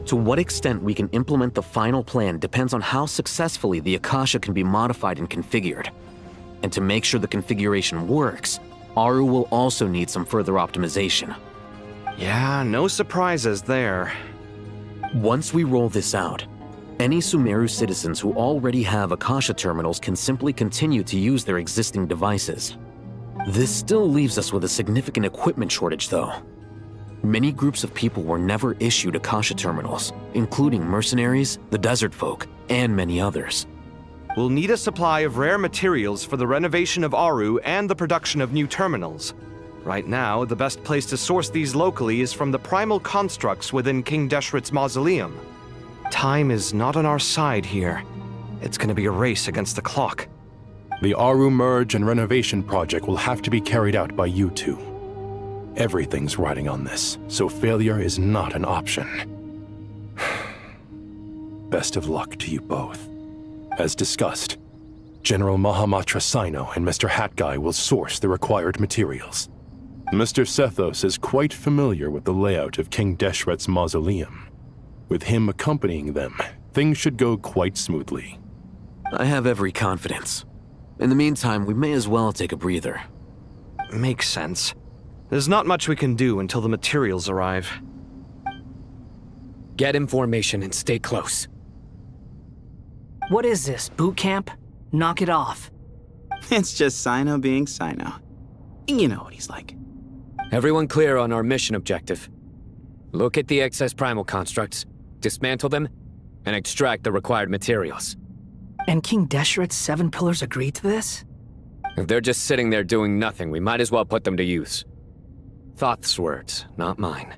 To what extent we can implement the final plan depends on how successfully the Akasha can be modified and configured. And to make sure the configuration works, Aru will also need some further optimization. Yeah, no surprises there. Once we roll this out, any Sumeru citizens who already have Akasha terminals can simply continue to use their existing devices. This still leaves us with a significant equipment shortage, though. Many groups of people were never issued Akasha terminals, including mercenaries, the desert folk, and many others. We'll need a supply of rare materials for the renovation of Aru and the production of new terminals. Right now, the best place to source these locally is from the primal constructs within King Deshret's mausoleum. Time is not on our side here. It's gonna be a race against the clock. The Aru merge and renovation project will have to be carried out by you two. Everything's riding on this, so failure is not an option. Best of luck to you both. As discussed, General Mahamatra Sino and Mr. Hat Guy will source the required materials. Mr. Sethos is quite familiar with the layout of King Deshret's mausoleum. With him accompanying them, things should go quite smoothly. I have every confidence. In the meantime, we may as well take a breather. Makes sense. There's not much we can do until the materials arrive. Get information and stay close. What is this, boot camp? Knock it off. It's just Sino being Sino. You know what he's like. Everyone clear on our mission objective. Look at the excess primal constructs, dismantle them, and extract the required materials. And King Deshret's 7 pillars agreed to this? If they're just sitting there doing nothing, we might as well put them to use. Thoth's words, not mine.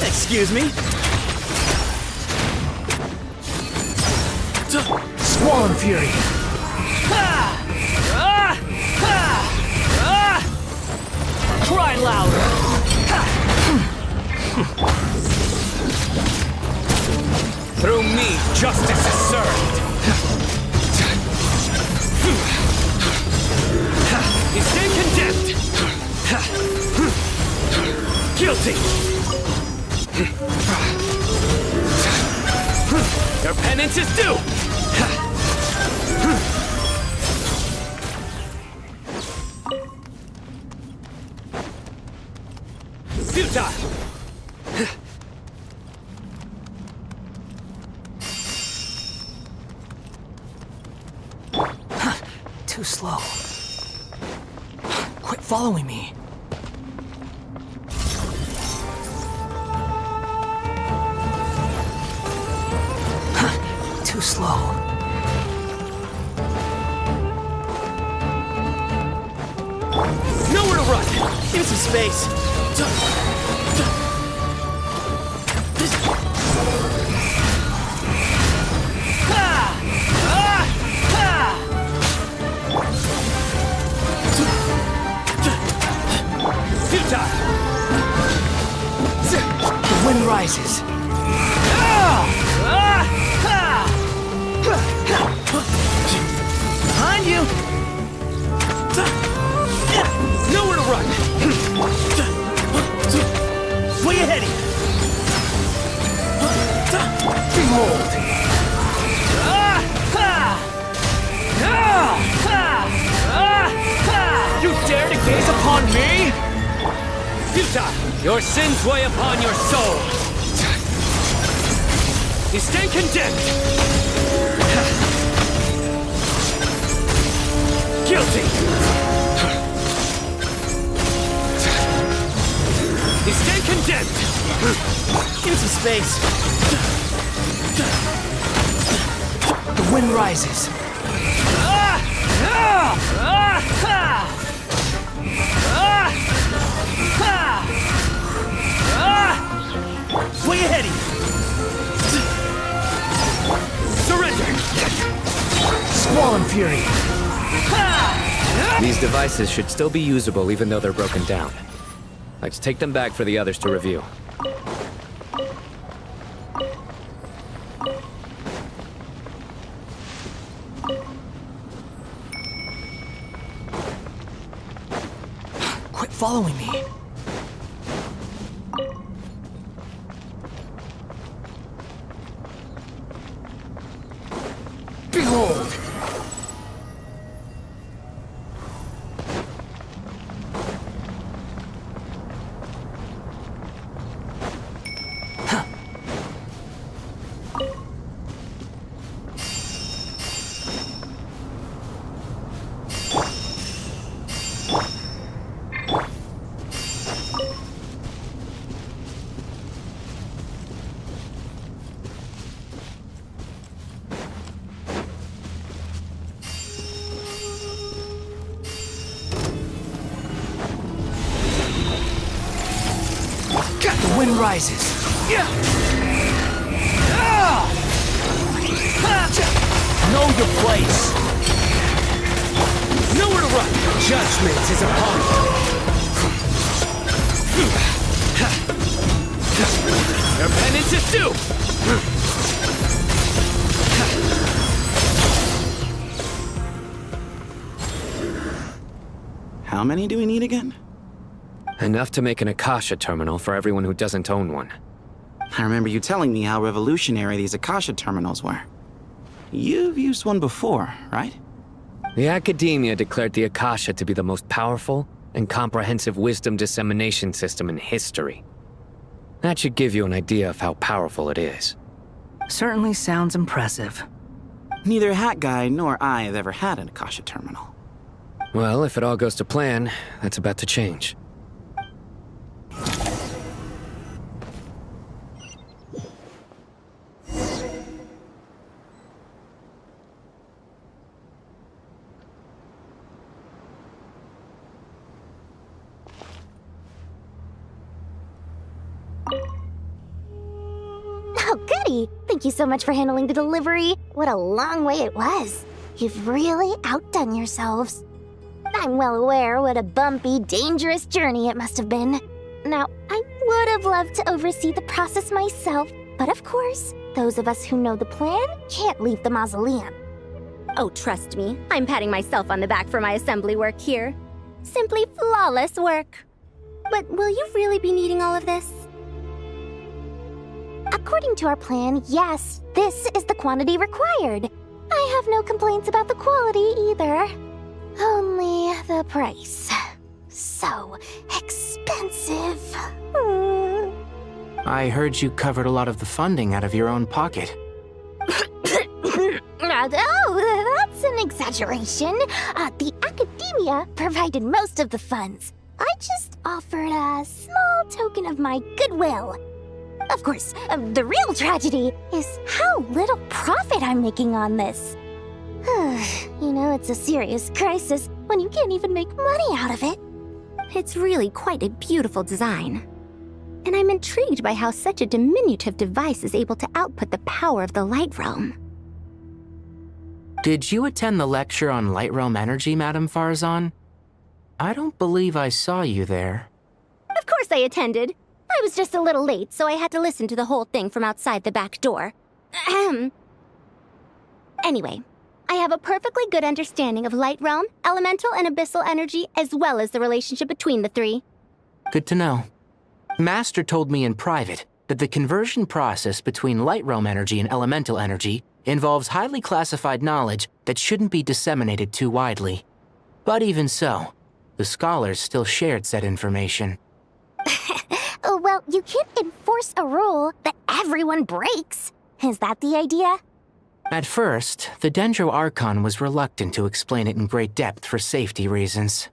Excuse me? Squallen Fury! Cry louder! Through me, justice is served! You stand condemned! Guilty! Your penance is due! Futile! Too slow. Quit following me. Too slow. Nowhere to run! Give me some space. Futile! The wind rises. Behind you! Nowhere to run! Way ahead of you! Behold! You dare to gaze upon me? Futile! Your sins weigh upon your soul. You stand condemned. Guilty. You stand condemned. Give some space. The wind rises. Way ahead of you. Surrender. Squall and fury. These devices should still be usable even though they're broken down. Let's take them back for the others to review. Quit following me. Behold! The wind rises. Know your place. Nowhere to run. Judgment is upon you. Your penance is due! How many do we need again? Enough to make an Akasha terminal for everyone who doesn't own one. I remember you telling me how revolutionary these Akasha terminals were. You've used one before, right? The Academia declared the Akasha to be the most powerful and comprehensive wisdom dissemination system in history. That should give you an idea of how powerful it is. Certainly sounds impressive. Neither Hat Guy nor I have ever had an Akasha terminal. Well, if it all goes to plan, that's about to change. Oh, goody! Thank you so much for handling the delivery. What a long way it was. You've really outdone yourselves. I'm well aware what a bumpy, dangerous journey it must have been. Now, I would have loved to oversee the process myself, but of course, those of us who know the plan can't leave the mausoleum. Oh, trust me, I'm patting myself on the back for my assembly work here. Simply flawless work. But will you really be needing all of this? According to our plan, yes, this is the quantity required. I have no complaints about the quality either. Only the price. So expensive. I heard you covered a lot of the funding out of your own pocket. Oh, that's an exaggeration. The Academia provided most of the funds. I just offered a small token of my goodwill. Of course, the real tragedy is how little profit I'm making on this. You know, it's a serious crisis when you can't even make money out of it. It's really quite a beautiful design. And I'm intrigued by how such a diminutive device is able to output the power of the Light Realm. Did you attend the lecture on Light Realm energy, Madame Farzan? I don't believe I saw you there. Of course I attended. I was just a little late, so I had to listen to the whole thing from outside the back door. Ahem. Anyway, I have a perfectly good understanding of Light Realm, elemental and abyssal energy, as well as the relationship between the three. Good to know. Master told me in private that the conversion process between Light Realm energy and elemental energy involves highly classified knowledge that shouldn't be disseminated too widely. But even so, the scholars still shared said information. Well, you can't enforce a rule that everyone breaks. Is that the idea? At first, the Dendro Archon was reluctant to explain it in great depth for safety reasons.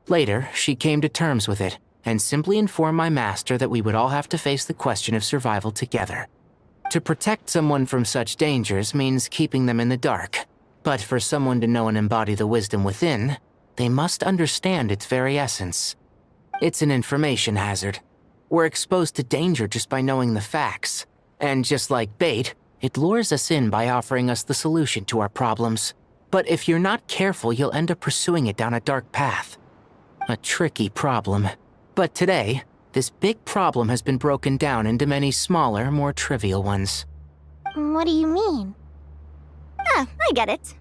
Later, she came to terms with it and simply informed my master that we would all have to face the question of survival together. To protect someone from such dangers means keeping them in the dark. But for someone to know and embody the wisdom within, they must understand its very essence. It's an information hazard. We're exposed to danger just by knowing the facts. And just like bait, it lures us in by offering us the solution to our problems. But if you're not careful, you'll end up pursuing it down a dark path. A tricky problem. But today, this big problem has been broken down into many smaller, more trivial ones. What do you mean? Ah, I get it.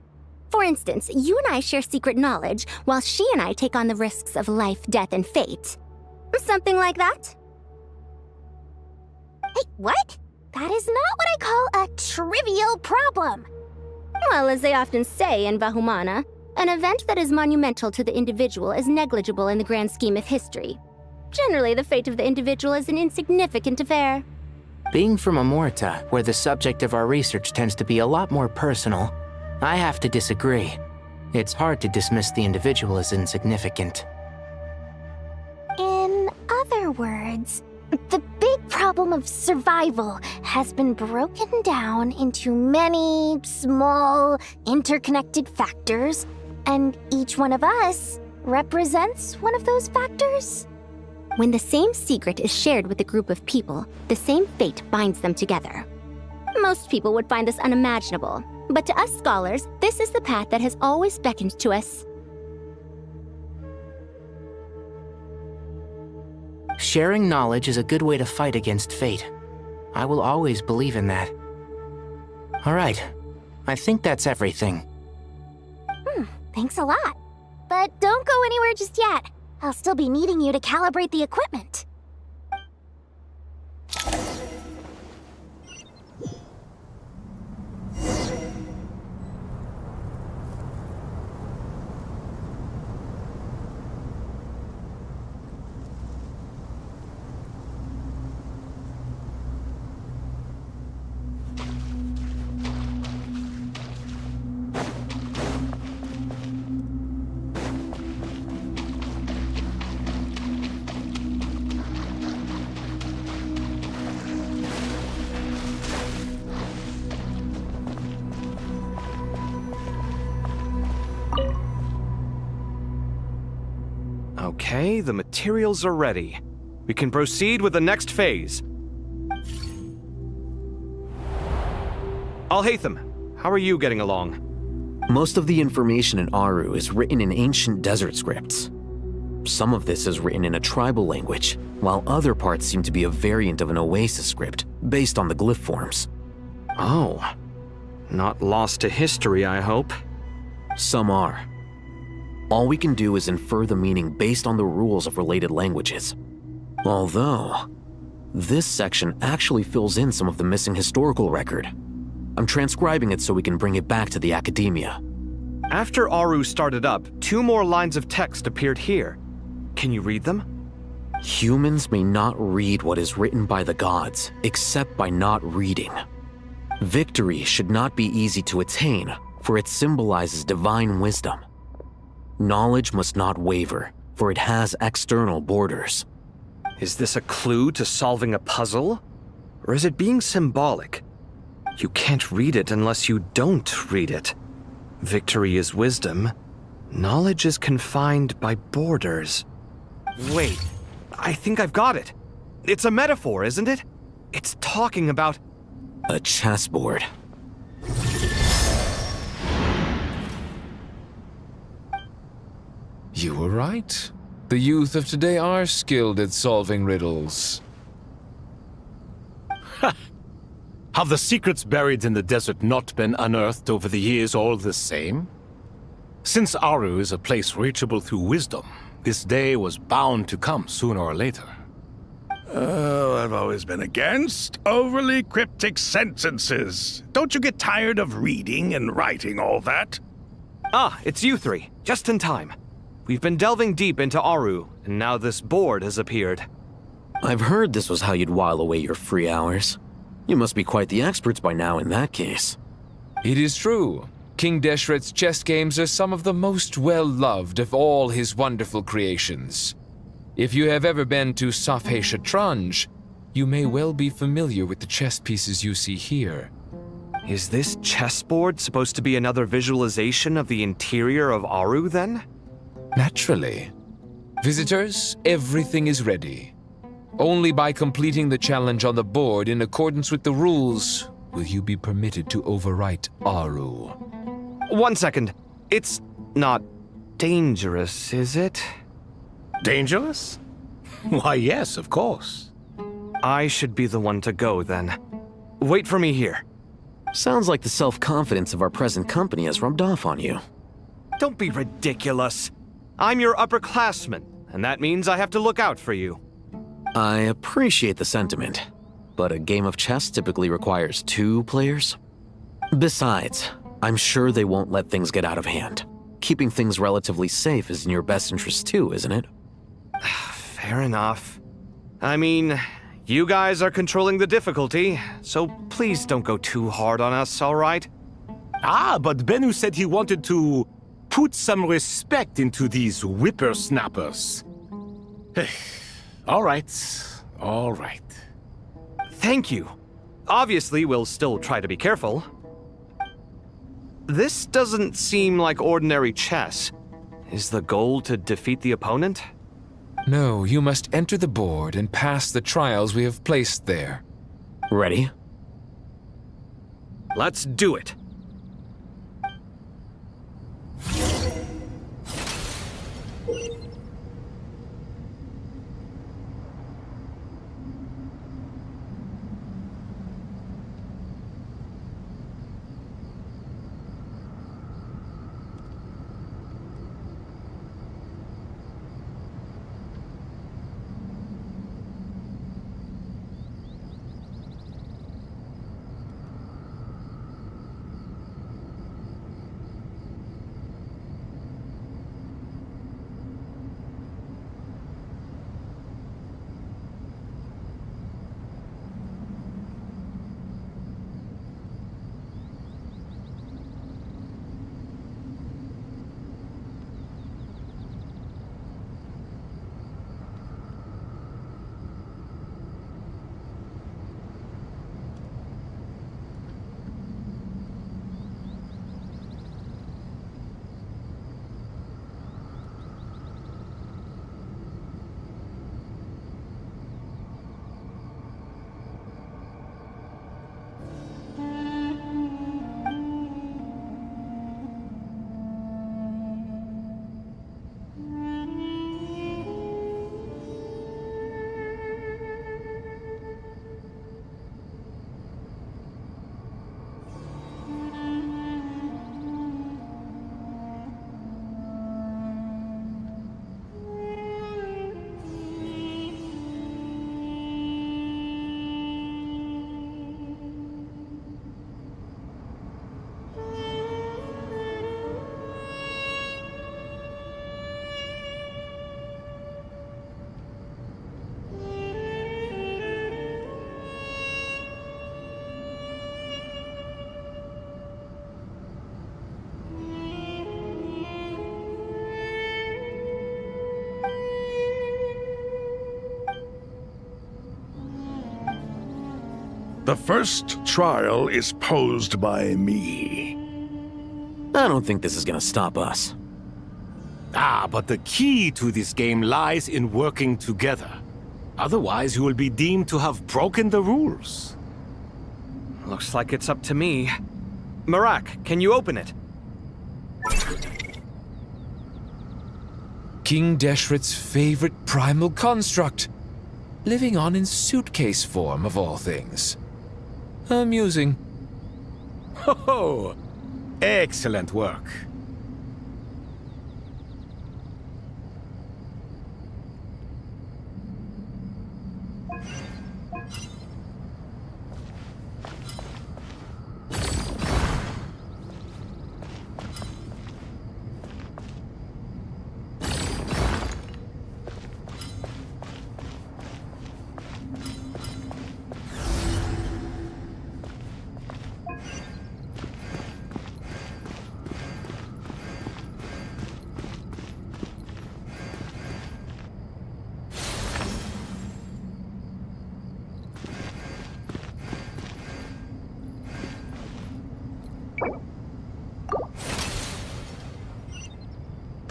For instance, you and I share secret knowledge, while she and I take on the risks of life, death, and fate. Something like that? Hey, what? That is not what I call a trivial problem. Well, as they often say in Vahumana, an event that is monumental to the individual is negligible in the grand scheme of history. Generally, the fate of the individual is an insignificant affair. Being from Amorta, where the subject of our research tends to be a lot more personal, I have to disagree. It's hard to dismiss the individual as insignificant. In other words, the big problem of survival has been broken down into many small, interconnected factors, and each one of us represents one of those factors? When the same secret is shared with a group of people, the same fate binds them together. Most people would find this unimaginable, but to us scholars, this is the path that has always beckoned to us. Sharing knowledge is a good way to fight against fate. I will always believe in that. All right, I think that's everything. Thanks a lot. But don't go anywhere just yet. I'll still be needing you to calibrate the equipment. Okay, the materials are ready. We can proceed with the next phase. Al-Haytham, how are you getting along? Most of the information in Aru is written in ancient desert scripts. Some of this is written in a tribal language, while other parts seem to be a variant of an Oasis script, based on the glyph forms. Oh. Not lost to history, I hope. Some are. All we can do is infer the meaning based on the rules of related languages. Although, this section actually fills in some of the missing historical record. I'm transcribing it so we can bring it back to the academia. After Aru started up, 2 more lines of text appeared here. Can you read them? Humans may not read what is written by the gods, except by not reading. Victory should not be easy to attain, for it symbolizes divine wisdom. Knowledge must not waver, for it has external borders. Is this a clue to solving a puzzle? Or is it being symbolic? You can't read it unless you don't read it. Victory is wisdom. Knowledge is confined by borders. Wait, I think I've got it. It's a metaphor, isn't it? It's talking about... A chessboard. You were right. The youth of today are skilled at solving riddles. Have the secrets buried in the desert not been unearthed over the years all the same? Since Aru is a place reachable through wisdom, this day was bound to come sooner or later. Oh, I've always been against overly cryptic sentences. Don't you get tired of reading and writing all that? Ah, it's you 3. Just in time. We've been delving deep into Aru, and now this board has appeared. I've heard this was how you'd while away your free hours. You must be quite the experts by now in that case. It is true. King Deshret's chess games are some of the most well-loved of all his wonderful creations. If you have ever been to Safhe Shatranj, you may well be familiar with the chess pieces you see here. Is this chessboard supposed to be another visualization of the interior of Aru, then? Naturally. Visitors, everything is ready. Only by completing the challenge on the board in accordance with the rules will you be permitted to overwrite Aru. 1 second. It's not dangerous, is it? Dangerous? Why, yes, of course. I should be the one to go, then. Wait for me here. Sounds like the self-confidence of our present company has rubbed off on you. Don't be ridiculous. I'm your upperclassman, and that means I have to look out for you. I appreciate the sentiment, but a game of chess typically requires 2 players. Besides, I'm sure they won't let things get out of hand. Keeping things relatively safe is in your best interest too, isn't it? Fair enough. I mean, you guys are controlling the difficulty, so please don't go too hard on us, all right? Ah, but Bennu said he wanted to put some respect into these whippersnappers. All right, all right. Thank you. Obviously, we'll still try to be careful. This doesn't seem like ordinary chess. Is the goal to defeat the opponent? No, you must enter the board and pass the trials we have placed there. Ready? Let's do it. The first trial is posed by me. I don't think this is gonna stop us. Ah, but the key to this game lies in working together. Otherwise, you will be deemed to have broken the rules. Looks like it's up to me. Marak, can you open it? King Deshret's favorite primal construct. Living on in suitcase form, of all things. Amusing. Ho! Excellent work.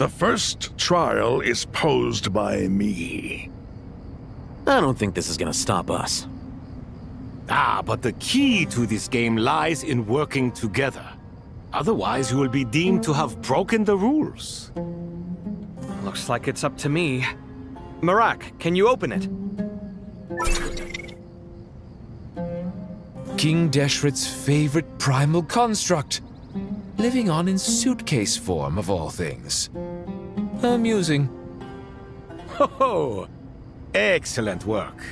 The first trial is posed by me. I don't think this is gonna stop us. Ah, but the key to this game lies in working together. Otherwise, you will be deemed to have broken the rules. Looks like it's up to me. Marak, can you open it? King Deshret's favorite primal construct. Living on in suitcase form, of all things. Amusing. Ho ho! Excellent work.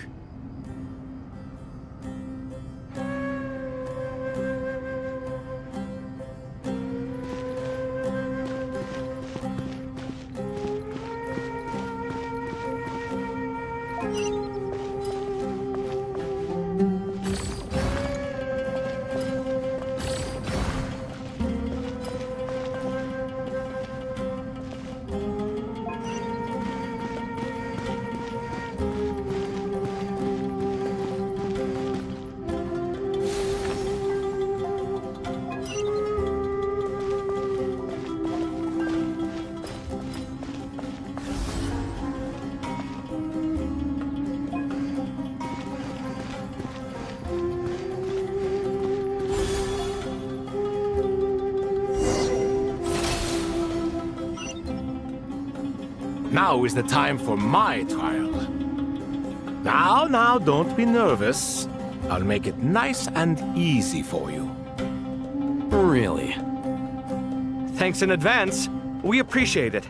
Now is the time for my trial. Now, don't be nervous. I'll make it nice and easy for you. Really? Thanks in advance. We appreciate it.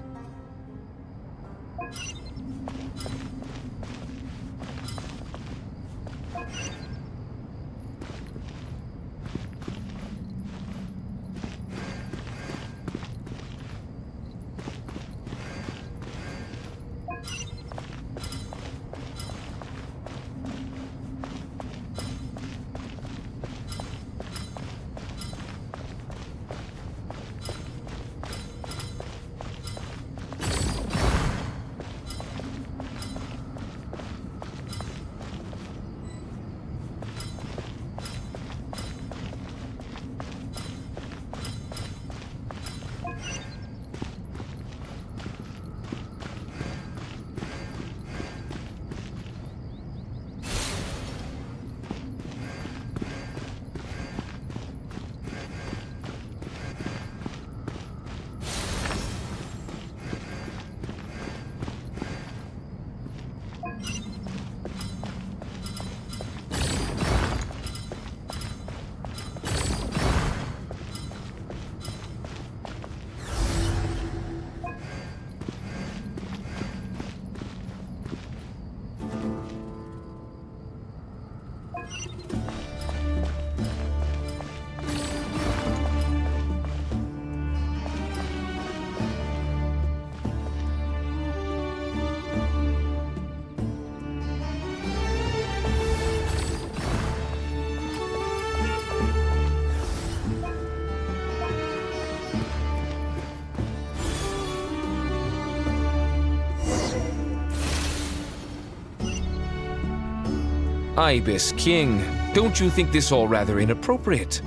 Ibis King, don't you think this all rather inappropriate?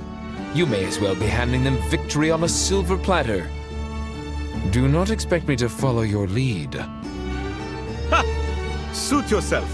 You may as well be handing them victory on a silver platter. Do not expect me to follow your lead. Ha! Suit yourself.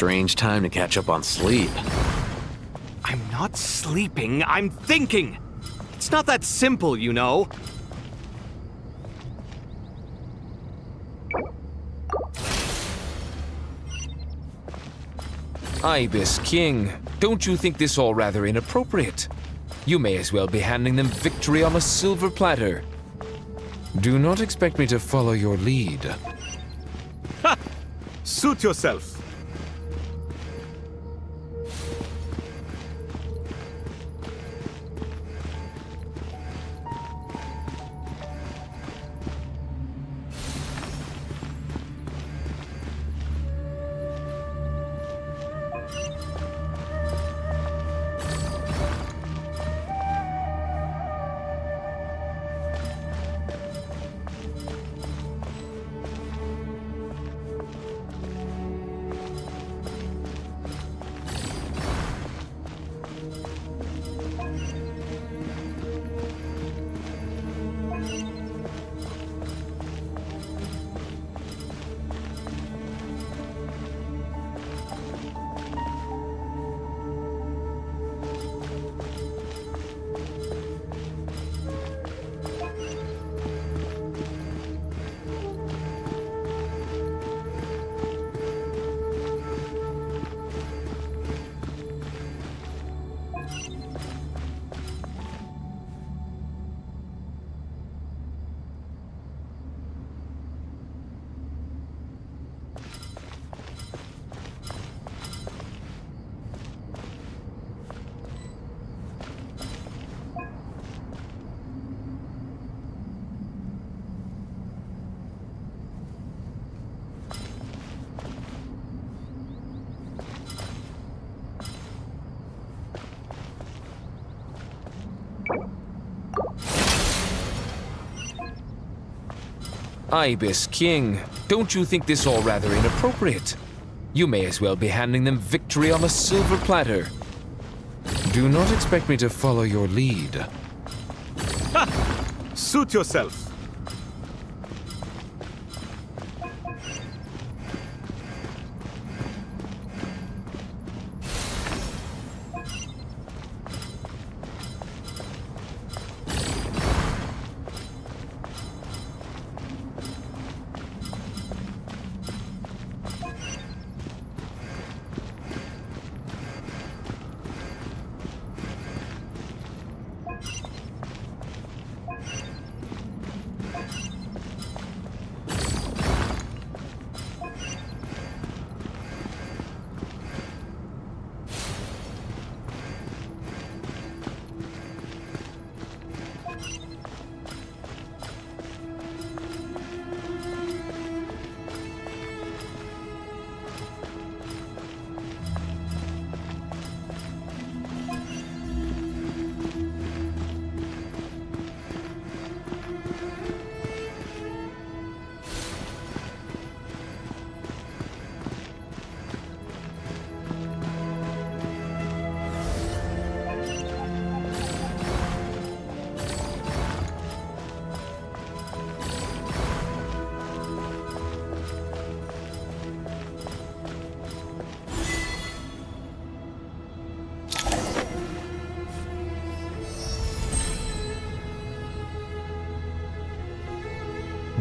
Strange time to catch up on sleep. I'm not sleeping, I'm thinking! It's not that simple, you know. Ibis King, don't you think this all rather inappropriate? You may as well be handing them victory on a silver platter. Do not expect me to follow your lead. Ha! Suit yourself. Ibis King, don't you think this all rather inappropriate? You may as well be handing them victory on a silver platter. Do not expect me to follow your lead. Ha! Suit yourself.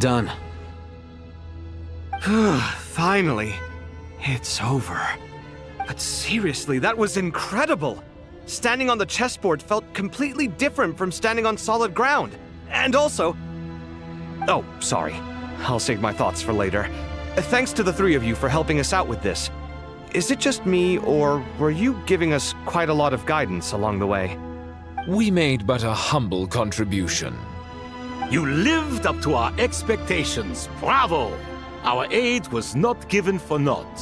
Done. Finally. It's over. But seriously, that was incredible! Standing on the chessboard felt completely different from standing on solid ground. And also... Oh, sorry. I'll save my thoughts for later. Thanks to the three of you for helping us out with this. Is it just me, or were you giving us quite a lot of guidance along the way? We made but a humble contribution. You lived up to our expectations. Bravo! Our aid was not given for naught.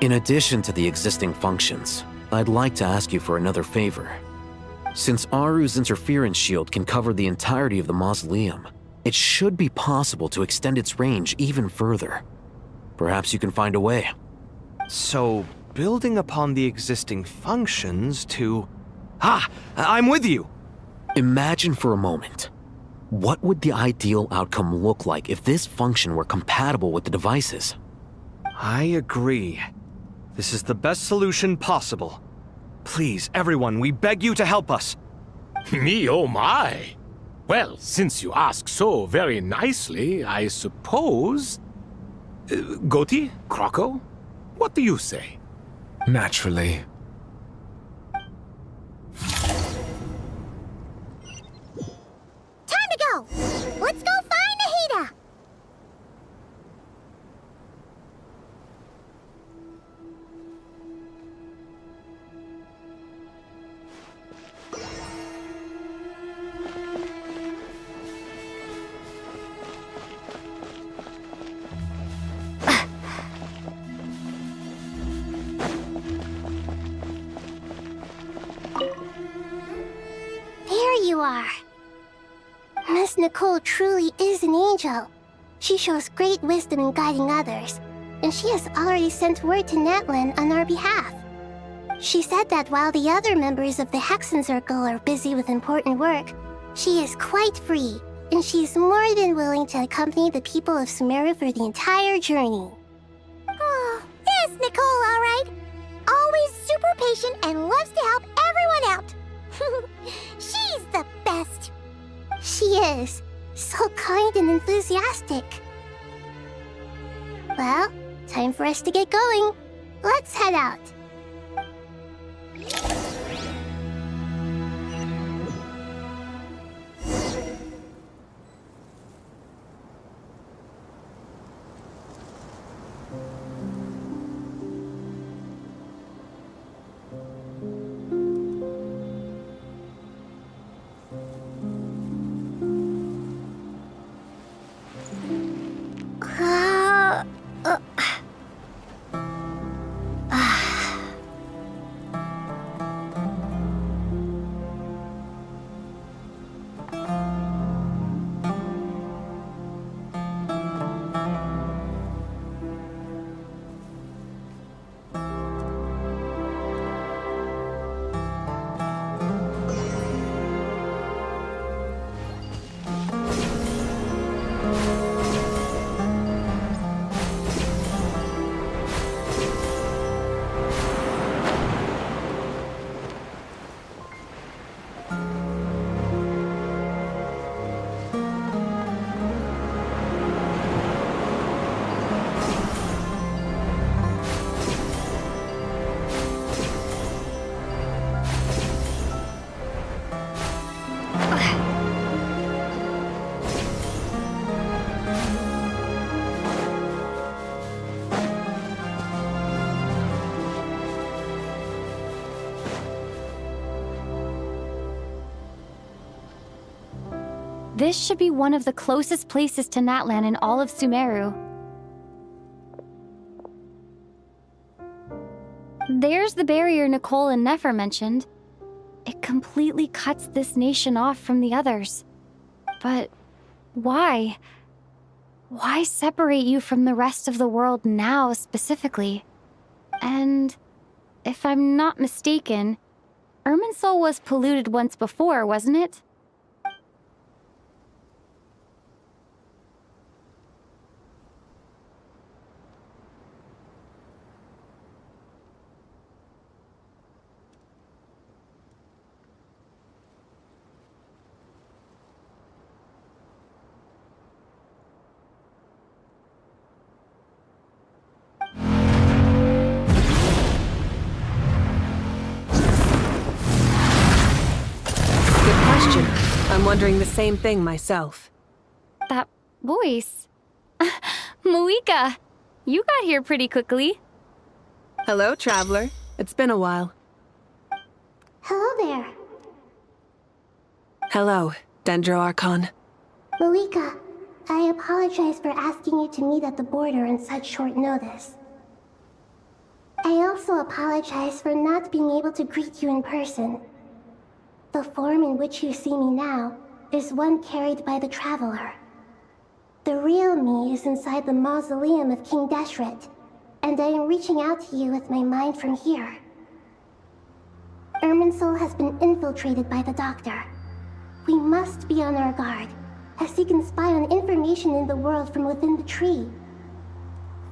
In addition to the existing functions, I'd like to ask you for another favor. Since Aru's interference shield can cover the entirety of the mausoleum, it should be possible to extend its range even further. Perhaps you can find a way. So, building upon the existing functions to... Ah! I'm with you! Imagine for a moment. What would the ideal outcome look like if this function were compatible with the devices? I agree. This is the best solution possible. Please, everyone, we beg you to help us. Me, oh my! Well, since you ask so very nicely, I suppose... Goti? Croco? What do you say? Naturally. Time to go! Let's go find Nahida! There you are. Miss Nicole truly is an angel. She shows great wisdom in guiding others, and she has already sent word to Natlan on our behalf. She said that while the other members of the Hexen Circle are busy with important work, she is quite free, and she is more than willing to accompany the people of Sumeru for the entire journey. Oh, yes, Nicole, all right. Always super patient and loves to help everyone out. She's the best. She is. So kind and enthusiastic. Well, time for us to get going. Let's head out. This should be one of the closest places to Natlan in all of Sumeru. There's the barrier Nicole and Nefer mentioned. It completely cuts this nation off from the others. But why? Why separate you from the rest of the world now, specifically? And if I'm not mistaken, Irminsul was polluted once before, wasn't it? I'm wondering the same thing myself. That voice. Muika, you got here pretty quickly. Hello, traveler. It's been a while. Hello there. Hello, Dendro Archon. Muika, I apologize for asking you to meet at the border on such short notice. I also apologize for not being able to greet you in person. The form in which you see me now is one carried by the Traveler. The real me is inside the mausoleum of King Deshret, and I am reaching out to you with my mind from here. Irminsul has been infiltrated by the Doctor. We must be on our guard, as he can spy on information in the world from within the tree.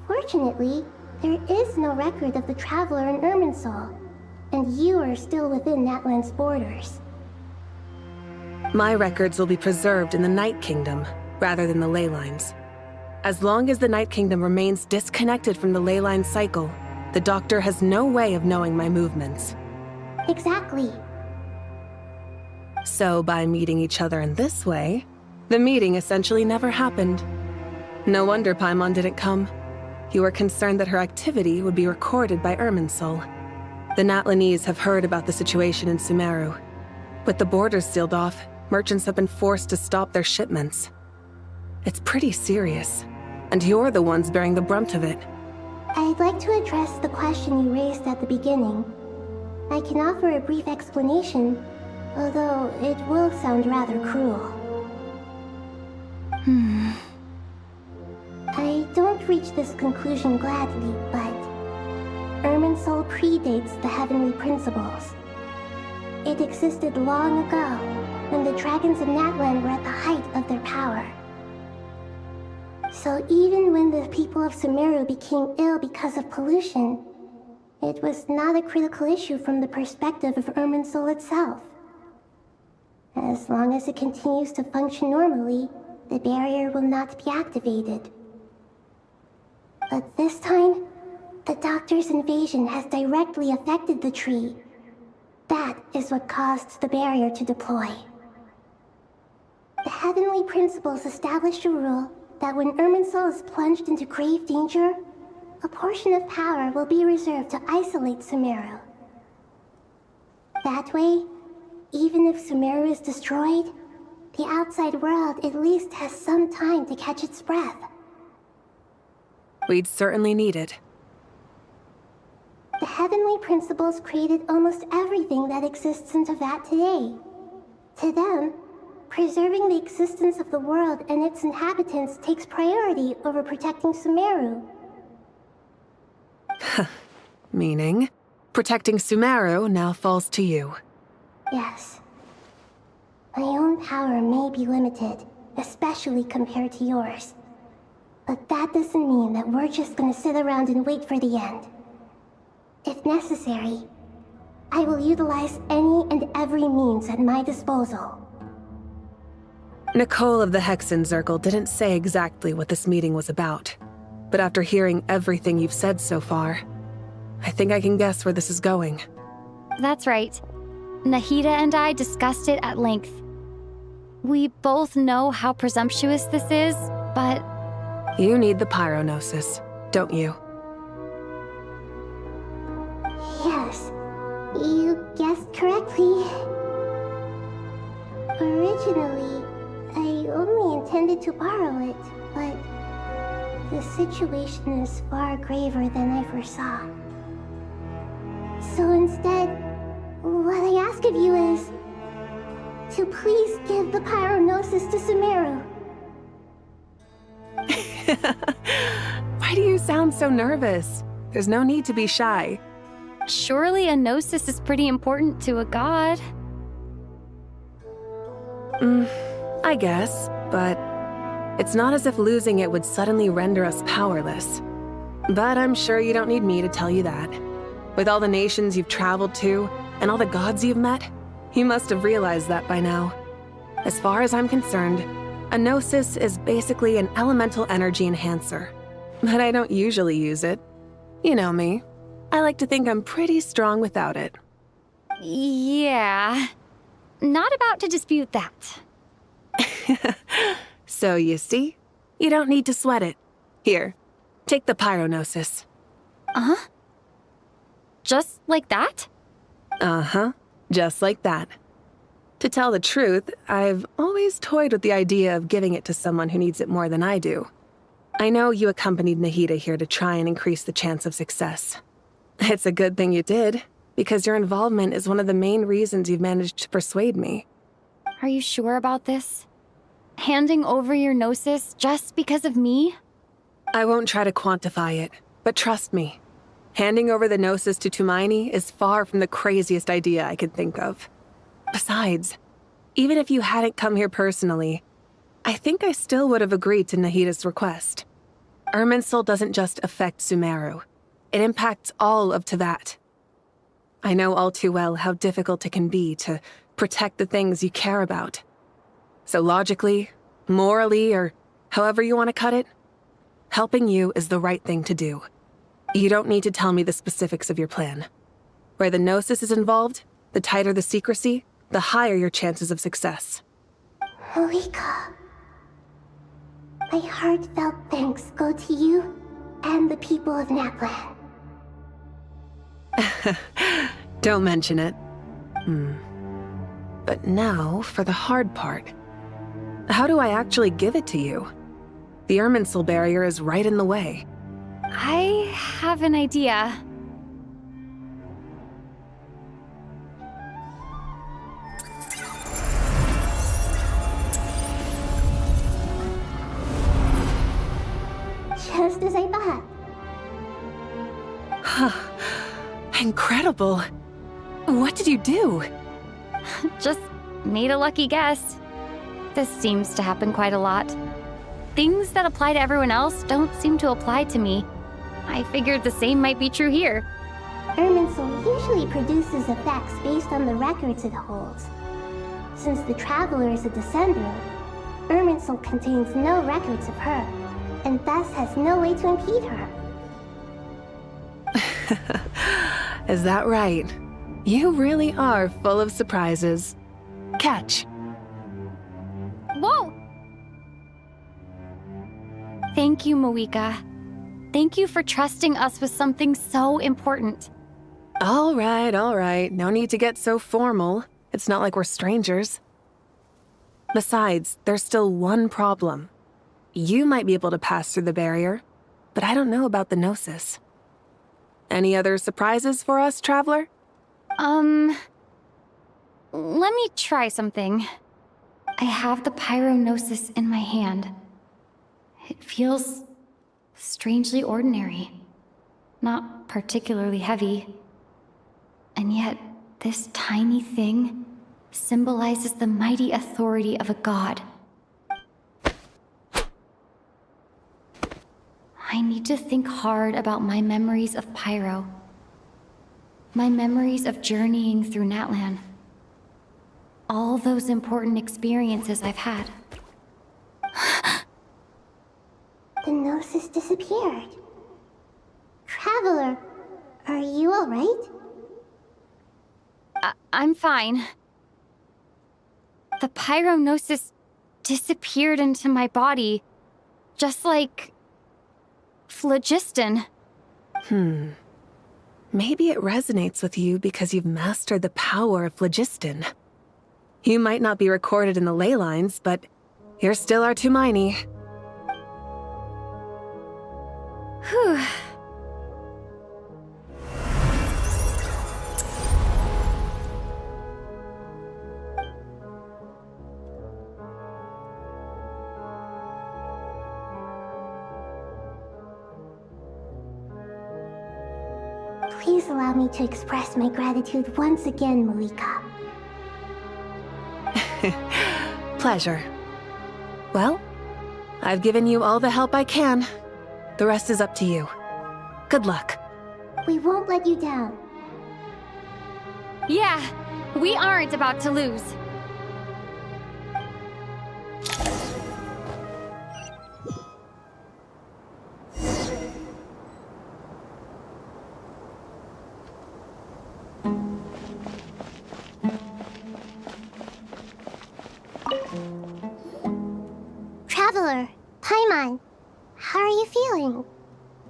Fortunately, There is no record of the Traveler in Irminsul, and you are still within Natlan's borders. My records will be preserved in the Night Kingdom, rather than the ley lines. As long as the Night Kingdom remains disconnected from the ley line cycle, the Doctor has no way of knowing my movements. Exactly. So by meeting each other in this way, the meeting essentially never happened. No wonder Paimon didn't come. You were concerned that her activity would be recorded by Irminsul. The Natlanese have heard about the situation in Sumeru. With the borders sealed off, merchants have been forced to stop their shipments. It's pretty serious, and you're the ones bearing the brunt of it. I'd like to address the question you raised at the beginning. I can offer a brief explanation, although it will sound rather cruel. I don't reach this conclusion gladly, but Irminsul predates the Heavenly Principles. It existed long ago, when the dragons of Natlan were at the height of their power. So even when the people of Sumeru became ill because of pollution, it was not a critical issue from the perspective of Irminsul itself. As long as it continues to function normally, the barrier will not be activated. But this time, the Doctor's invasion has directly affected the tree. That is what caused the barrier to deploy. The Heavenly Principles established a rule that when Irminsul is plunged into grave danger, a portion of power will be reserved to isolate Sumeru. That way, even if Sumeru is destroyed, the outside world at least has some time to catch its breath. We'd certainly need it. The Heavenly Principles created almost everything that exists in Teyvat today. To them, preserving the existence of the world and its inhabitants takes priority over protecting Sumeru. Meaning, protecting Sumeru now falls to you. Yes. My own power may be limited, especially compared to yours. But that doesn't mean that we're just gonna sit around and wait for the end. If necessary, I will utilize any and every means at my disposal. Nicole of the Hexen Circle didn't say exactly what this meeting was about. But after hearing everything you've said so far, I think I can guess where this is going. That's right. Nahida and I discussed it at length. We both know how presumptuous this is, but... You need the Pyronosis, don't you? Yes, you guessed correctly. Originally, I only intended to borrow it, but the situation is far graver than I foresaw. So instead, what I ask of you is to please give the Pyronosis to Sumeru. Why do you sound so nervous? There's no need to be shy. Surely a gnosis is pretty important to a god. I guess, but it's not as if losing it would suddenly render us powerless. But I'm sure you don't need me to tell you that. With all the nations you've traveled to, and all the gods you've met, you must have realized that by now. As far as I'm concerned, a gnosis is basically an elemental energy enhancer. But I don't usually use it. You know me. I like to think I'm pretty strong without it. Yeah. Not about to dispute that. So you see? You don't need to sweat it. Here, take the Pyronosis. Uh-huh? Just like that? Uh-huh. Just like that. To tell the truth, I've always toyed with the idea of giving it to someone who needs it more than I do. I know you accompanied Nahida here to try and increase the chance of success. It's a good thing you did, because your involvement is one of the main reasons you've managed to persuade me. Are you sure about this? Handing over your gnosis just because of me? I won't try to quantify it, but trust me. Handing over the gnosis to Tumaini is far from the craziest idea I could think of. Besides, even if you hadn't come here personally, I think I still would have agreed to Nahida's request. Irminsul doesn't just affect Sumeru. It impacts all of Teyvat. I know all too well how difficult it can be to protect the things you care about. So logically, morally, or however you want to cut it, helping you is the right thing to do. You don't need to tell me the specifics of your plan. Where the Gnosis is involved, the tighter the secrecy, the higher your chances of success. Marika, my heartfelt thanks go to you and the people of Naplan. Don't mention it. But now for the hard part. How do I actually give it to you? The Irminsul barrier is right in the way. I have an idea. Just as I thought. Incredible. What did you do? Just made a lucky guess. This seems to happen quite a lot. Things that apply to everyone else don't seem to apply to me. I figured the same might be true here. Irminsul usually produces effects based on the records it holds. Since the Traveler is a descender, Irminsul contains no records of her, and thus has no way to impede her. Is that right? You really are full of surprises. Catch. Whoa! Thank you, Moika. Thank you for trusting us with something so important. All right. No need to get so formal. It's not like we're strangers. Besides, there's still one problem. You might be able to pass through the barrier, but I don't know about the Gnosis. Any other surprises for us, Traveler? Let me try something. I have the Pyrognosis in my hand. It feels strangely ordinary. Not particularly heavy. And yet, this tiny thing symbolizes the mighty authority of a god. I need to think hard about my memories of Pyro. My memories of journeying through Natlan. All those important experiences I've had. The Gnosis disappeared. Traveler, are you alright? I'm fine. The Pyrognosis disappeared into my body, just like phlogiston. Maybe it resonates with you because you've mastered the power of phlogiston. You might not be recorded in the ley lines, but you're still our Tumini. Whew. Please allow me to express my gratitude once again, Moika. Pleasure. Well, I've given you all the help I can. The rest is up to you. Good luck. We won't let you down. Yeah, we aren't about to lose. Traveler, Paimon, how are you feeling?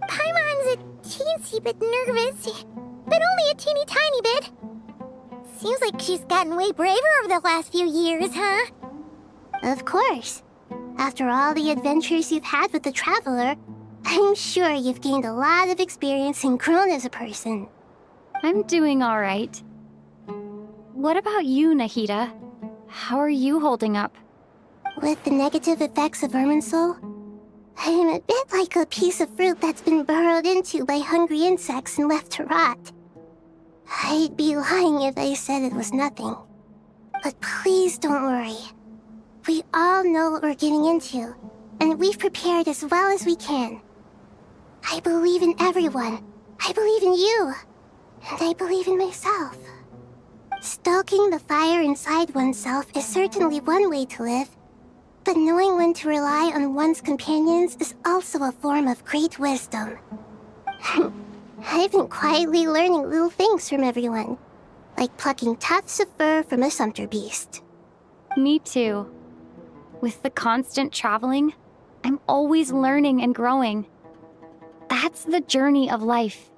Paimon's a teensy bit nervous, but only a teeny tiny bit. Seems like she's gotten way braver over the last few years, huh? Of course. After all the adventures you've had with the Traveler, I'm sure you've gained a lot of experience and grown as a person. I'm doing all right. What about you, Nahida? How are you holding up? With the negative effects of Irminsul, I'm a bit like a piece of fruit that's been burrowed into by hungry insects and left to rot. I'd be lying if I said it was nothing. But please don't worry. We all know what we're getting into, and we've prepared as well as we can. I believe in everyone, I believe in you. And I believe in myself. Stoking the fire inside oneself is certainly one way to live. But knowing when to rely on one's companions is also a form of great wisdom. I've been quietly learning little things from everyone. Like plucking tufts of fur from a sumpter beast. Me too. With the constant traveling, I'm always learning and growing. That's the journey of life.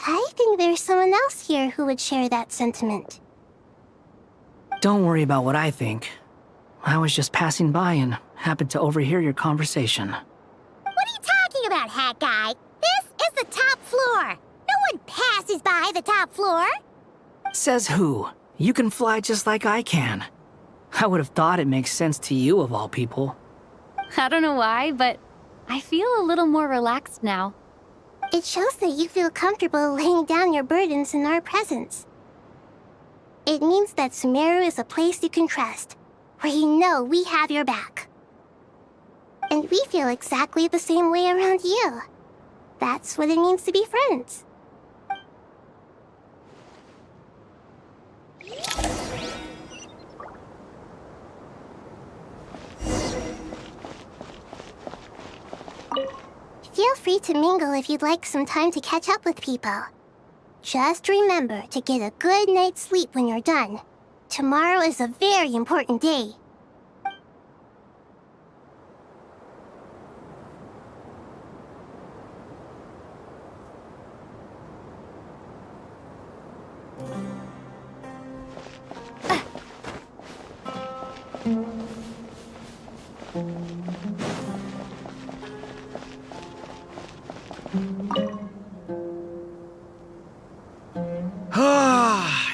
I think there's someone else here who would share that sentiment. Don't worry about what I think. I was just passing by and happened to overhear your conversation. What are you talking about, Hat Guy? This is the top floor. No one passes by the top floor. Says who? You can fly just like I can. I would have thought it makes sense to you of all people. I don't know why, but I feel a little more relaxed now. It shows that you feel comfortable laying down your burdens in our presence. It means that Sumeru is a place you can trust, where you know we have your back. And we feel exactly the same way around you. That's what it means to be friends. Feel free to mingle if you'd like some time to catch up with people. Just remember to get a good night's sleep when you're done. Tomorrow is a very important day.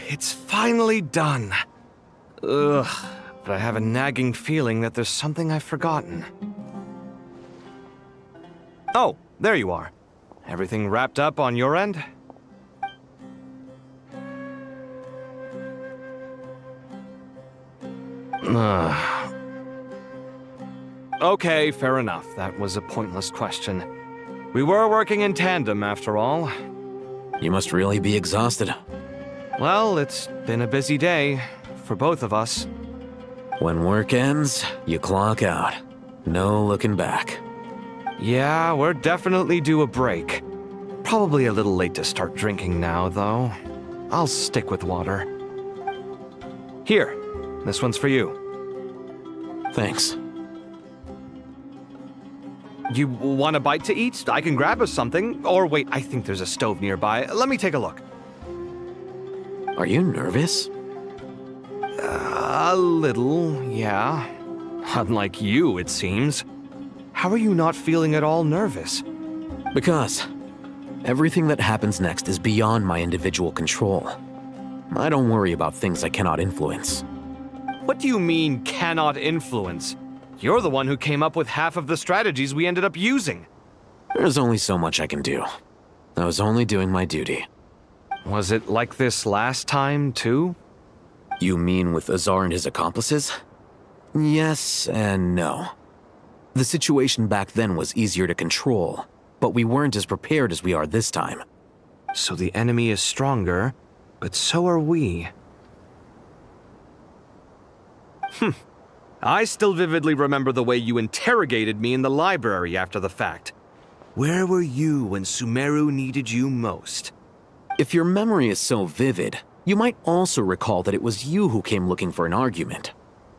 It's finally done. Ugh, but I have a nagging feeling that there's something I've forgotten. Oh, there you are. Everything wrapped up on your end? Okay, fair enough. That was a pointless question. We were working in tandem, after all. You must really be exhausted. Well, it's been a busy day for both of us. When work ends, you clock out. No looking back. Yeah, we're definitely due a break. Probably a little late to start drinking now, though. I'll stick with water. Here, this one's for you. Thanks. You want a bite to eat? I can grab us something. Or wait, I think there's a stove nearby. Let me take a look. Are you nervous? A little, yeah. Unlike you, it seems. How are you not feeling at all nervous? Because everything that happens next is beyond my individual control. I don't worry about things I cannot influence. What do you mean, cannot influence? You're the one who came up with half of the strategies we ended up using. There's only so much I can do. I was only doing my duty. Was it like this last time, too? You mean with Azar and his accomplices? Yes and no. The situation back then was easier to control, but we weren't as prepared as we are this time. So the enemy is stronger, but so are we. I still vividly remember the way you interrogated me in the library after the fact. Where were you when Sumeru needed you most? If your memory is so vivid, you might also recall that it was you who came looking for an argument.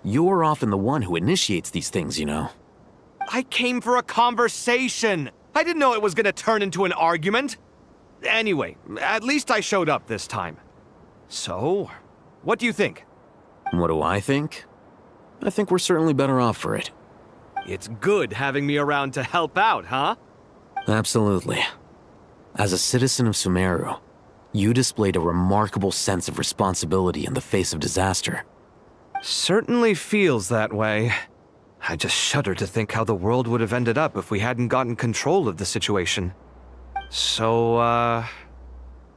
You're often the one who initiates these things, you know. I came for a conversation! I didn't know it was gonna turn into an argument! Anyway, at least I showed up this time. So, what do you think? What do I think? I think we're certainly better off for it. It's good having me around to help out, huh? Absolutely. As a citizen of Sumeru, you displayed a remarkable sense of responsibility in the face of disaster. Certainly feels that way. I just shudder to think how the world would have ended up if we hadn't gotten control of the situation. So,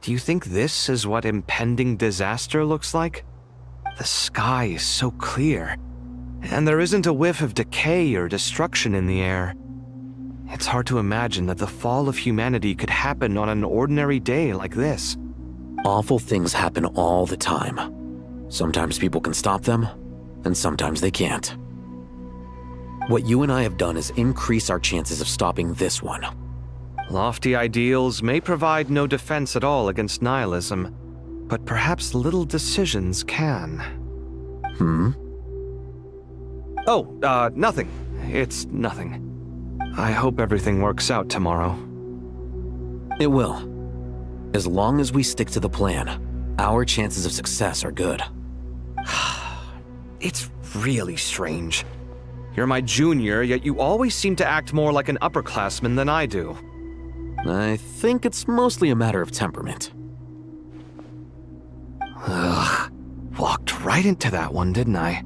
do you think this is what impending disaster looks like? The sky is so clear, and there isn't a whiff of decay or destruction in the air. It's hard to imagine that the fall of humanity could happen on an ordinary day like this. Awful things happen all the time. Sometimes people can stop them, and sometimes they can't. What you and I have done is increase our chances of stopping this one. Lofty ideals may provide no defense at all against nihilism, but perhaps little decisions can. Oh, nothing. It's nothing. I hope everything works out tomorrow. It will. As long as we stick to the plan, our chances of success are good. It's really strange. You're my junior, yet you always seem to act more like an upperclassman than I do. I think it's mostly a matter of temperament. Ugh. Walked right into that one, didn't I?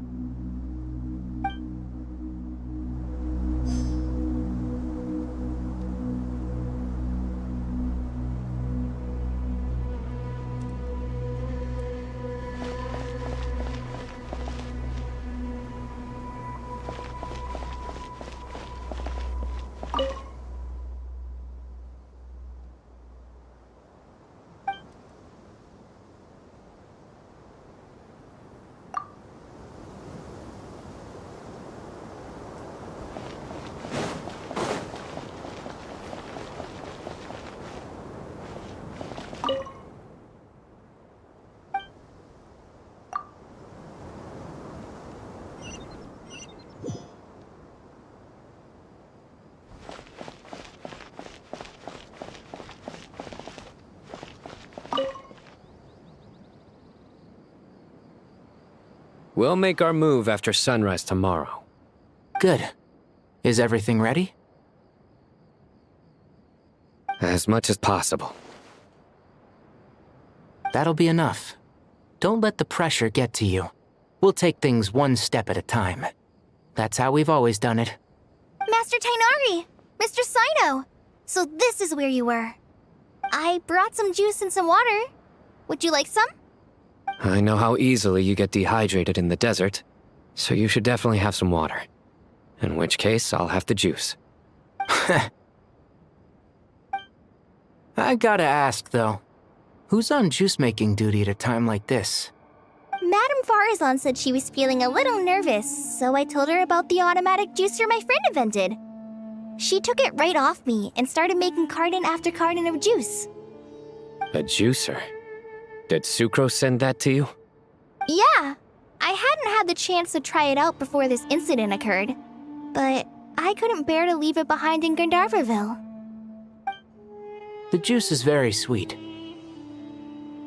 We'll make our move after sunrise tomorrow. Good. Is everything ready? As much as possible. That'll be enough. Don't let the pressure get to you. We'll take things one step at a time. That's how we've always done it. Master Tainari! Mr. Sino! So this is where you were. I brought some juice and some water. Would you like some? I know how easily you get dehydrated in the desert, so you should definitely have some water. In which case, I'll have the juice. I gotta ask, though. Who's on juice-making duty at a time like this? Madame Farazan said she was feeling a little nervous, so I told her about the automatic juicer my friend invented. She took it right off me and started making carton after carton of juice. A juicer? Did Sucrose send that to you? Yeah, I hadn't had the chance to try it out before this incident occurred, but I couldn't bear to leave it behind in Gandharvaville. The juice is very sweet.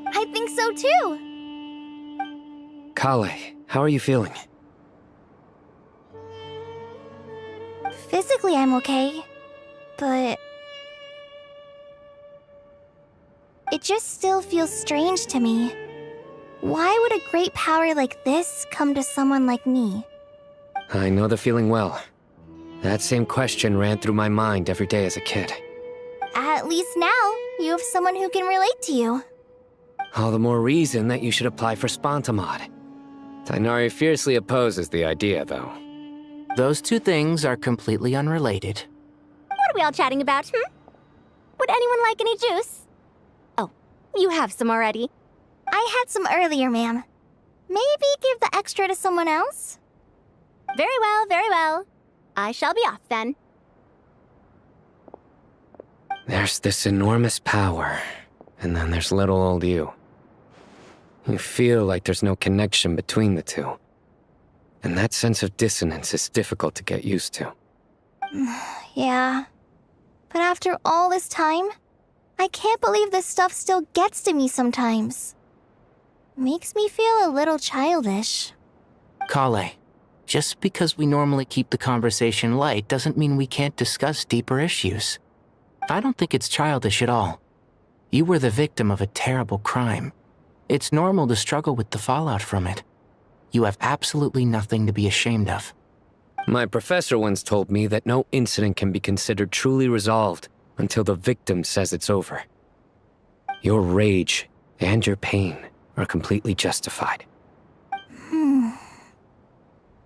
I think so too. Kale, how are you feeling? Physically, I'm okay, but it just still feels strange to me. Why would a great power like this come to someone like me? I know the feeling well. That same question ran through my mind every day as a kid. At least now, you have someone who can relate to you. All the more reason that you should apply for Spontamod. Tainari fiercely opposes the idea, though. Those two things are completely unrelated. What are we all chatting about, Would anyone like any juice? Oh, you have some already. I had some earlier, ma'am. Maybe give the extra to someone else? Very well, very well. I shall be off then. There's this enormous power, and then there's little old you. You feel like there's no connection between the two. And that sense of dissonance is difficult to get used to. Yeah. But after all this time, I can't believe this stuff still gets to me sometimes. Makes me feel a little childish. Kale, just because we normally keep the conversation light doesn't mean we can't discuss deeper issues. I don't think it's childish at all. You were the victim of a terrible crime. It's normal to struggle with the fallout from it. You have absolutely nothing to be ashamed of. My professor once told me that no incident can be considered truly resolved until the victim says it's over. Your rage and your pain are completely justified.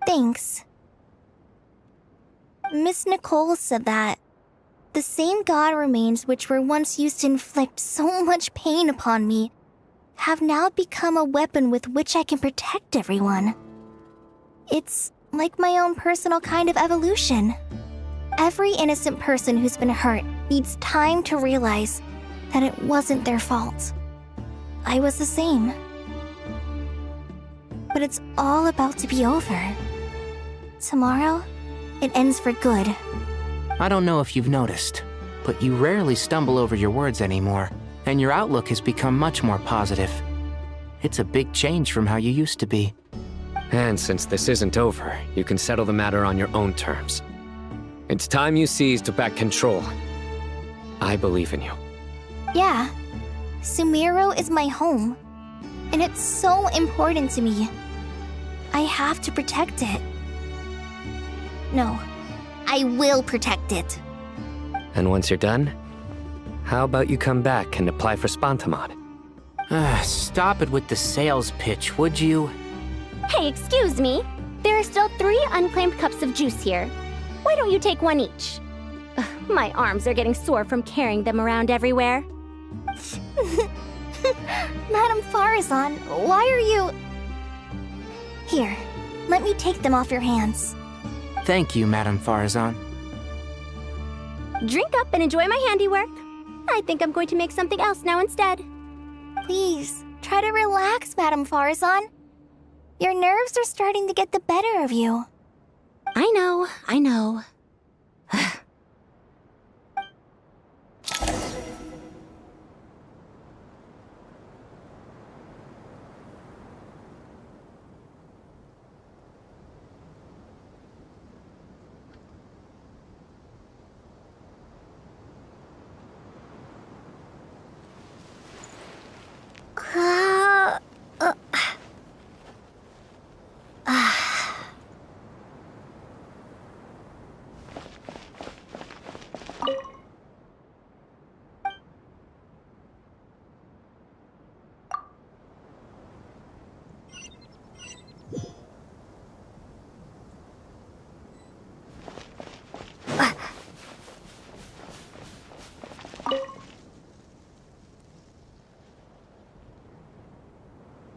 Thanks. Miss Nicole said that. The same god remains which were once used to inflict so much pain upon me have now become a weapon with which I can protect everyone. It's like my own personal kind of evolution. Every innocent person who's been hurt needs time to realize that it wasn't their fault. I was the same. But it's all about to be over. Tomorrow, it ends for good. I don't know if you've noticed, but you rarely stumble over your words anymore, and your outlook has become much more positive. It's a big change from how you used to be. And since this isn't over, you can settle the matter on your own terms. It's time you seized back control. I believe in you. Yeah, Sumeru is my home, and it's so important to me. I have to protect it. No, I will protect it. And once you're done, how about you come back and apply for Spantamod? Stop it with the sales pitch, would you? Hey, excuse me. There are still 3 unclaimed cups of juice here. Why don't you take one each? Ugh, my arms are getting sore from carrying them around everywhere. Madame Farazan, why are you... Here, let me take them off your hands. Thank you, Madame Farazan. Drink up and enjoy my handiwork. I think I'm going to make something else now instead. Please, try to relax, Madame Farazan. Your nerves are starting to get the better of you. I know.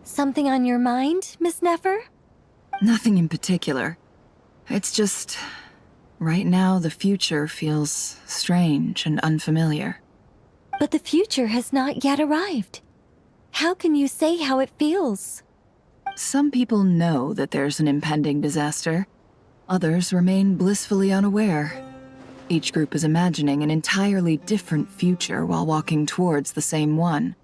Something on your mind, Miss Nefer? Nothing in particular. It's just... right now, the future feels strange and unfamiliar. But the future has not yet arrived. How can you say how it feels? Some people know that there's an impending disaster. Others remain blissfully unaware. Each group is imagining an entirely different future while walking towards the same one.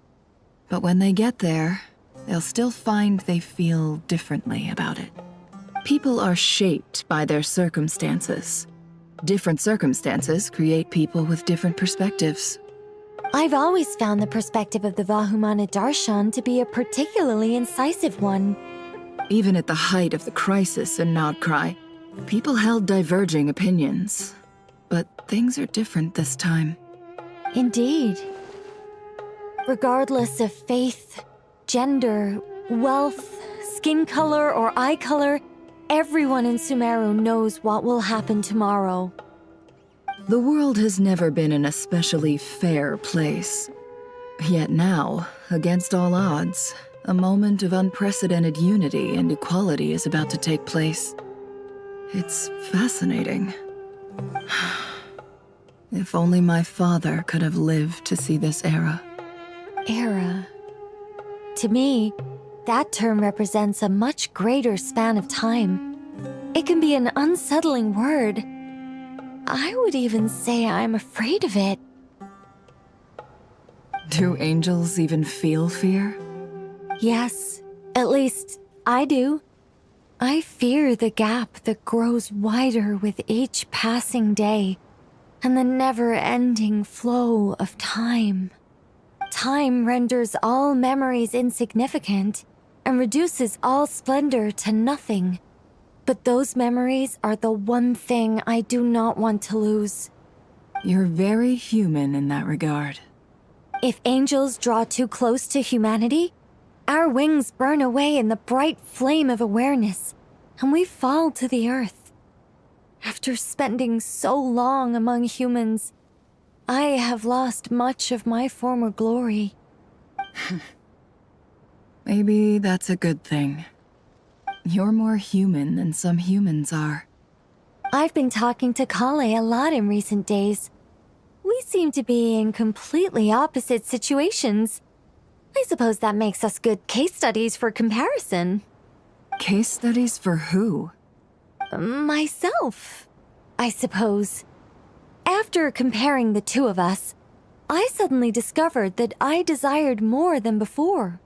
But when they get there, they'll still find they feel differently about it. People are shaped by their circumstances. Different circumstances create people with different perspectives. I've always found the perspective of the Vahumana Darshan to be a particularly incisive one. Even at the height of the crisis in Nodcry, people held diverging opinions. But things are different this time. Indeed. Regardless of faith, gender, wealth, skin color, or eye color, everyone in Sumeru knows what will happen tomorrow. The world has never been an especially fair place. Yet now, against all odds, a moment of unprecedented unity and equality is about to take place. It's fascinating. If only my father could have lived to see this era. Era. To me, that term represents a much greater span of time. It can be an unsettling word. I would even say I'm afraid of it. Do angels even feel fear? Yes, at least I do. I fear the gap that grows wider with each passing day, and the never-ending flow of time. Time renders all memories insignificant and reduces all splendor to nothing. But those memories are the one thing I do not want to lose. You're very human in that regard. If angels draw too close to humanity, our wings burn away in the bright flame of awareness, and we fall to the earth. After spending so long among humans, I have lost much of my former glory. Maybe that's a good thing. You're more human than some humans are. I've been talking to Kale a lot in recent days. We seem to be in completely opposite situations. I suppose that makes us good case studies for comparison. Case studies for who? Myself, I suppose. After comparing the two of us, I suddenly discovered that I desired more than before.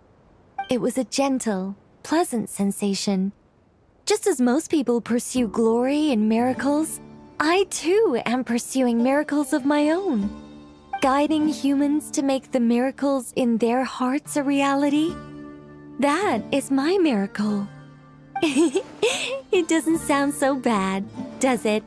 It was a gentle, pleasant sensation. Just as most people pursue glory and miracles, I too am pursuing miracles of my own. Guiding humans to make the miracles in their hearts a reality. That is my miracle. It doesn't sound so bad, does it?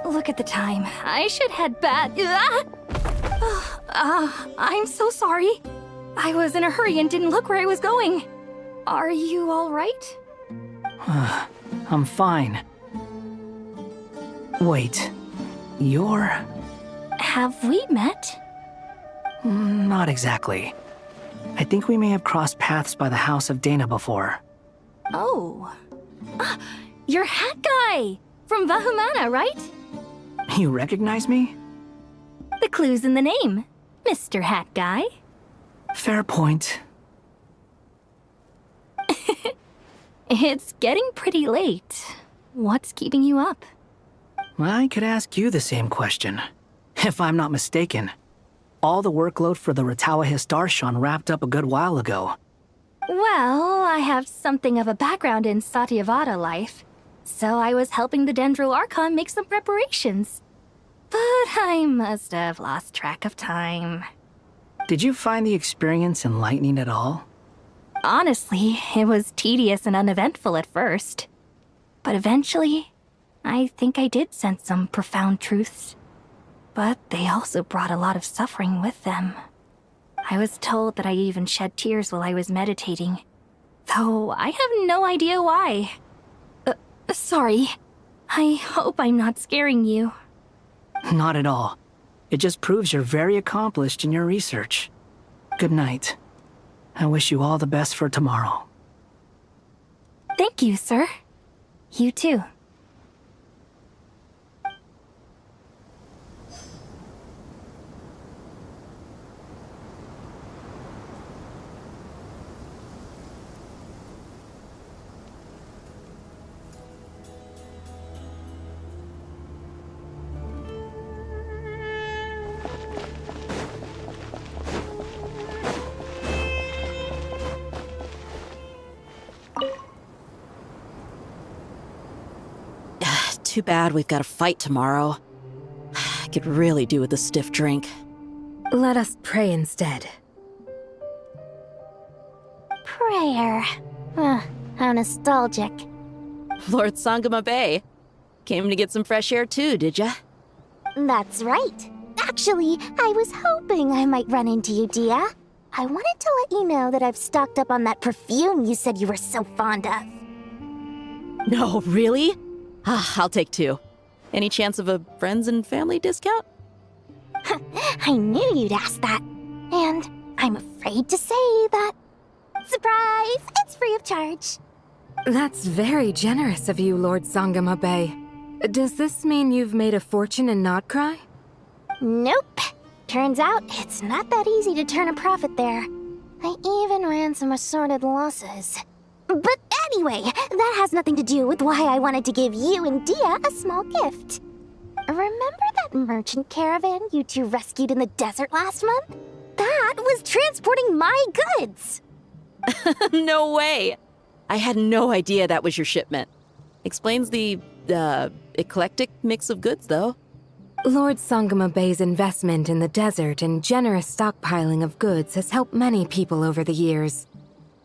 Look at the time. I should head back. I'm so sorry. I was in a hurry and didn't look where I was going. Are you all right? I'm fine. Wait, you're... Have we met? Not exactly. I think we may have crossed paths by the house of Dana before. Oh. You're Hat Guy! From Vahumana, right? You recognize me? The clue's in the name, Mr. Hat Guy. Fair point. It's getting pretty late. What's keeping you up? I could ask you the same question. If I'm not mistaken, all the workload for the Ratawa Hisdarshan wrapped up a good while ago. Well, I have something of a background in Satyavada life, so I was helping the Dendro Archon make some preparations. But I must have lost track of time. Did you find the experience enlightening at all? Honestly, it was tedious and uneventful at first. But eventually, I think I did sense some profound truths. But they also brought a lot of suffering with them. I was told that I even shed tears while I was meditating, though I have no idea why. Sorry. I hope I'm not scaring you. Not at all. It just proves you're very accomplished in your research. Good night. I wish you all the best for tomorrow. Thank you, sir. You too. Too bad we've got a fight tomorrow. I could really do with a stiff drink. Let us pray instead. Prayer. How nostalgic. Lord Sangama Bay. Came to get some fresh air too, did ya? That's right. Actually, I was hoping I might run into you, Dia. I wanted to let you know that I've stocked up on that perfume you said you were so fond of. No, really? I'll take 2. Any chance of a friends and family discount? I knew you'd ask that. And I'm afraid to say that. Surprise! It's free of charge. That's very generous of you, Lord Sangama Bay. Does this mean you've made a fortune in Notcry? Nope. Turns out it's not that easy to turn a profit there. I even ran some assorted losses. But anyway, that has nothing to do with why I wanted to give you and Dia a small gift. Remember that merchant caravan you two rescued in the desert last month? That was transporting my goods! No way! I had no idea that was your shipment. Explains the, eclectic mix of goods, though. Lord Sangama Bay's investment in the desert and generous stockpiling of goods has helped many people over the years.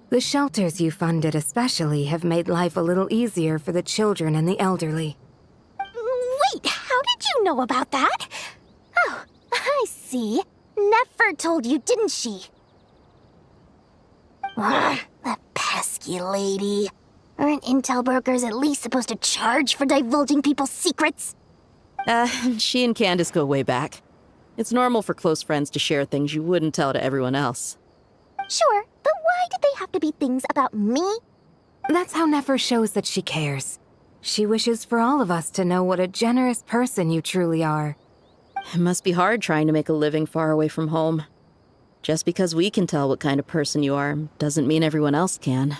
The shelters you funded especially have made life a little easier for the children and the elderly. Wait, how did you know about that? Oh, I see. Nefer told you, didn't she? That pesky lady. Aren't intel brokers at least supposed to charge for divulging people's secrets? She and Candace go way back. It's normal for close friends to share things you wouldn't tell to everyone else. Sure, but why did they have to be things about me? That's how Nefer shows that she cares. She wishes for all of us to know what a generous person you truly are. It must be hard trying to make a living far away from home. Just because we can tell what kind of person you are doesn't mean everyone else can.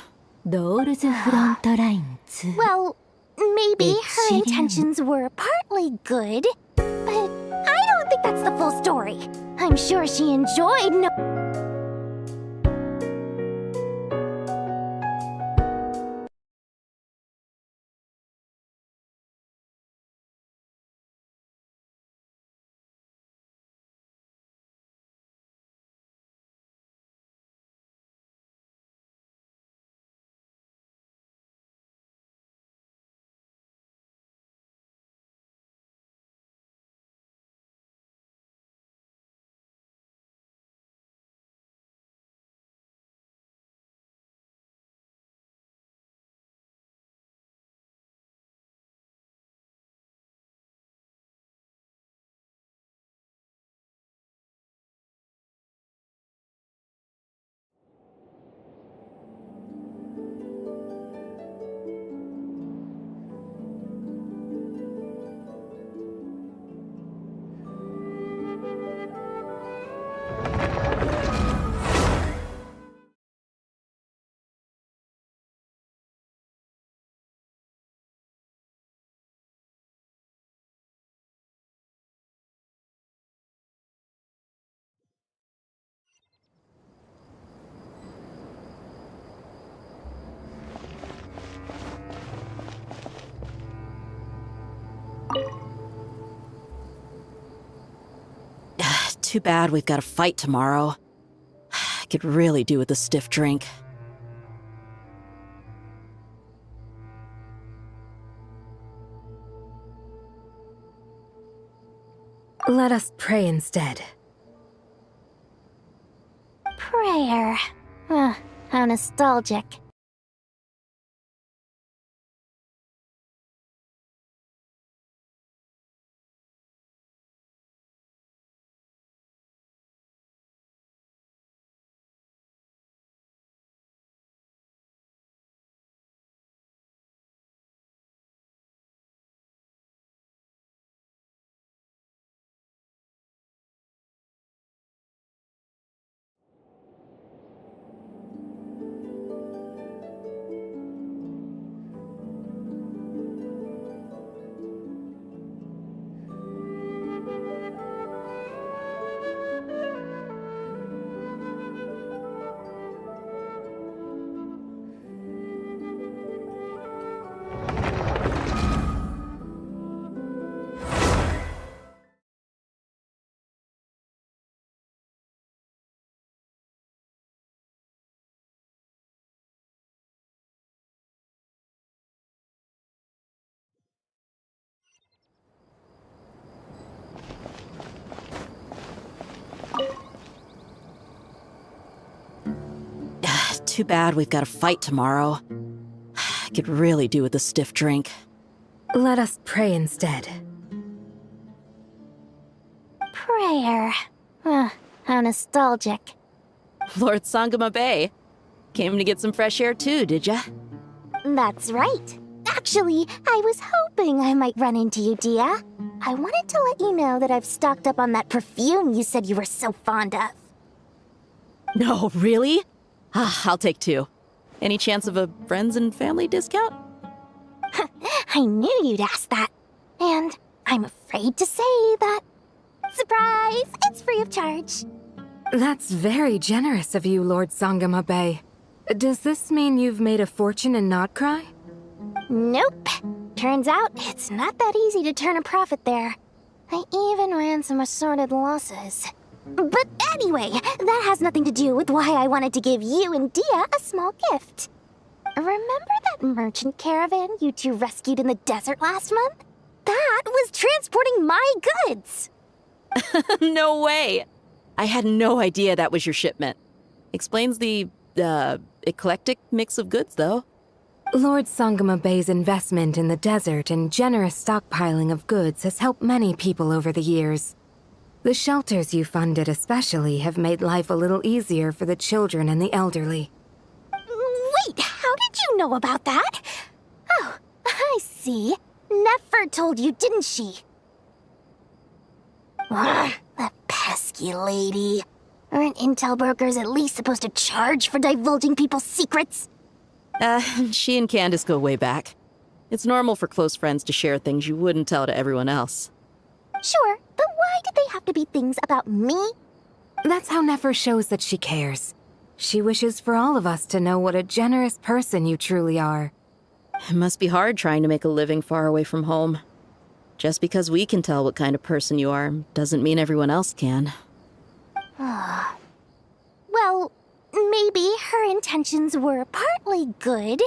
Well, maybe her intentions were partly good, but I don't think that's the full story. I'm sure she enjoyed Too bad we've got a fight tomorrow. I could really do with a stiff drink. Let us pray instead. prayer. How nostalgic. Too bad we've got a fight tomorrow. I could really do with a stiff drink. Let us pray instead. Prayer. How nostalgic. Lord Sangama Bay. Came to get some fresh air too, did ya? That's right. Actually, I was hoping I might run into you, Dia. I wanted to let you know that I've stocked up on that perfume you said you were so fond of. No, really? I'll take 2. Any chance of a friends and family discount? I knew you'd ask that. And I'm afraid to say that. Surprise! It's free of charge. That's very generous of you, Lord Sangama Bay. Does this mean you've made a fortune in Nodcry? Nope. Turns out it's not that easy to turn a profit there. I even ran some assorted losses. But anyway, that has nothing to do with why I wanted to give you and Dia a small gift. Remember that merchant caravan you two rescued in the desert last month? That was transporting my goods! No way! I had no idea that was your shipment. Explains the, eclectic mix of goods, though. Lord Sangama Bay's investment in the desert and generous stockpiling of goods has helped many people over the years. The shelters you funded especially have made life a little easier for the children and the elderly. Wait, how did you know about that? Oh, I see. Nefer told you, didn't she? Ugh, that pesky lady. Aren't intel brokers at least supposed to charge for divulging people's secrets? She and Candace go way back. It's normal for close friends to share things you wouldn't tell to everyone else. Sure, but why did they have to be things about me? That's how Nefer shows that she cares. She wishes for all of us to know what a generous person you truly are. It must be hard trying to make a living far away from home. Just because we can tell what kind of person you are doesn't mean everyone else can. Well, maybe her intentions were partly good,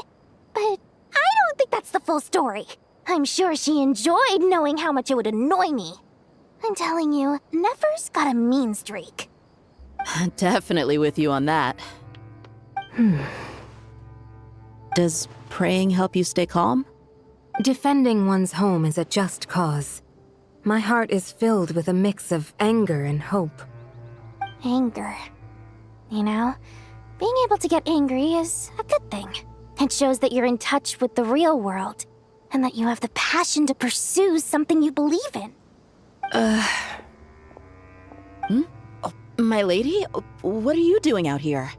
but I don't think that's the full story. I'm sure she enjoyed knowing how much it would annoy me. I'm telling you, Nefer's got a mean streak. Definitely with you on that. Does praying help you stay calm? Defending one's home is a just cause. My heart is filled with a mix of anger and hope. Anger. You know, being able to get angry is a good thing. It shows that you're in touch with the real world, and that you have the passion to pursue something you believe in. Oh, my lady? What are you doing out here?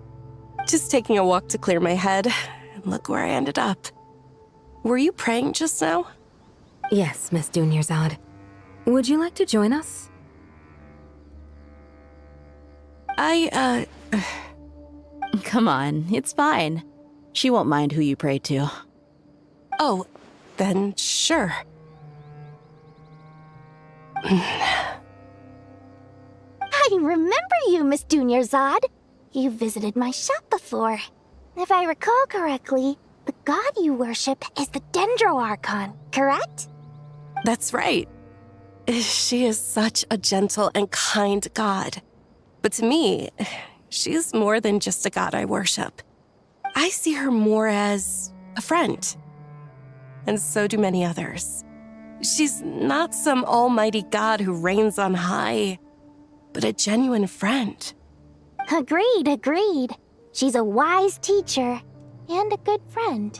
Just taking a walk to clear my head. And look where I ended up. Were you praying just now? Yes, Miss Dunyarzad. Would you like to join us? Come on, it's fine. She won't mind who you pray to. Oh, then sure. I remember you, Miss Dunyarzad. You visited my shop before. If I recall correctly, the god you worship is the Dendro Archon, correct? That's right. She is such a gentle and kind god. But to me, she's more than just a god I worship. I see her more as a friend. And so do many others. She's not some almighty god who reigns on high, but a genuine friend. Agreed. She's a wise teacher and a good friend.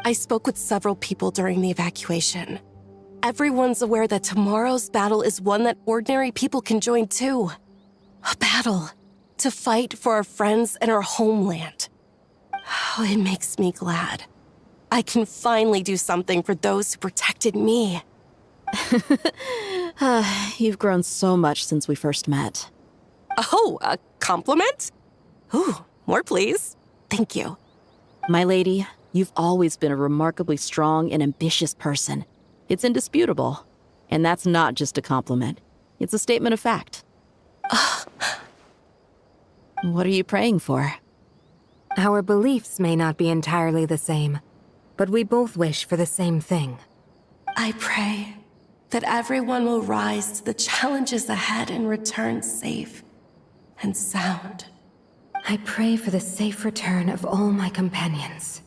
I spoke with several people during the evacuation. Everyone's aware that tomorrow's battle is one that ordinary people can join too. A battle to fight for our friends and our homeland. Oh, it makes me glad. I can finally do something for those who protected me. You've grown so much since we first met. Oh, a compliment? Ooh, more please. Thank you. My lady, you've always been a remarkably strong and ambitious person. It's indisputable. And that's not just a compliment. It's a statement of fact. What are you praying for? Our beliefs may not be entirely the same, but we both wish for the same thing. I pray that everyone will rise to the challenges ahead and return safe and sound. I pray for the safe return of all my companions.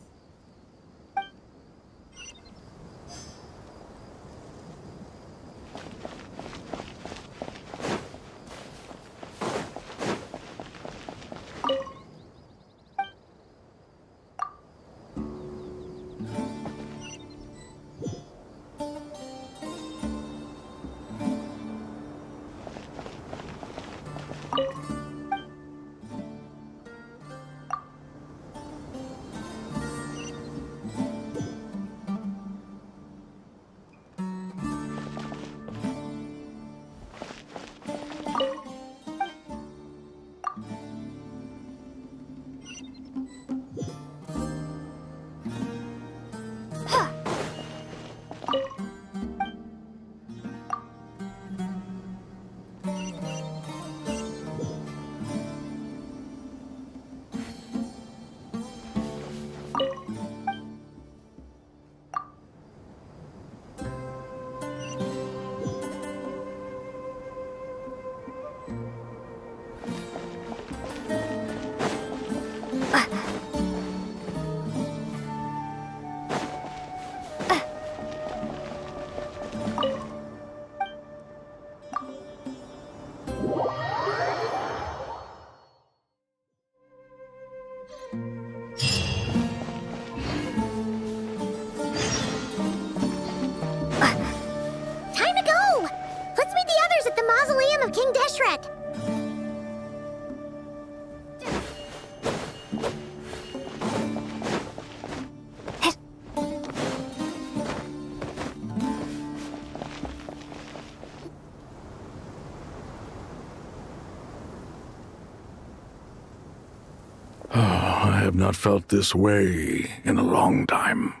have not felt this way in a long time.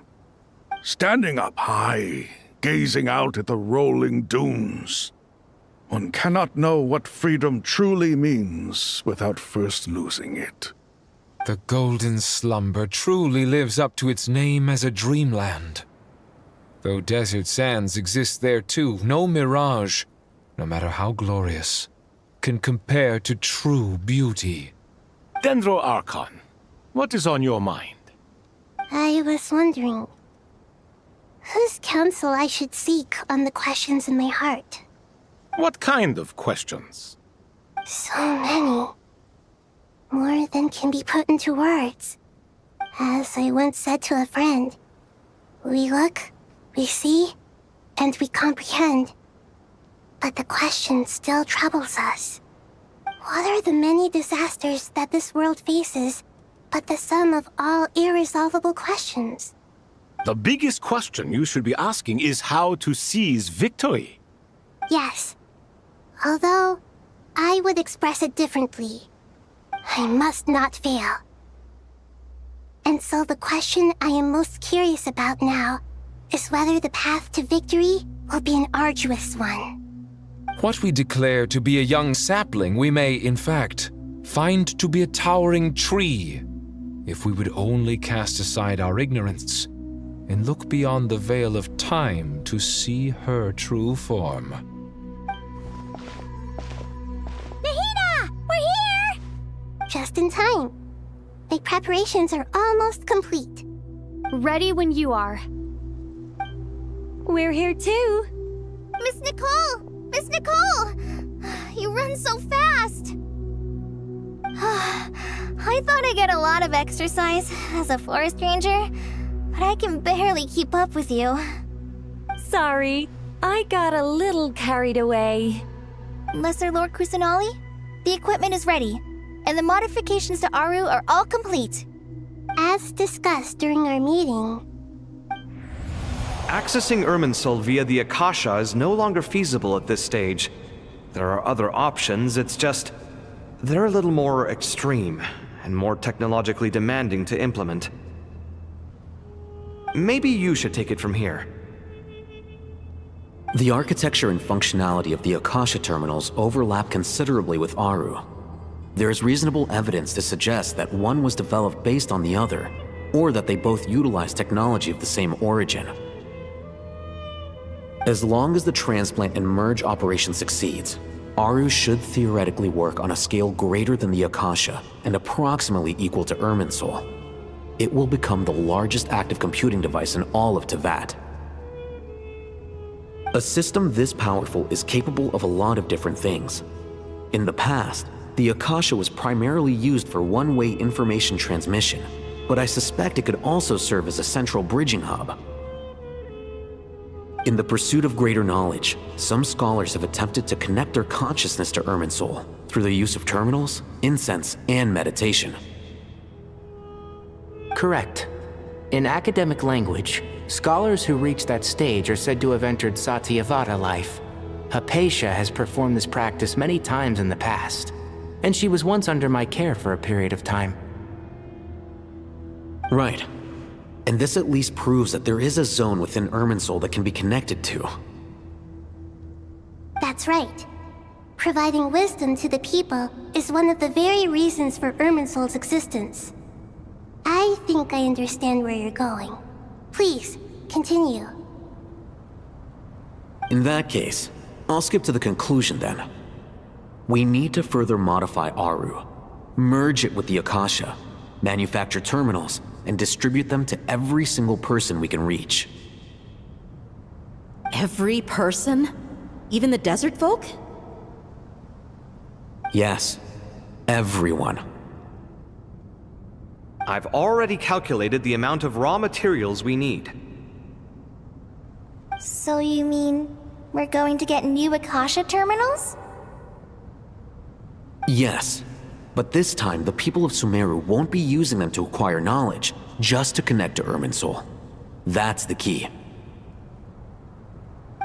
Standing up high, gazing out at the rolling dunes. One cannot know what freedom truly means without first losing it. The Golden Slumber truly lives up to its name as a dreamland. Though desert sands exist there too, no mirage, no matter how glorious, can compare to true beauty. Dendro Archon, what is on your mind? I was wondering whose counsel I should seek on the questions in my heart. What kind of questions? So many. More than can be put into words. As I once said to a friend, we look, we see, and we comprehend. But the question still troubles us. What are the many disasters that this world faces, but the sum of all irresolvable questions? The biggest question you should be asking is how to seize victory. Yes. Although, I would express it differently. I must not fail. And so the question I am most curious about now is whether the path to victory will be an arduous one. What we declare to be a young sapling, we may, in fact, find to be a towering tree, if we would only cast aside our ignorance and look beyond the veil of time to see her true form. Nahida! We're here! Just in time. My preparations are almost complete. Ready when you are. We're here too. Miss Nicole! Miss Nicole! You run so fast! I thought I'd get a lot of exercise as a forest ranger, but I can barely keep up with you. Sorry, I got a little carried away. Lesser Lord Kusanali, the equipment is ready, and the modifications to Aru are all complete. As discussed during our meeting, Accessing Irminsul via the Akasha is no longer feasible at this stage. There are other options, it's just they're a little more extreme and more technologically demanding to implement. Maybe you should take it from here. The architecture and functionality of the Akasha terminals overlap considerably with Aru. There is reasonable evidence to suggest that one was developed based on the other, or that they both utilize technology of the same origin. As long as the transplant and merge operation succeeds, Aru should theoretically work on a scale greater than the Akasha and approximately equal to Irminsul. It will become the largest active computing device in all of Teyvat. A system this powerful is capable of a lot of different things. In the past, the Akasha was primarily used for one-way information transmission, but I suspect it could also serve as a central bridging hub. In the pursuit of greater knowledge, some scholars have attempted to connect their consciousness to Irminsul through the use of terminals, incense, and meditation. Correct. In academic language, scholars who reach that stage are said to have entered Satyavada life. Hypatia has performed this practice many times in the past, and she was once under my care for a period of time. Right. And this at least proves that there is a zone within Irminsul that can be connected to. that's right. Providing wisdom to the people is one of the very reasons for Irminsul's existence. I think I understand where you're going. Please, continue. In that case, I'll skip to the conclusion then. We need to further modify Aru, merge it with the Akasha, manufacture terminals, and distribute them to every single person we can reach. Every person? Even the desert folk? Yes, everyone. I've already calculated the amount of raw materials we need. So you mean we're going to get new Akasha terminals? Yes, but this time the people of Sumeru won't be using them to acquire knowledge, just to connect to Irminsul. That's the key.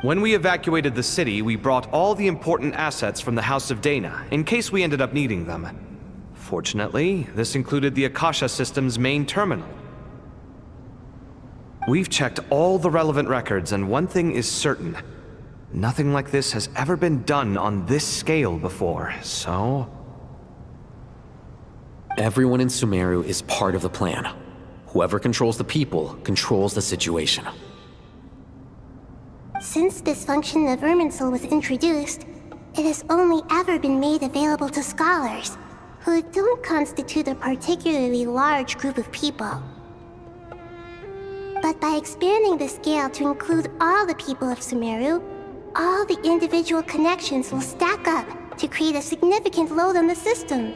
When we evacuated the city, we brought all the important assets from the House of Dana, in case we ended up needing them. Fortunately, this included the Akasha system's main terminal. We've checked all the relevant records, and one thing is certain. Nothing like this has ever been done on this scale before, so... Everyone in Sumeru is part of the plan. Whoever controls the people controls the situation. Since this function of Irminsul was introduced, it has only ever been made available to scholars, who don't constitute a particularly large group of people. But by expanding the scale to include all the people of Sumeru, all the individual connections will stack up to create a significant load on the system.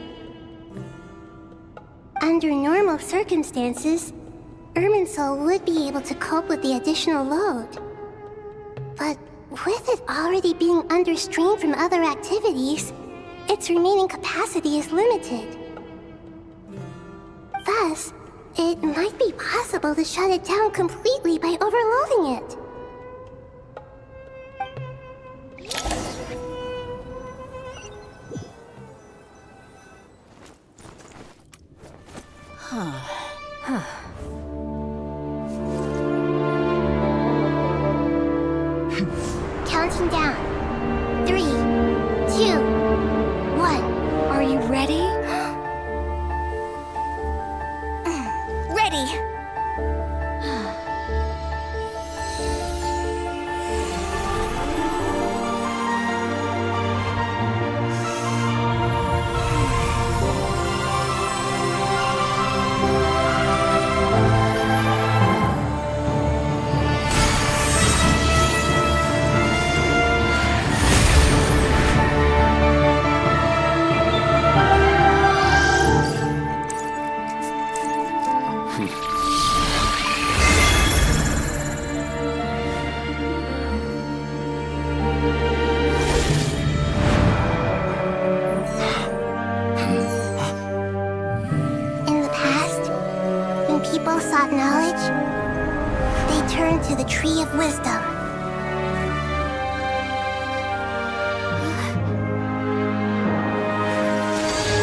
Under normal circumstances, Irminsul would be able to cope with the additional load. But with it already being under strain from other activities, its remaining capacity is limited. Thus, it might be possible to shut it down completely by overloading it. Counting down. 3, 2, 1. Are you ready? Ready! In the past, when people sought knowledge, they turned to the Tree of Wisdom.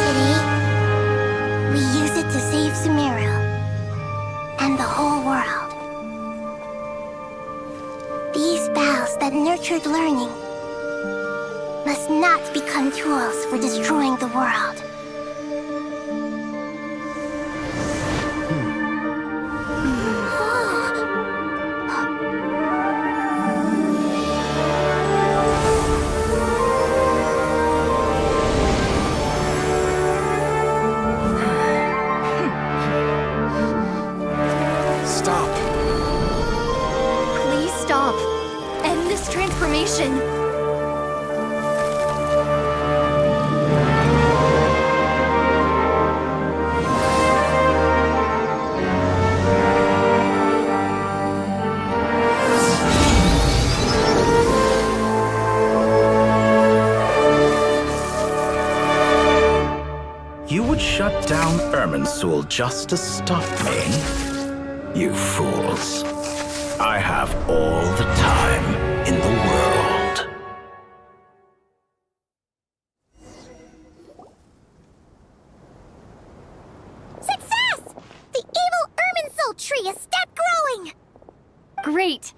Today, we use it to save Sumeru and the whole world. These vows that nurtured learning must not become tools for destroying the world. Stop. Please stop. End this transformation. You would shut down Irminsul just to stop me? You fools. I have all the time in the world. Success! The evil Irminsul tree has stopped growing! Great.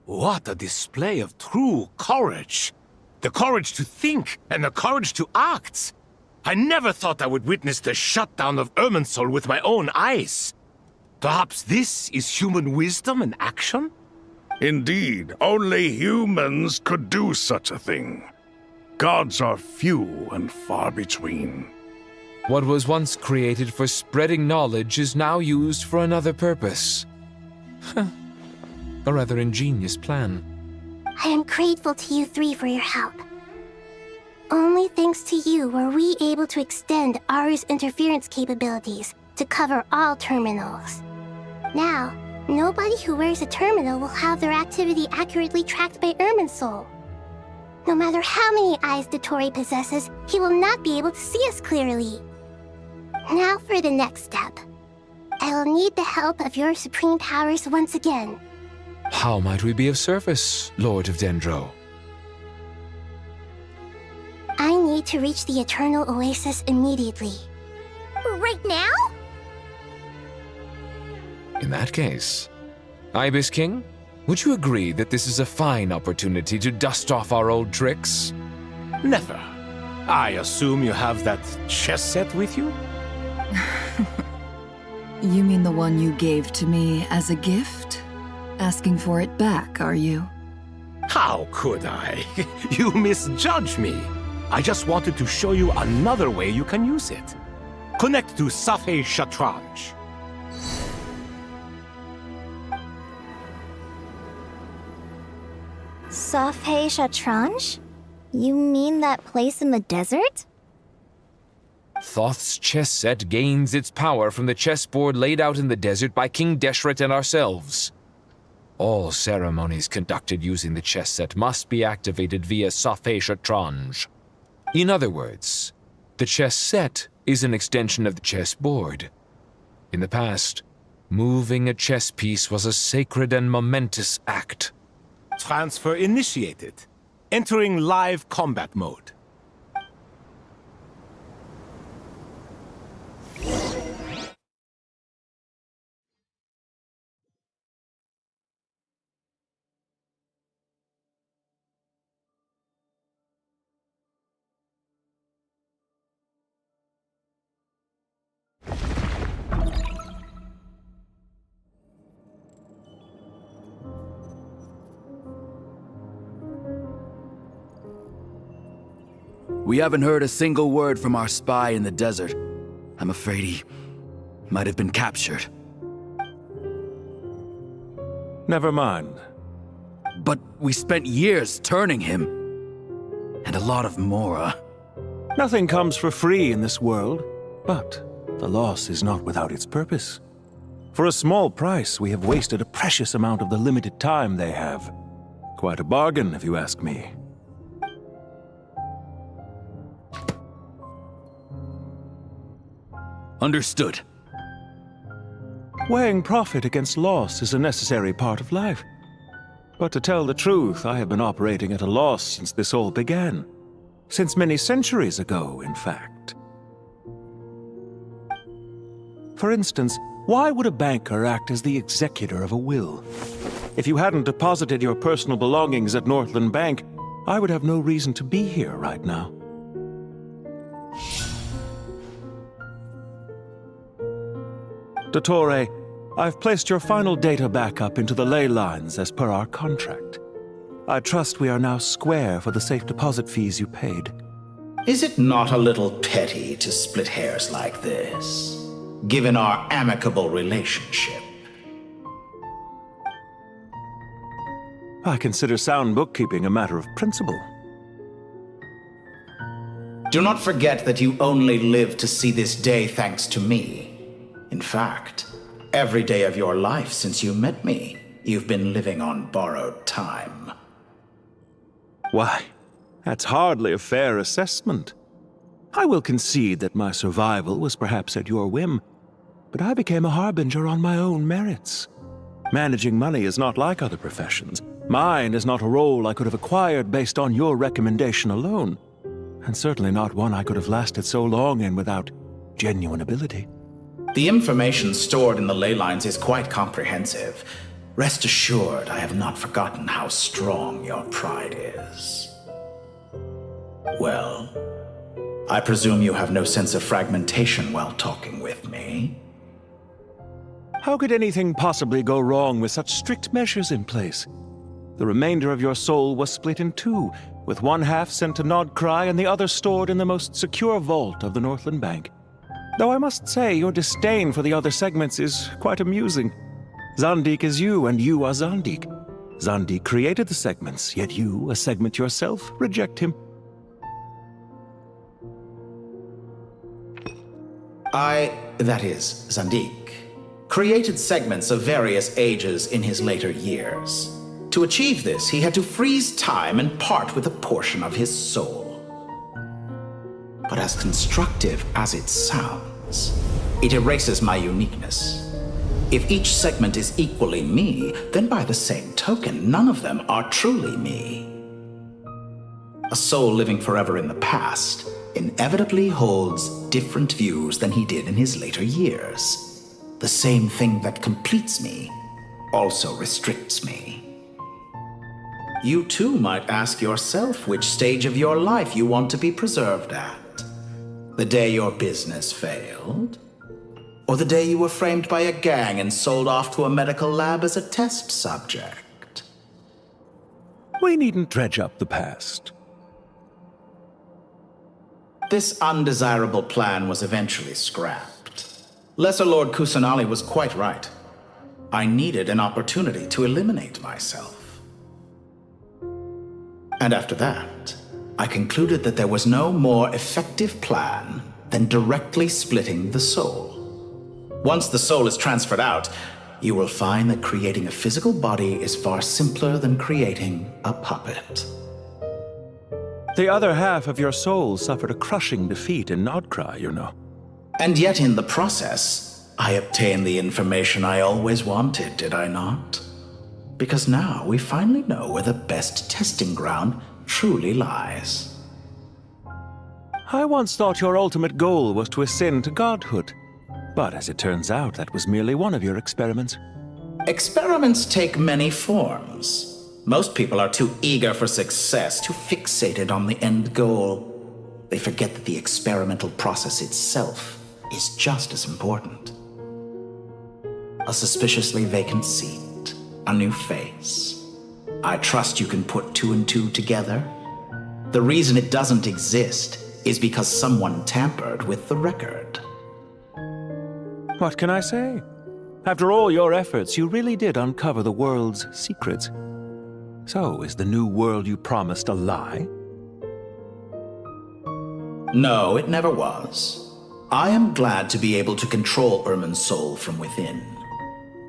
What a display of true courage! The courage to think and the courage to act! I never thought I would witness the shutdown of Irminsul with my own eyes. Perhaps this is human wisdom in action? Indeed, only humans could do such a thing. Gods are few and far between. What was once created for spreading knowledge is now used for another purpose. A rather ingenious plan. I am grateful to you three for your help. Only thanks to you were we able to extend Aru's interference capabilities to cover all terminals. Now, nobody who wears a terminal will have their activity accurately tracked by Irminsul. No matter how many eyes Dottore possesses, he will not be able to see us clearly. Now for the next step. I will need the help of your supreme powers once again. How might we be of service, Lord of Dendro? need to reach the Eternal Oasis immediately. Right now? In that case, Ibis King, would you agree that this is a fine opportunity to dust off our old tricks? Never. I assume you have that chess set with you? You mean the one you gave to me as a gift? Asking for it back, are you? How could I? You misjudge me. I just wanted to show you another way you can use it. Connect to Safei Shatranj. Safei Shatranj? You mean that place in the desert? Thoth's chess set gains its power from the chessboard laid out in the desert by King Deshret and ourselves. All ceremonies conducted using the chess set must be activated via Safei Shatranj. In other words, the chess set is an extension of the chessboard. In the past, moving a chess piece was a sacred and momentous act. Transfer initiated. Entering live combat mode. We haven't heard a single word from our spy in the desert. I'm afraid he might have been captured. Never mind. But we spent years turning him. And a lot of Mora. Nothing comes for free in this world, but the loss is not without its purpose. For a small price, we have wasted a precious amount of the limited time they have. Quite a bargain, if you ask me. Understood. Weighing profit against loss is a necessary part of life. But to tell the truth, I have been operating at a loss since this all began. Since many centuries ago, in fact. For instance, why would a banker act as the executor of a will? If you hadn't deposited your personal belongings at Northland Bank, I would have no reason to be here right now. Dottore, I've placed your final data backup into the ley lines as per our contract. I trust we are now square for the safe deposit fees you paid. Is it not a little petty to split hairs like this, given our amicable relationship? I consider sound bookkeeping a matter of principle. Do not forget that you only live to see this day thanks to me. In fact, every day of your life since you met me, you've been living on borrowed time. Why, that's hardly a fair assessment. I will concede that my survival was perhaps at your whim, but I became a harbinger on my own merits. Managing money is not like other professions. Mine is not a role I could have acquired based on your recommendation alone, and certainly not one I could have lasted so long in without genuine ability. The information stored in the ley lines is quite comprehensive. Rest assured, I have not forgotten how strong your pride is. Well, I presume you have no sense of fragmentation while talking with me. How could anything possibly go wrong with such strict measures in place? The remainder of your soul was split in two, with one half sent to Nodcry and the other stored in the most secure vault of the Northland Bank. Though I must say, your disdain for the other segments is quite amusing. Zandik is you, and you are Zandik. Zandik created the segments, yet you, a segment yourself, reject him. That is, Zandik, created segments of various ages in his later years. To achieve this, he had to freeze time and part with a portion of his soul. But as constructive as it sounds, it erases my uniqueness. If each segment is equally me, then by the same token, none of them are truly me. A soul living forever in the past inevitably holds different views than he did in his later years. The same thing that completes me also restricts me. You too might ask yourself which stage of your life you want to be preserved at. The day your business failed? Or the day you were framed by a gang and sold off to a medical lab as a test subject? We needn't dredge up the past. This undesirable plan was eventually scrapped. Lesser Lord Kusanali was quite right. I needed an opportunity to eliminate myself. And after that, I concluded that there was no more effective plan than directly splitting the soul. Once the soul is transferred out, you will find that creating a physical body is far simpler than creating a puppet. The other half of your soul suffered a crushing defeat in Nodcry, you know. And yet in the process, I obtained the information I always wanted, did I not? Because now we finally know where the best testing ground truly lies. I once thought your ultimate goal was to ascend to godhood. But as it turns out, that was merely one of your experiments. Experiments take many forms. Most people are too eager for success, too fixated on the end goal. They forget that the experimental process itself is just as important. A suspiciously vacant seat, a new face. I trust you can put two and two together. The reason it doesn't exist is because someone tampered with the record. What can I say? After all your efforts, you really did uncover the world's secrets. So, is the new world you promised a lie? No, it never was. I am glad to be able to control Irmin's soul from within.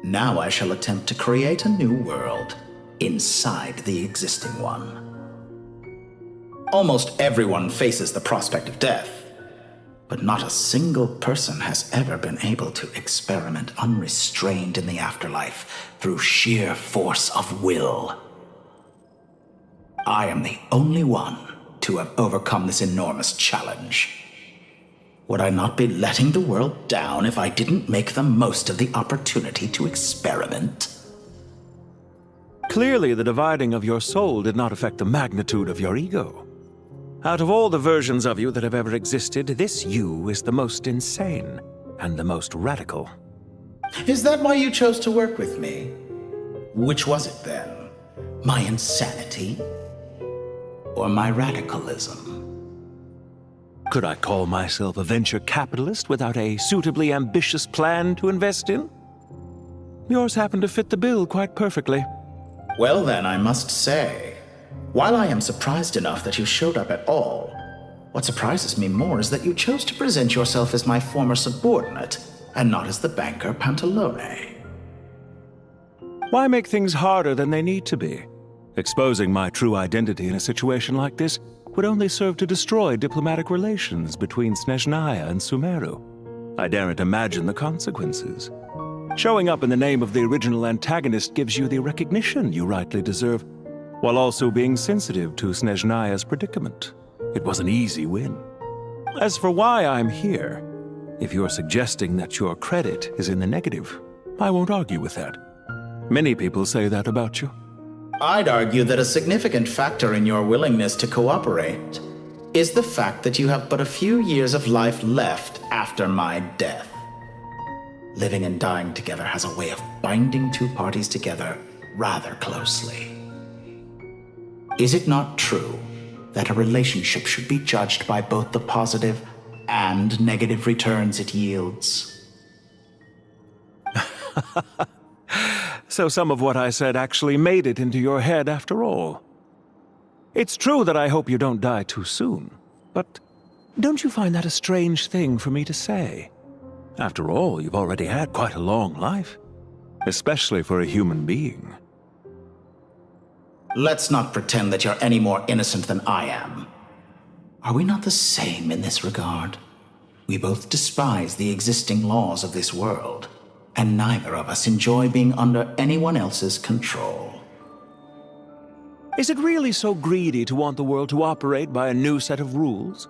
Now I shall attempt to create a new world inside the existing one. Almost everyone faces the prospect of death, but not a single person has ever been able to experiment unrestrained in the afterlife through sheer force of will. I am the only one to have overcome this enormous challenge. Would I not be letting the world down if I didn't make the most of the opportunity to experiment? Clearly, the dividing of your soul did not affect the magnitude of your ego. Out of all the versions of you that have ever existed, this you is the most insane and the most radical. Is that why you chose to work with me? Which was it then? My insanity? Or my radicalism? Could I call myself a venture capitalist without a suitably ambitious plan to invest in? Yours happened to fit the bill quite perfectly. Well then, I must say, while I am surprised enough that you showed up at all, what surprises me more is that you chose to present yourself as my former subordinate, and not as the banker Pantalone. Why make things harder than they need to be? Exposing my true identity in a situation like this would only serve to destroy diplomatic relations between Snezhnaya and Sumeru. I daren't imagine the consequences. Showing up in the name of the original antagonist gives you the recognition you rightly deserve, while also being sensitive to Snezhnaya's predicament. It was an easy win. As for why I'm here, if you're suggesting that your credit is in the negative, I won't argue with that. Many people say that about you. I'd argue that a significant factor in your willingness to cooperate is the fact that you have but a few years of life left after my death. Living and dying together has a way of binding two parties together rather closely. Is it not true that a relationship should be judged by both the positive and negative returns it yields? So some of what I said actually made it into your head after all. It's true that I hope you don't die too soon, but don't you find that a strange thing for me to say? After all, you've already had quite a long life, especially for a human being. Let's not pretend that you're any more innocent than I am. Are we not the same in this regard? We both despise the existing laws of this world, and neither of us enjoy being under anyone else's control. Is it really so greedy to want the world to operate by a new set of rules?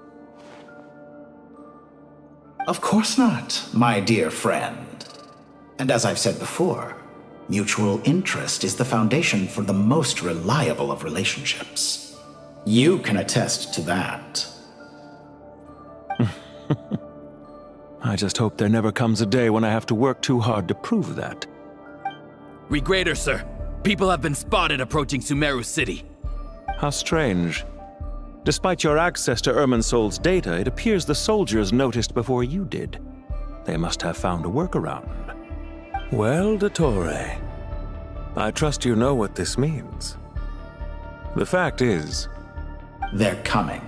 Of course not, my dear friend. And as I've said before, mutual interest is the foundation for the most reliable of relationships. You can attest to that. I just hope there never comes a day when I have to work too hard to prove that. Regrader, sir. People have been spotted approaching Sumeru City. How strange. Despite your access to Irminsol's data, it appears the soldiers noticed before you did. They must have found a workaround. Well, Dottore, I trust you know what this means. The fact is... They're coming.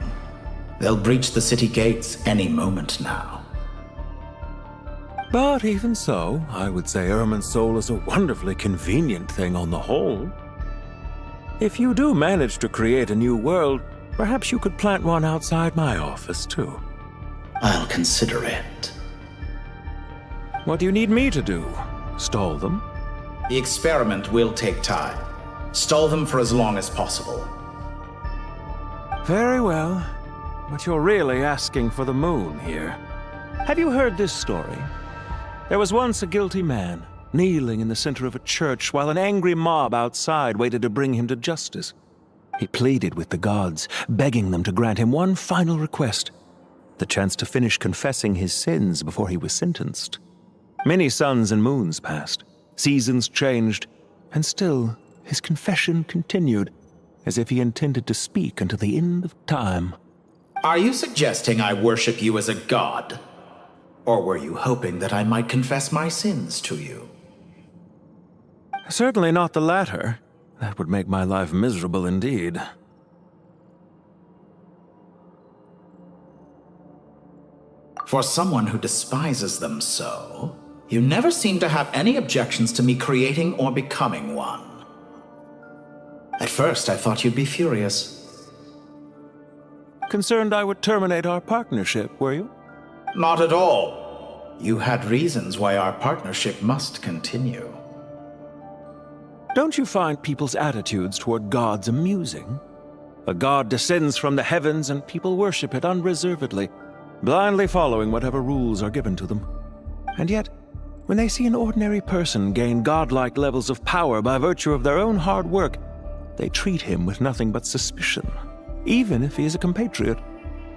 They'll breach the city gates any moment now. But even so, I would say Irminsol is a wonderfully convenient thing on the whole. If you do manage to create a new world, perhaps you could plant one outside my office, too. I'll consider it. What do you need me to do? Stall them? The experiment will take time. Stall them for as long as possible. Very well. But you're really asking for the moon here. Have you heard this story? There was once a guilty man, kneeling in the center of a church while an angry mob outside waited to bring him to justice. He pleaded with the gods, begging them to grant him one final request, the chance to finish confessing his sins before he was sentenced. Many suns and moons passed, seasons changed, and still his confession continued, as if he intended to speak until the end of time. Are you suggesting I worship you as a god? Or were you hoping that I might confess my sins to you? Certainly not the latter. That would make my life miserable indeed. For someone who despises them so, you never seem to have any objections to me creating or becoming one. At first, I thought you'd be furious. Concerned I would terminate our partnership, were you? Not at all. You had reasons why our partnership must continue. Don't you find people's attitudes toward gods amusing? A god descends from the heavens and people worship it unreservedly, blindly following whatever rules are given to them. And yet, when they see an ordinary person gain godlike levels of power by virtue of their own hard work, they treat him with nothing but suspicion, even if he is a compatriot.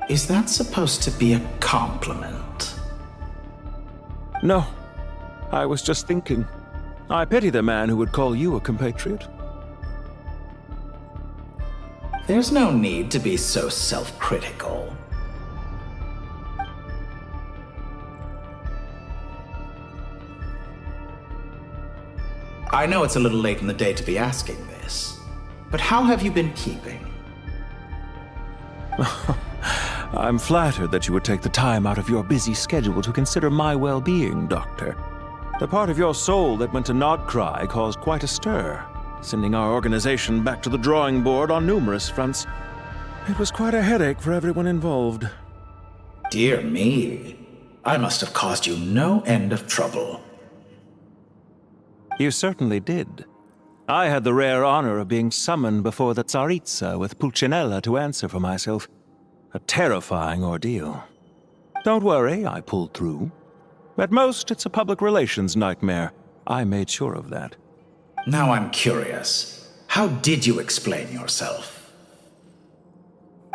Is that supposed to be a compliment? No. I was just thinking. I pity the man who would call you a compatriot. There's no need to be so self-critical. I know it's a little late in the day to be asking this, but how have you been keeping? I'm flattered that you would take the time out of your busy schedule to consider my well-being, Doctor. The part of your soul that went to Nodcry caused quite a stir, sending our organization back to the drawing board on numerous fronts. It was quite a headache for everyone involved. Dear me, I must have caused you no end of trouble. You certainly did. I had the rare honor of being summoned before the Tsaritsa with Pulcinella to answer for myself. A terrifying ordeal. Don't worry, I pulled through. At most, it's a public relations nightmare. I made sure of that. Now I'm curious. How did you explain yourself?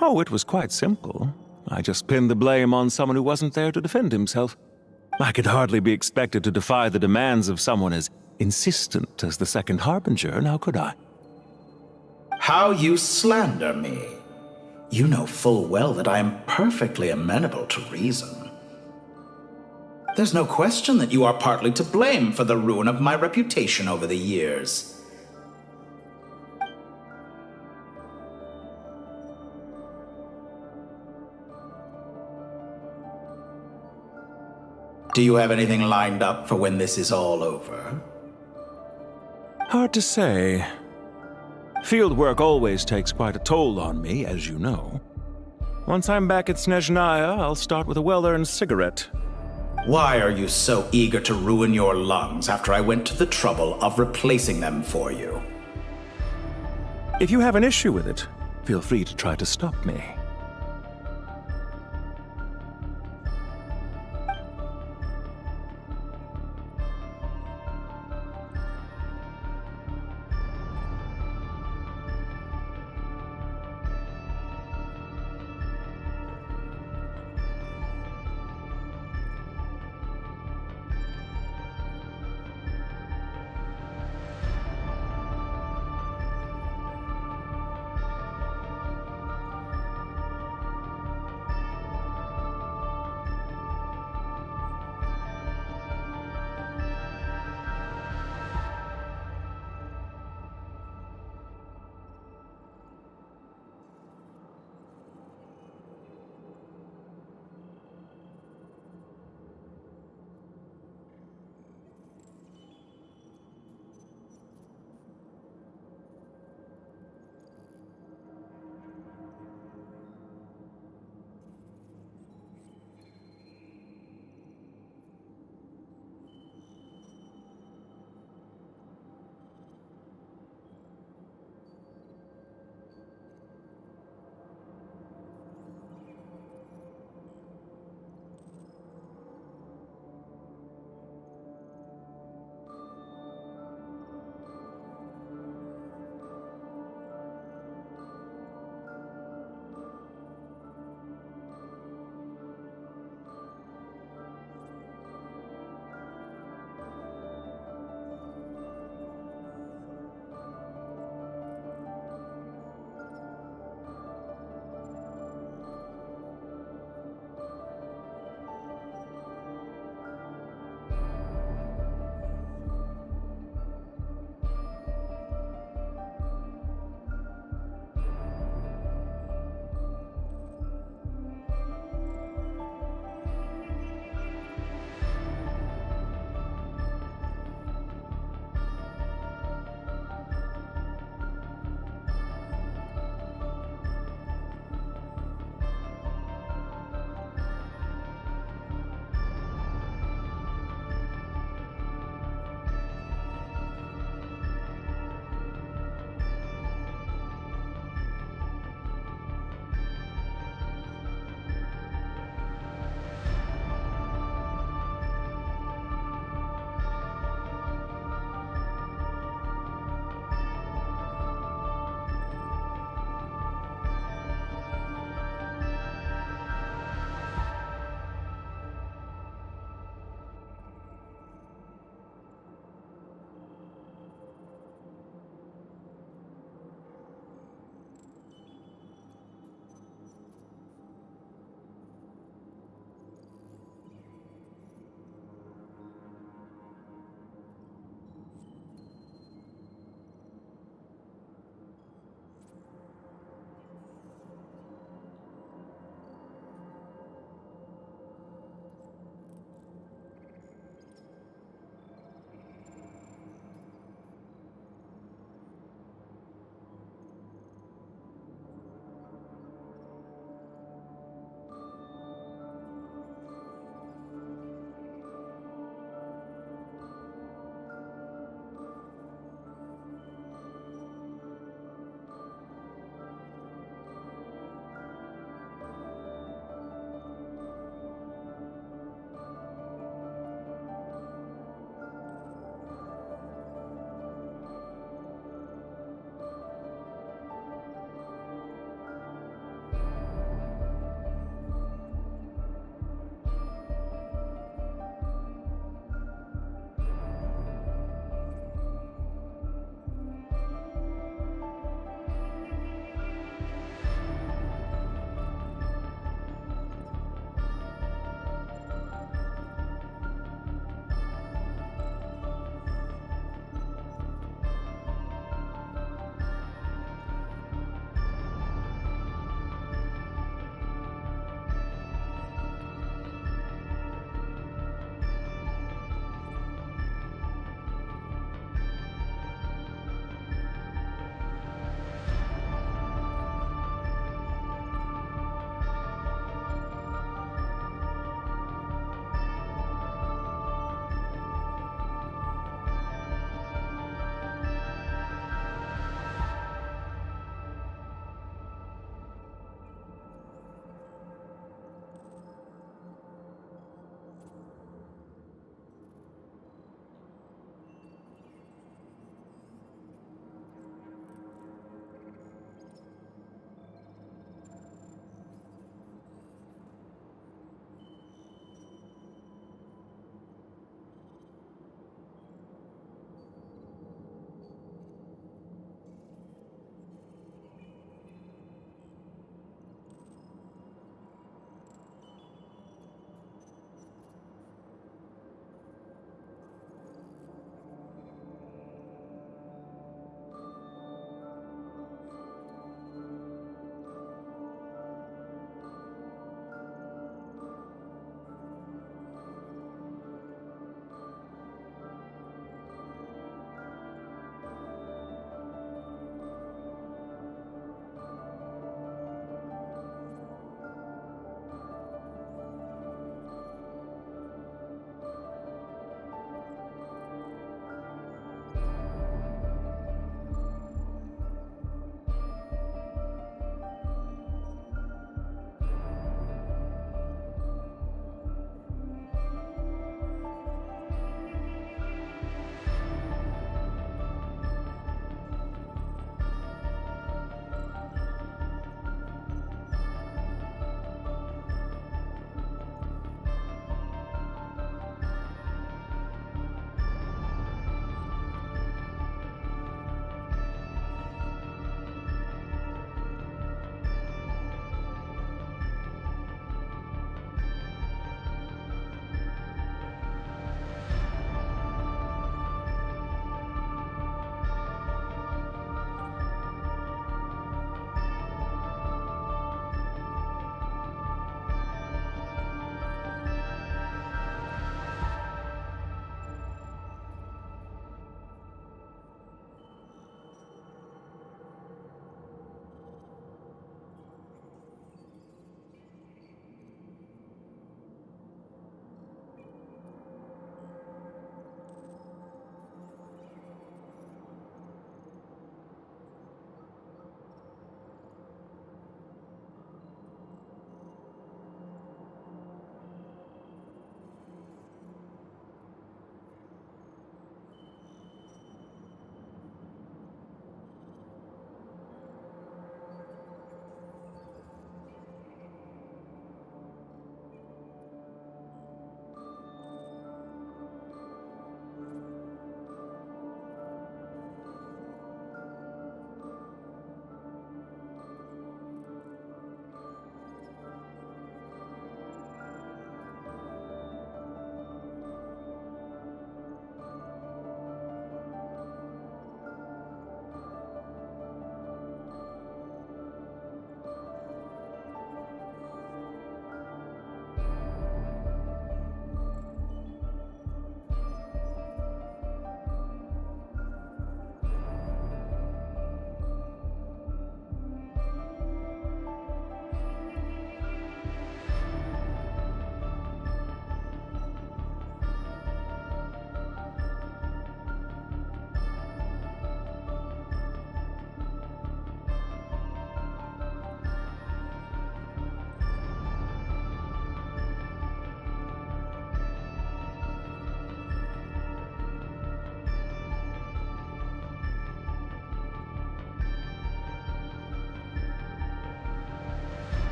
Oh, it was quite simple. I just pinned the blame on someone who wasn't there to defend himself. I could hardly be expected to defy the demands of someone as insistent as the Second Harbinger, now could I? How you slander me. You know full well that I am perfectly amenable to reason. There's no question that you are partly to blame for the ruin of my reputation over the years. Do you have anything lined up for when this is all over? Hard to say. Field work always takes quite a toll on me, as you know. Once I'm back at Snezhnaya, I'll start with a well-earned cigarette. Why are you so eager to ruin your lungs after I went to the trouble of replacing them for you? If you have an issue with it, feel free to try to stop me.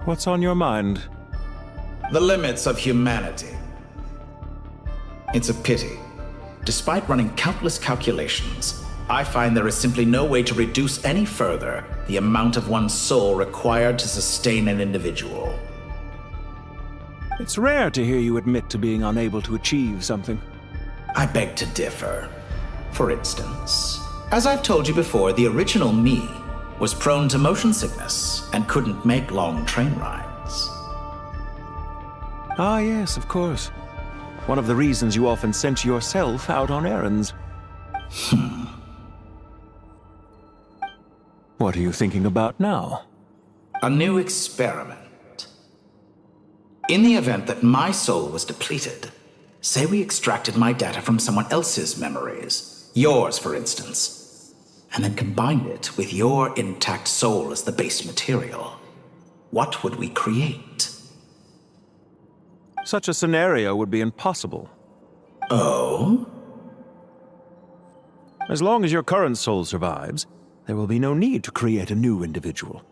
What's on your mind? The limits of humanity. It's a pity. Despite running countless calculations, I find there is simply no way to reduce any further the amount of one's soul required to sustain an individual. It's rare to hear you admit to being unable to achieve something. I beg to differ. For instance, as I've told you before, the original me was prone to motion sickness and couldn't make long train rides. Ah, yes, of course. One of the reasons you often sent yourself out on errands. What are you thinking about now? A new experiment. In the event that my soul was depleted, say we extracted my data from someone else's memories, yours for instance, and then combined it with your intact soul as the base material, what would we create? Such a scenario would be impossible. Oh? As long as your current soul survives, there will be no need to create a new individual.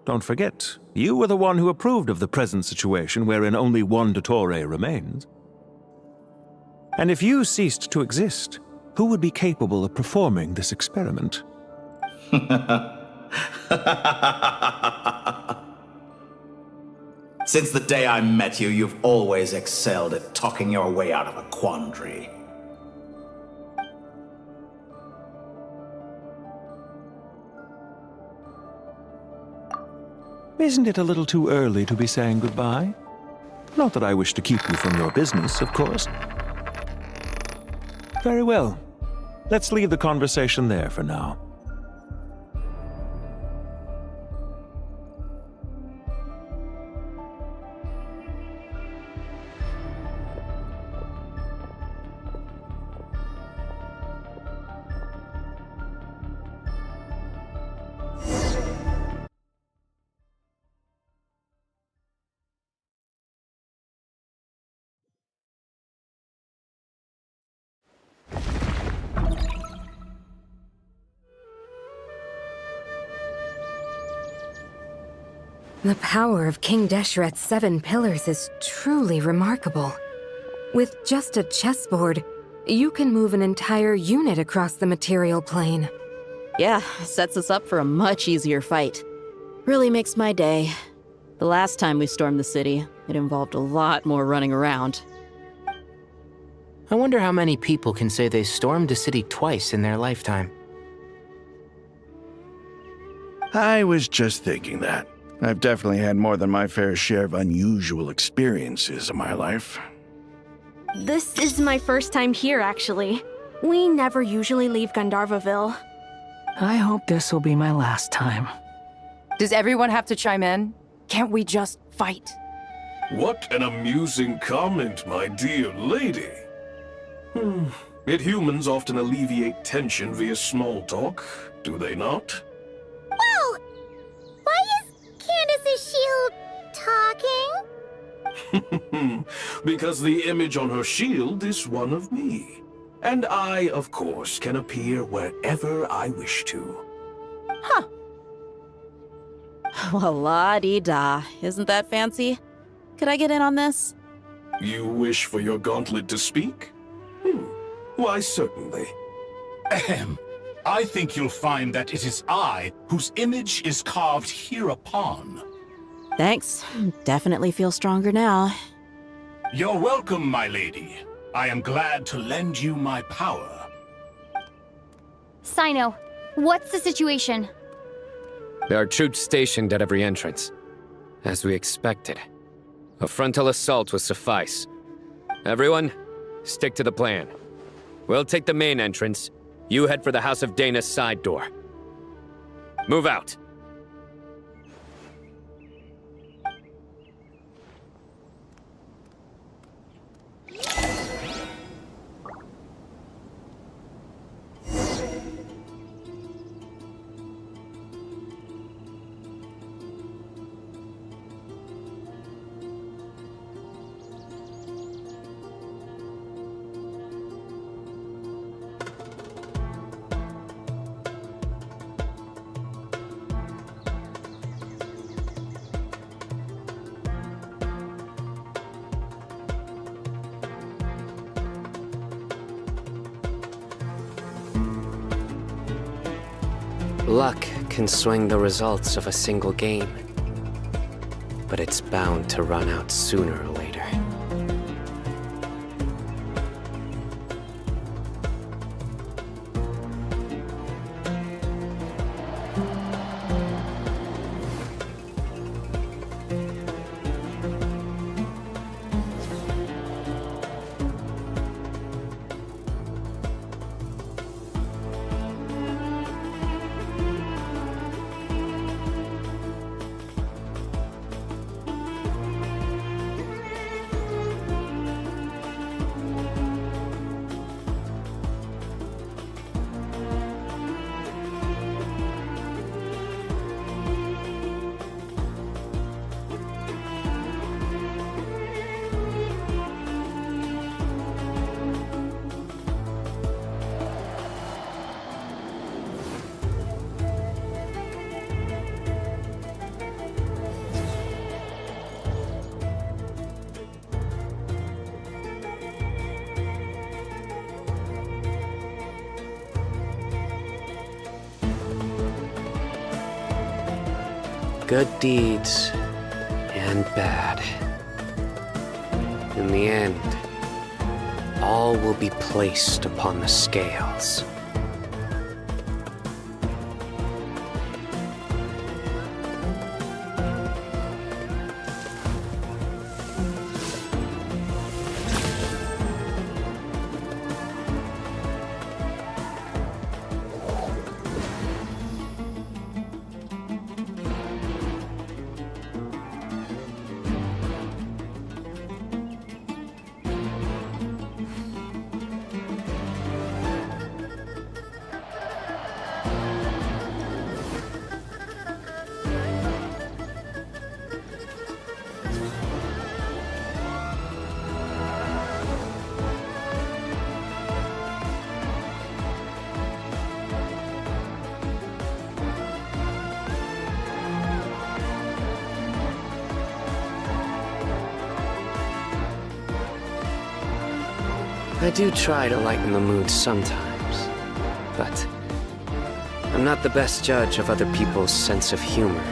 Don't forget, you were the one who approved of the present situation wherein only one Dottore remains. And if you ceased to exist, who would be capable of performing this experiment? Since the day I met you, you've always excelled at talking your way out of a quandary. Isn't it a little too early to be saying goodbye? Not that I wish to keep you from your business, of course. Very well. Let's leave the conversation there for now. The power of King Deshret's 7 pillars is truly remarkable. With just a chessboard, you can move an entire unit across the material plane. Yeah, sets us up for a much easier fight. Really makes my day. The last time we stormed the city, it involved a lot more running around. I wonder how many people can say they stormed a city twice in their lifetime. I was just thinking that. I've definitely had more than my fair share of unusual experiences in my life. This is my first time here, actually. We never usually leave Gandharvaville. I hope this will be my last time. Does everyone have to chime in? Can't we just fight? What an amusing comment, my dear lady. Yet humans often alleviate tension via small talk, do they not? Whoa! Why is Candace's shield talking? Because the image on her shield is one of me. And I, of course, can appear wherever I wish to. Huh. Well, la-di-da. Isn't that fancy? Could I get in on this? You wish for your gauntlet to speak? Why, certainly. Ahem. I think you'll find that it is I whose image is carved hereupon. Thanks. Definitely feel stronger now. You're welcome, my lady. I am glad to lend you my power. Sino, what's the situation? There are troops stationed at every entrance. As we expected. A frontal assault will suffice. Everyone, stick to the plan. We'll take the main entrance. You head for the House of Dana's side door. Move out. Luck can swing the results of a single game, but it's bound to run out sooner or later. Good deeds and bad. In the end, all will be placed upon the scales. I do try to lighten the mood sometimes, but I'm not the best judge of other people's sense of humor.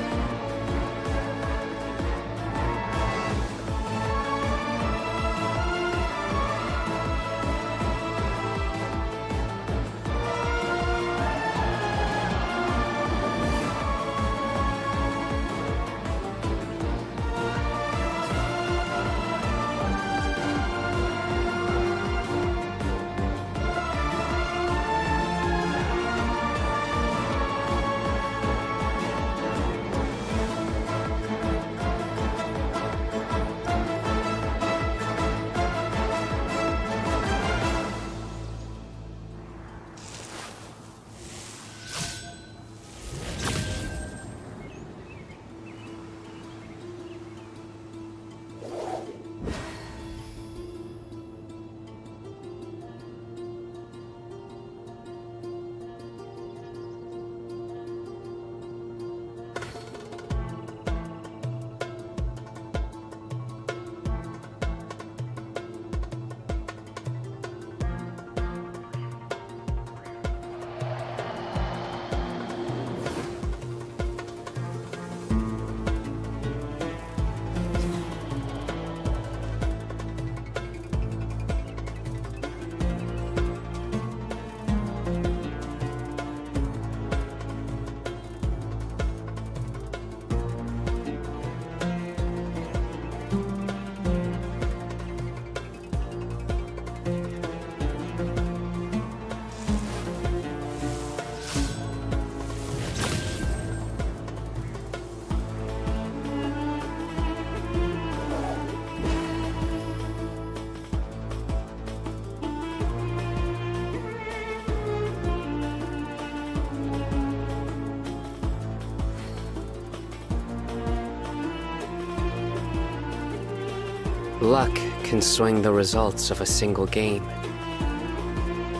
Luck can swing the results of a single game,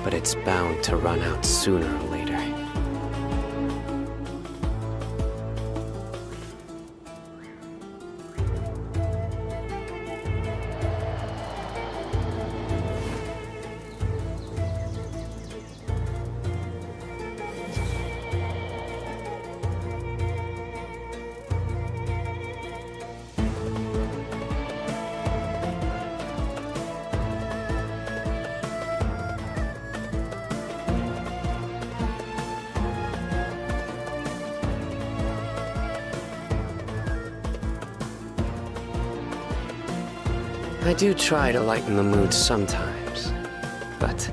but it's bound to run out sooner or later. I do try to lighten the mood sometimes, but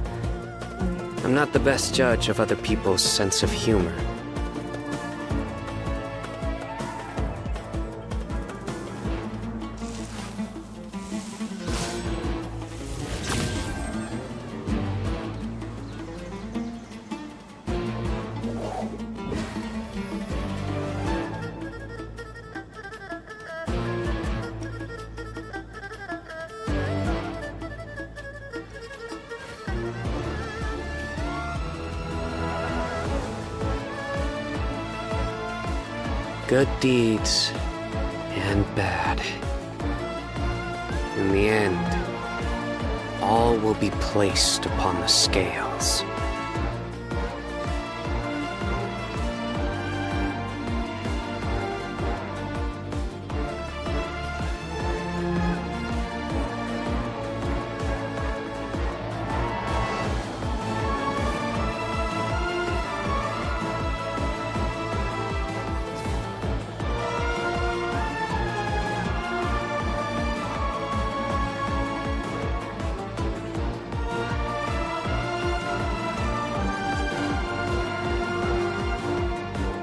I'm not the best judge of other people's sense of humor. Good deeds and bad. In the end, all will be placed upon the scales.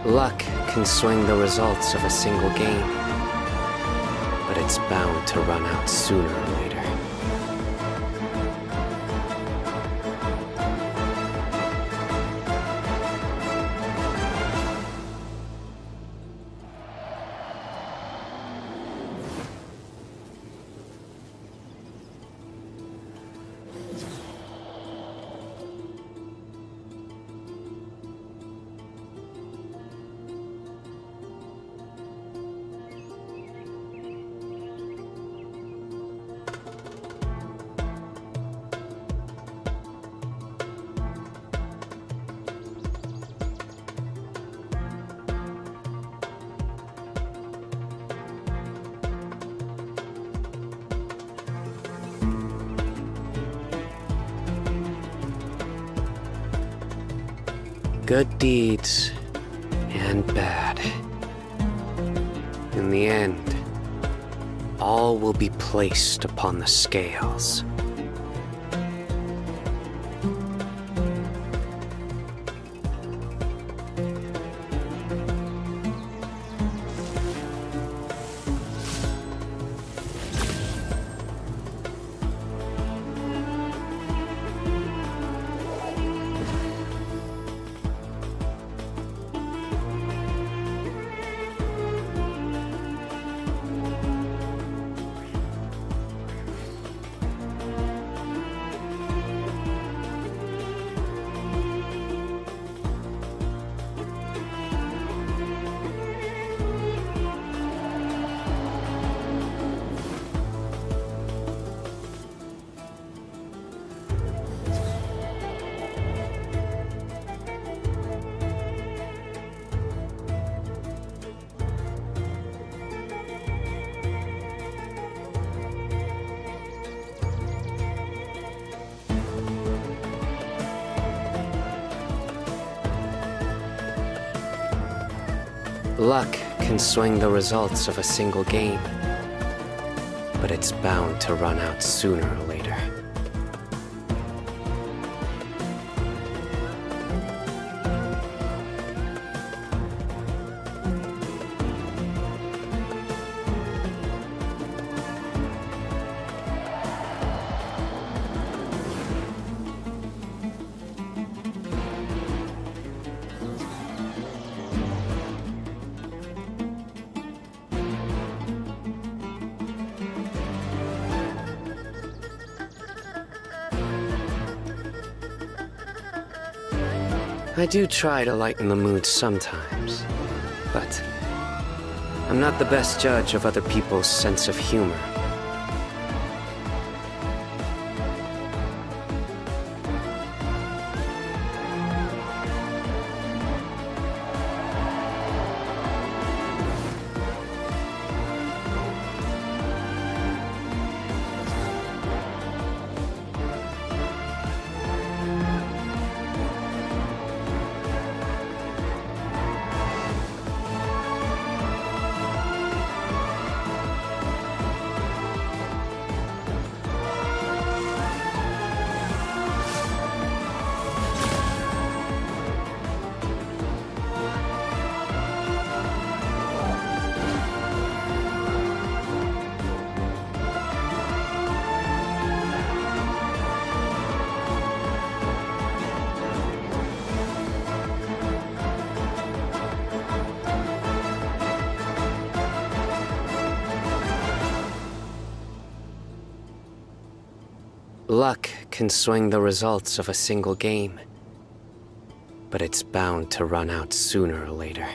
Luck can swing the results of a single game, but it's bound to run out sooner or later. Good deeds and bad. In the end, all will be placed upon the scales. Luck can swing the results of a single game, but it's bound to run out sooner or later. I do try to lighten the mood sometimes, but I'm not the best judge of other people's sense of humor. Luck can swing the results of a single game, but it's bound to run out sooner or later.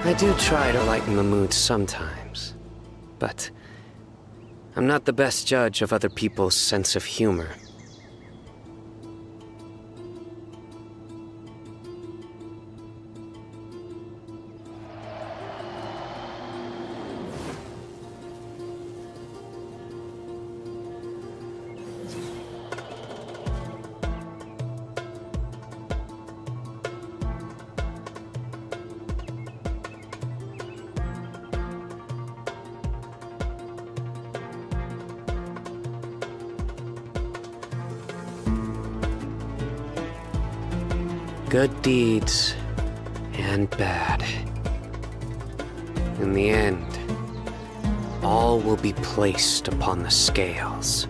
I do try to lighten the mood sometimes, but I'm not the best judge of other people's sense of humor. Good deeds and bad. In the end, all will be placed upon the scales.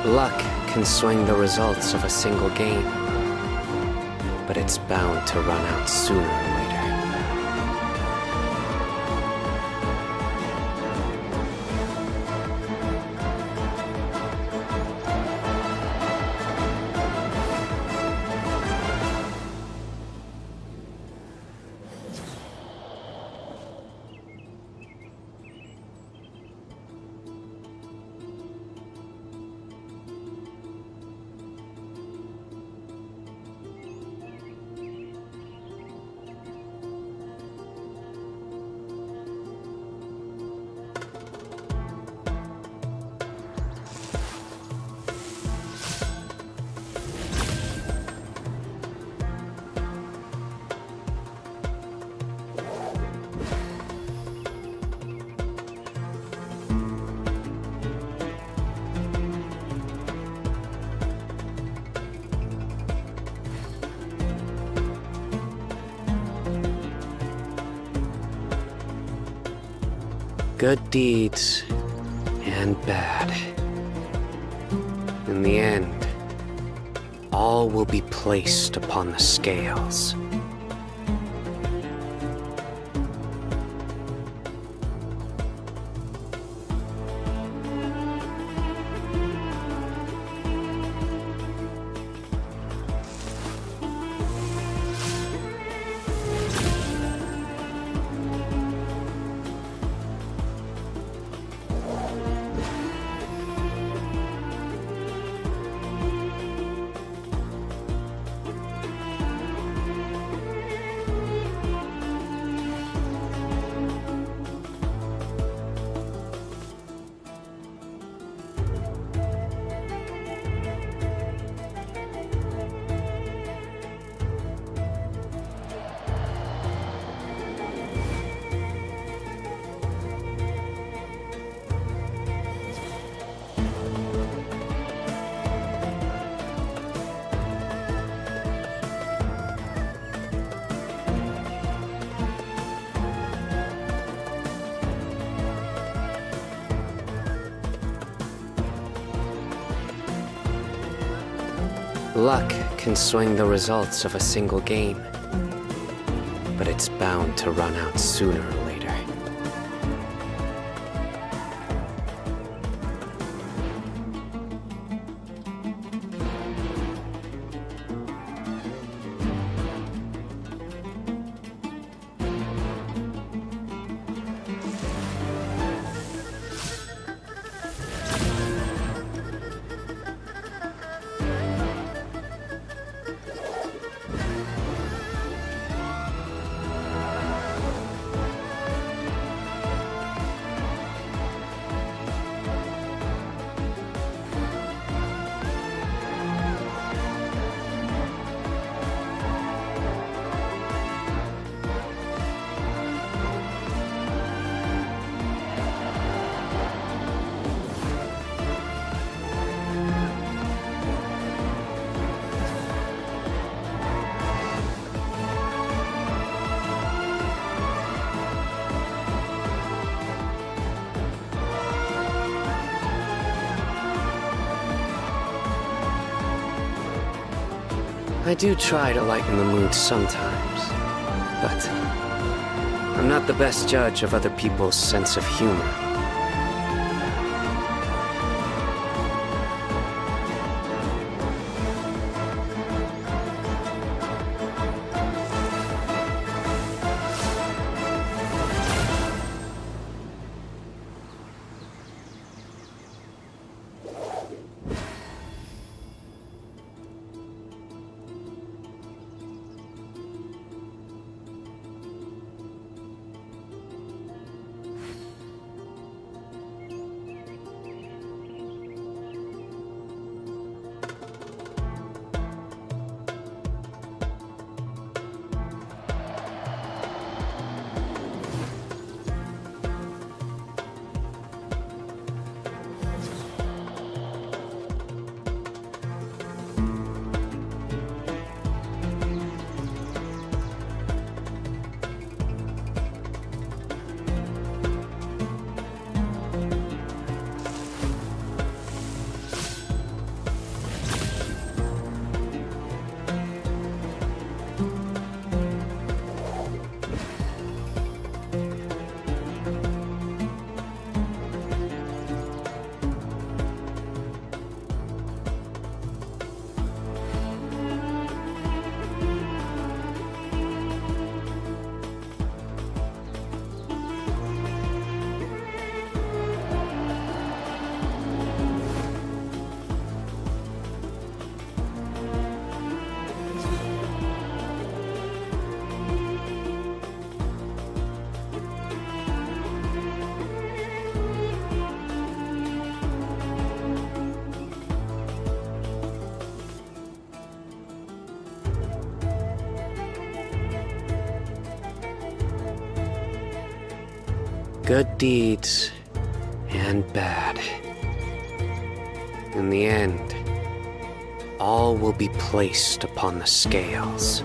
Luck can swing the results of a single game, but it's bound to run out sooner or later. Good deeds and bad. In the end, all will be placed upon the scales. Luck can swing the results of a single game, but it's bound to run out sooner or later. I do try to lighten the mood sometimes, but I'm not the best judge of other people's sense of humor. good deeds and bad. In the end, all will be placed upon the scales.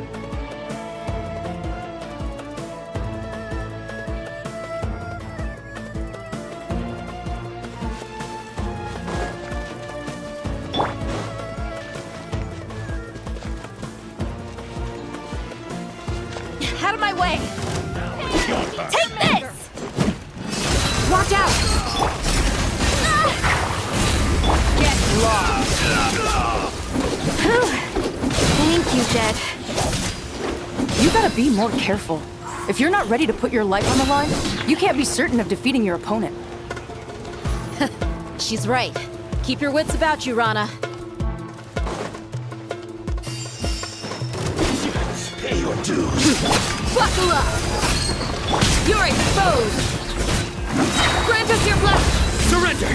Out of my way! Take this! Watch out! Get lost! Thank you, Jet. You gotta be more careful. If you're not ready to put your life on the line, you can't be certain of defeating your opponent. She's right. Keep your wits about you, Rana. Pay your dues. Buckle up! You're exposed! Grant us your blessing! Surrender!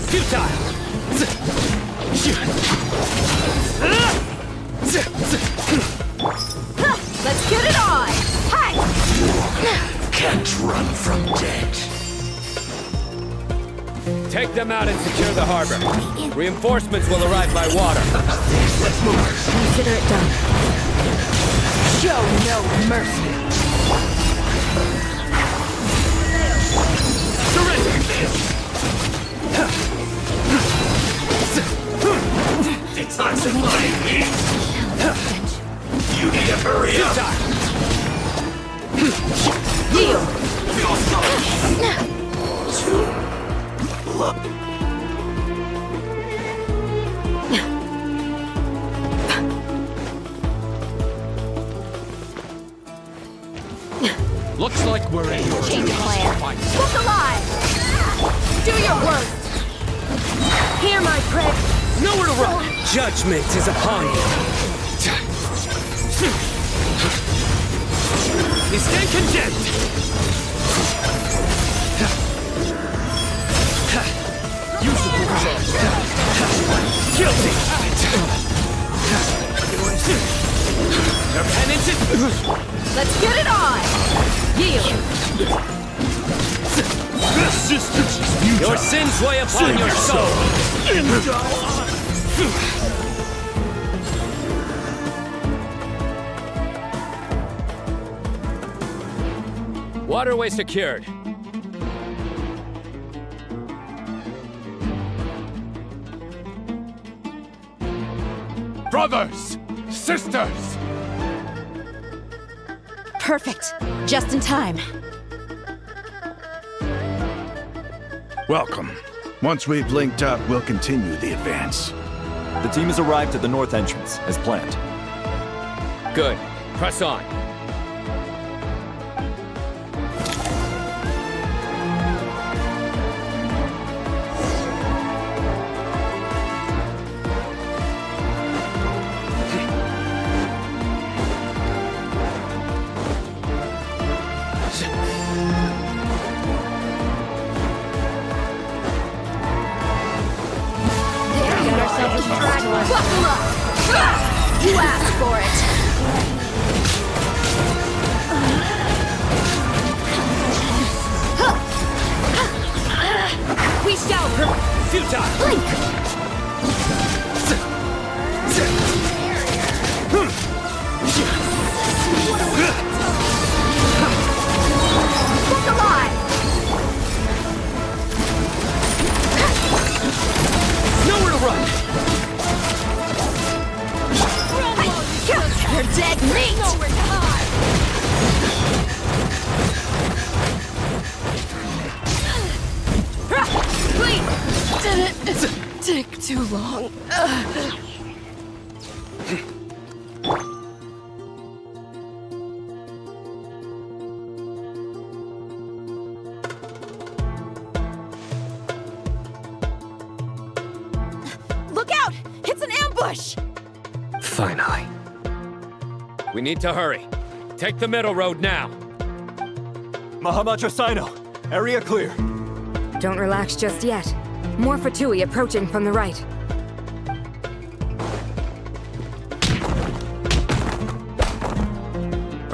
Futile! Let's get it on! Hi! Can't run from death. Take them out and secure the harbor. Reinforcements will arrive by water. Consider it done. Show no mercy! Surrender! It's time to find me. You need to hurry up. Deal! Looks like we're in your Change plan. Look alive! Do your worst! Hear my prayer! Nowhere to run! Judgment is upon you! You stand condemned! Usable results! Guilty! Your penance is... Let's get it on! Yield! Resistance is futile. Your sins weigh upon your soul! Waterway secured. Brothers! Sisters! Perfect. Just in time. Welcome. Once we've linked up, we'll continue the advance. The team has arrived at the north entrance, as planned. Good. Press on. Buckle up! You asked for it! We shall... Futile! Blink! Look alive! Nowhere to run! You're dead meat! Nowhere to hide! Please! Did it take too long? Look out! It's an ambush! Finally. We need to hurry. Take the middle road now. Mahamacho Sino, area clear. Don't relax just yet. More Fatui approaching from the right.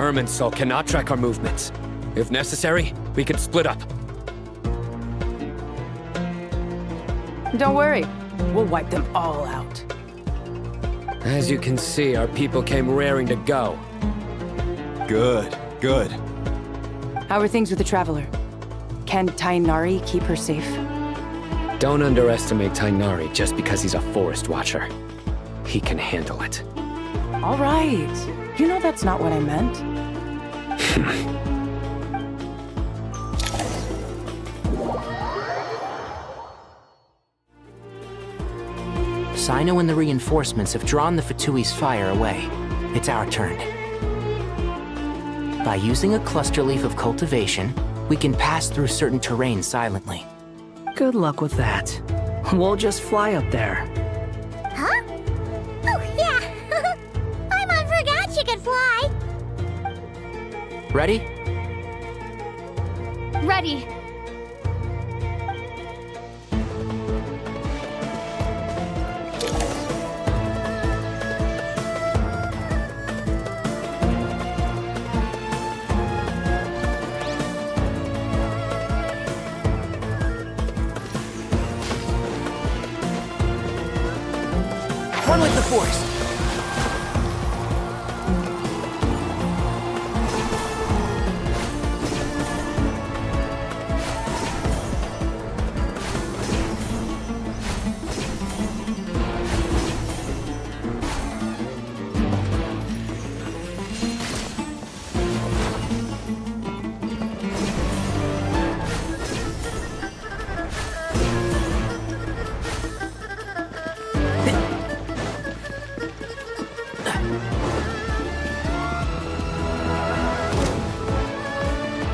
Irminsul cannot track our movements. If necessary, we can split up. Don't worry, we'll wipe them all out. As you can see, our people came raring to go. Good, good. How are things with the Traveler? Can Tainari keep her safe? Don't underestimate Tainari just because he's a forest watcher. He can handle it. All right. You know that's not what I meant. Sino and the reinforcements have drawn the Fatui's fire away. It's our turn. By using a cluster leaf of cultivation, we can pass through certain terrain silently. Good luck with that. We'll just fly up there. Huh? Oh, yeah! I forgot you could fly! Ready? Ready. One with the Force!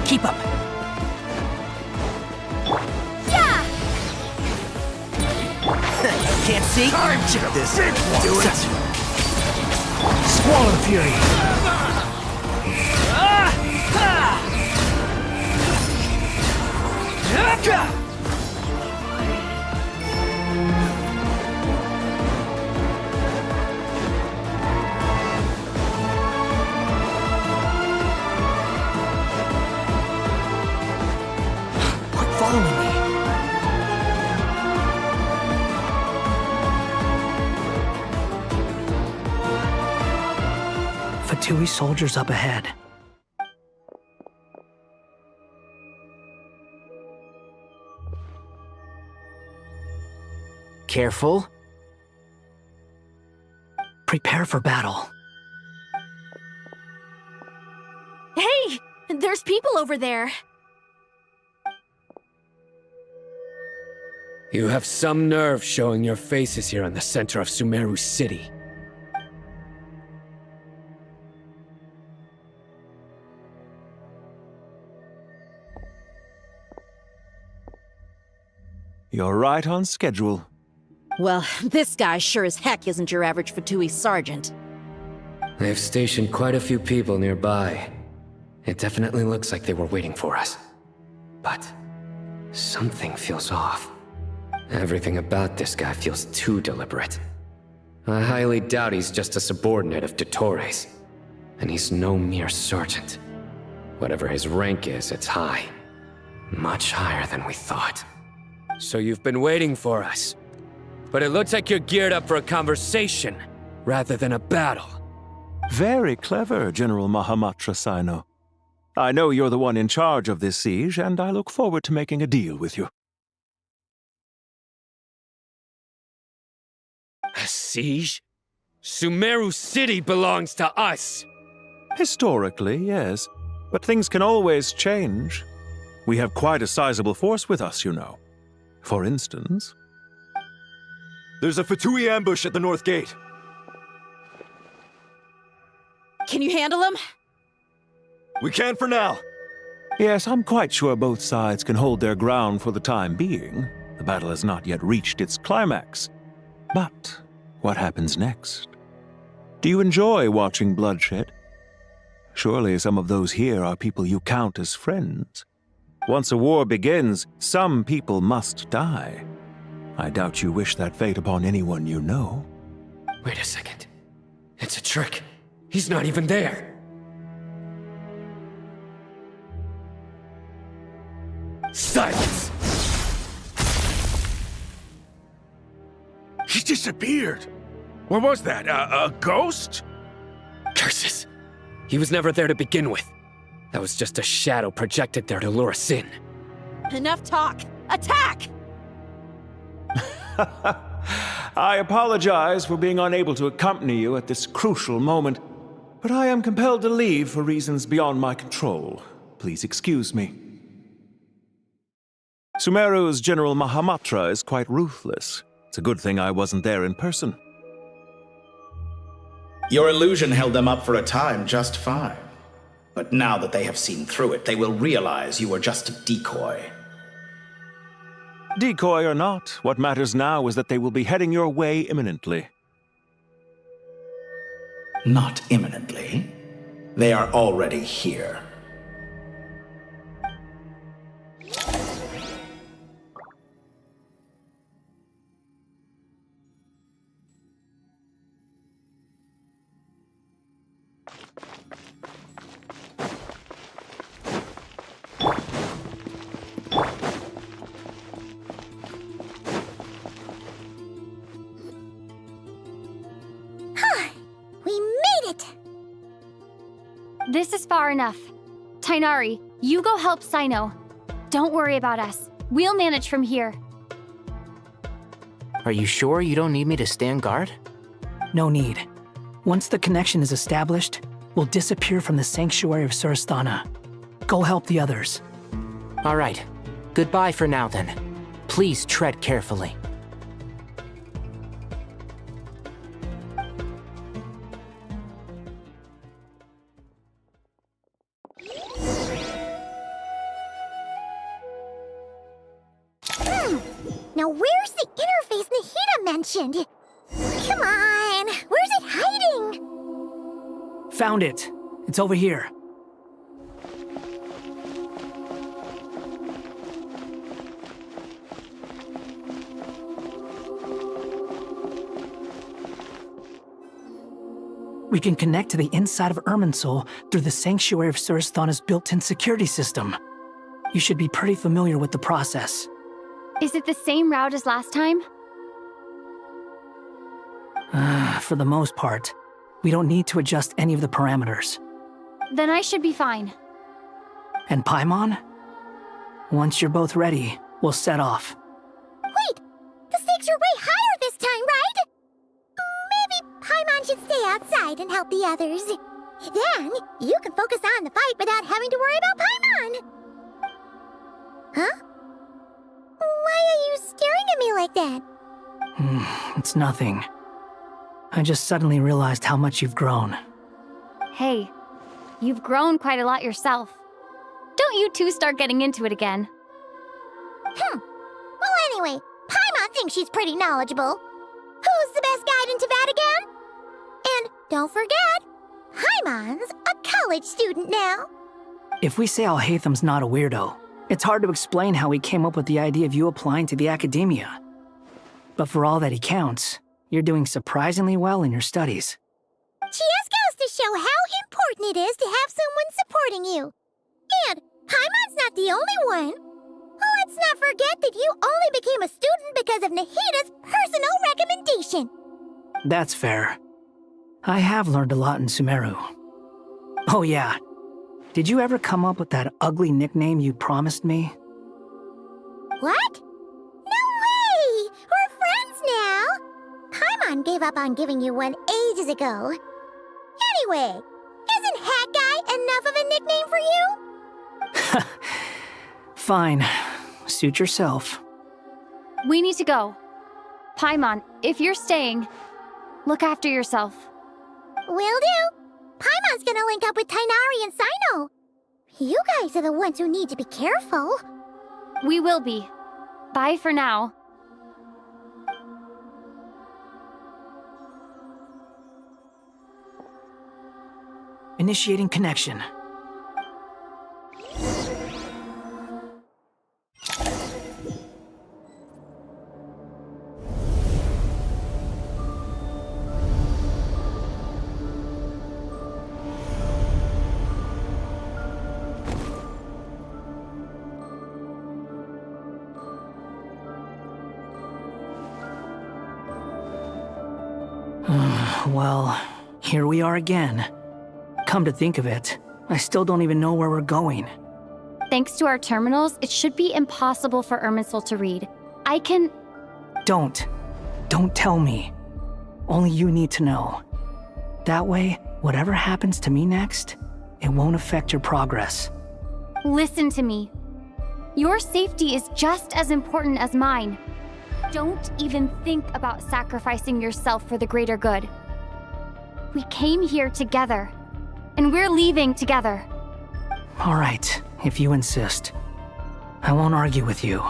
Keep up. Yeah! Can't see? Time to This do it! Squall Fury! Quit following me. Fatui soldiers up ahead. Careful. Prepare for battle. Hey! There's people over there. You have some nerve showing your faces here in the center of Sumeru City. You're right on schedule. Well, this guy sure as heck isn't your average Fatui sergeant. They've stationed quite a few people nearby. It definitely looks like they were waiting for us. But something feels off. Everything about this guy feels too deliberate. I highly doubt he's just a subordinate of Dottores. And he's no mere sergeant. Whatever his rank is, it's high. Much higher than we thought. So you've been waiting for us. But it looks like you're geared up for a conversation, rather than a battle. Very clever, General Mahamatra Sino. I know you're the one in charge of this siege, and I look forward to making a deal with you. A siege? Sumeru City belongs to us! Historically, yes. But things can always change. We have quite a sizable force with us, you know. For instance... There's a Fatui ambush at the north gate. Can you handle him? We can for now. Yes, I'm quite sure both sides can hold their ground for the time being. The battle has not yet reached its climax. But what happens next? Do you enjoy watching bloodshed? Surely some of those here are people you count as friends. Once a war begins, some people must die. I doubt you wish that fate upon anyone you know. Wait a second. It's a trick. He's not even there. Silence! He disappeared. What was that? A ghost? Curses! He was never there to begin with. That was just a shadow projected there to lure us in. Enough talk! Attack! I apologize for being unable to accompany you at this crucial moment, but I am compelled to leave for reasons beyond my control. Please excuse me. Sumeru's General Mahamatra is quite ruthless. It's a good thing I wasn't there in person. Your illusion held them up for a time just fine. But now that they have seen through it, they will realize you were just a decoy. Decoy or not, what matters now is that they will be heading your way imminently. Not imminently. They are already here. This is far enough. Tainari, you go help Sino. Don't worry about us. We'll manage from here. Are you sure you don't need me to stand guard? No need. Once the connection is established, we'll disappear from the sanctuary of Surasthana. Go help the others. All right. Goodbye for now, then. Please tread carefully. Now where's the interface Nahida mentioned? Come on, where's it hiding? Found it. It's over here. We can connect to the inside of Irminsul through the Sanctuary of Surasthana's built-in security system. You should be pretty familiar with the process. Is it the same route as last time? For the most part, we don't need to adjust any of the parameters. Then I should be fine. And Paimon? Once you're both ready, we'll set off. Wait! The stakes are way higher this time, right? Maybe Paimon should stay outside and help the others. Then, you can focus on the fight without having to worry about Paimon. Huh? Why are you staring at me like that? It's nothing. I just suddenly realized how much you've grown. Hey, you've grown quite a lot yourself. Don't you two start getting into it again. Well, anyway, Paimon thinks she's pretty knowledgeable. Who's the best guide in Tavatigan? And don't forget, Paimon's a college student now. If we say Alhatham's not a weirdo, it's hard to explain how he came up with the idea of you applying to the academia. But for all that he counts, you're doing surprisingly well in your studies. Just goes to show how important it is to have someone supporting you. And Paimon's not the only one. Let's not forget that you only became a student because of Nahida's personal recommendation. That's fair. I have learned a lot in Sumeru. Oh yeah. Did you ever come up with that ugly nickname you promised me? What? No way! We're friends now! Paimon gave up on giving you one ages ago. Anyway, isn't Hat Guy enough of a nickname for you? Fine. Suit yourself. We need to go. Paimon, if you're staying, look after yourself. Will do. Paimon's gonna link up with Tainari and Sino. You guys are the ones who need to be careful. We will be. Bye for now. Initiating connection. Well, here we are again. Come to think of it, I still don't even know where we're going. Thanks to our terminals, it should be impossible for Irminsul to read. I can... Don't tell me. Only you need to know. That way, whatever happens to me next, it won't affect your progress. Listen to me. Your safety is just as important as mine. Don't even think about sacrificing yourself for the greater good. We came here together, and we're leaving together. All right, if you insist. I won't argue with you.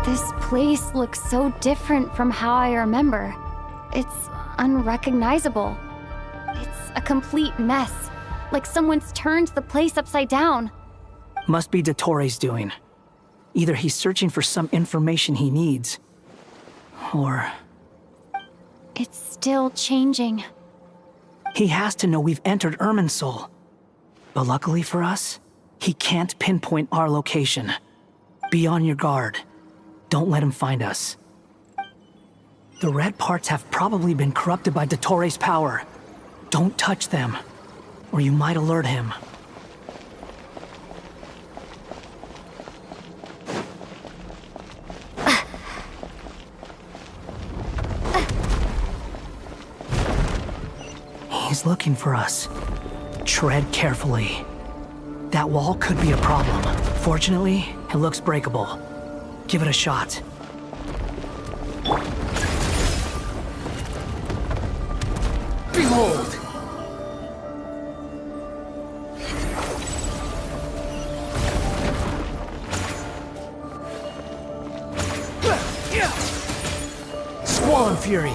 This place looks so different from how I remember. It's unrecognizable. It's a complete mess, like someone's turned the place upside down. Must be Dottores' doing. Either he's searching for some information he needs, or... It's still changing. He has to know we've entered Irminsul. But luckily for us, he can't pinpoint our location. Be on your guard. Don't let him find us. The red parts have probably been corrupted by Dottores' power. Don't touch them, or you might alert him. He's looking for us. Tread carefully. That wall could be a problem. Fortunately, it looks breakable. Give it a shot. Behold! Squall Fury!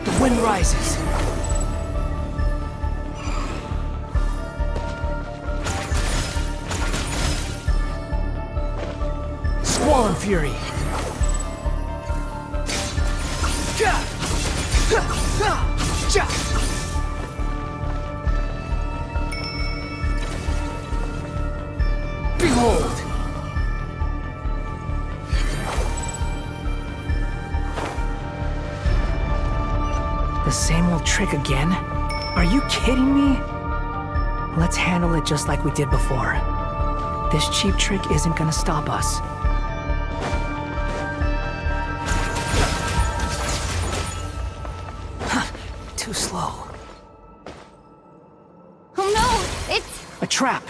The wind rises. Squall Fury! Behold! The same old trick again? Are you kidding me? Let's handle it just like we did before. This cheap trick isn't gonna stop us. Too slow. Oh no! It's... A trap!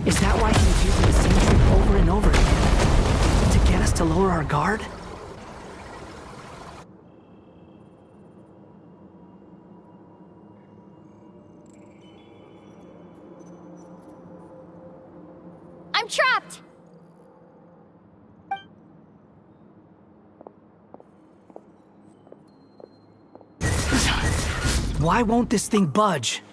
Is that why he was using the same trick over and over again? To get us to lower our guard? I'm trapped! Why won't this thing budge?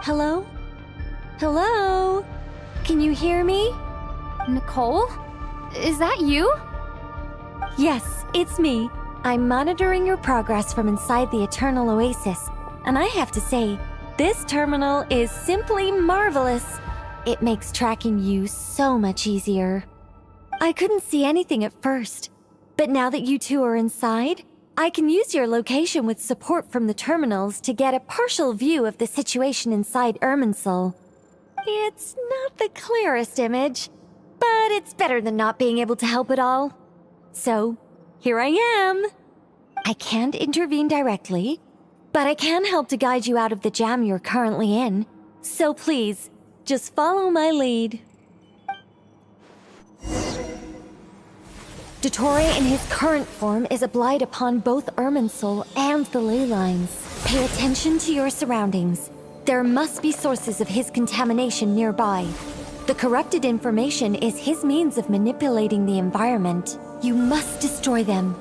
Hello? Hello? Can you hear me? Nicole? Is that you? Yes, it's me. I'm monitoring your progress from inside the Eternal Oasis, and I have to say, this terminal is simply marvelous. It makes tracking you so much easier. I couldn't see anything at first, but now that you two are inside, I can use your location with support from the terminals to get a partial view of the situation inside Irminsul. It's not the clearest image, but it's better than not being able to help at all. So, here I am. I can't intervene directly, but I can help to guide you out of the jam you're currently in. So please, just follow my lead. Dottore in his current form is a blight upon both Irminsul and the ley lines. Pay attention to your surroundings. There must be sources of his contamination nearby. The corrupted information is his means of manipulating the environment. You must destroy them.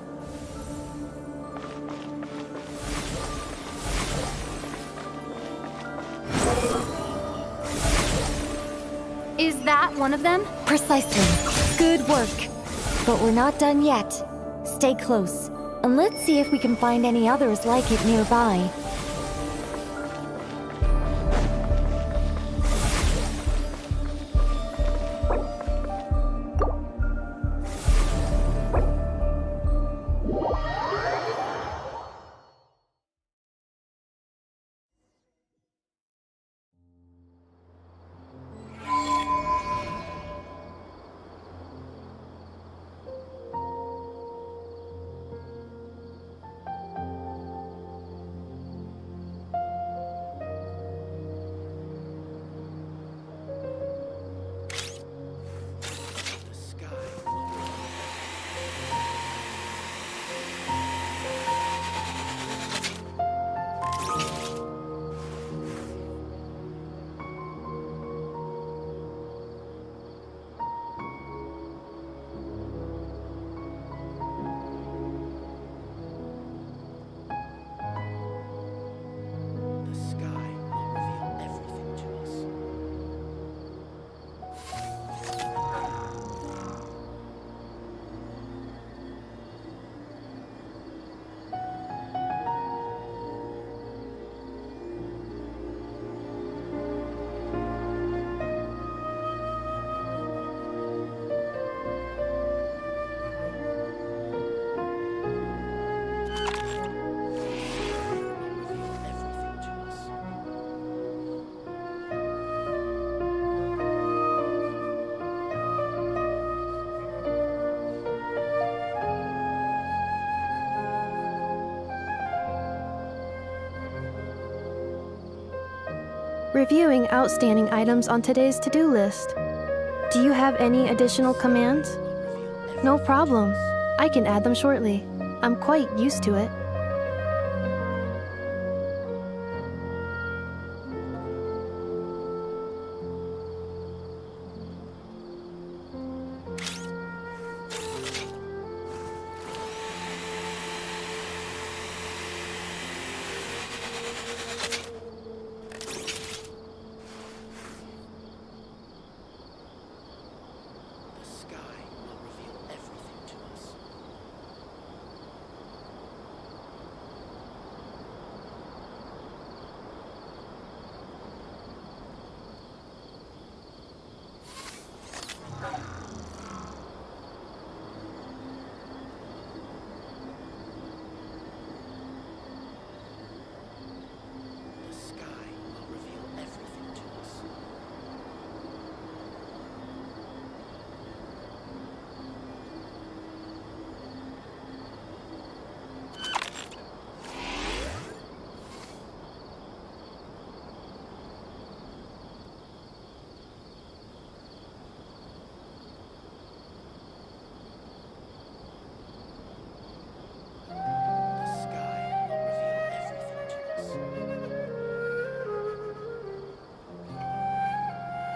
Is that one of them? Precisely. Good work. But we're not done yet. Stay close, and let's see if we can find any others like it nearby. Reviewing outstanding items on today's to-do list. Do you have any additional commands? No problem. I can add them shortly. I'm quite used to it.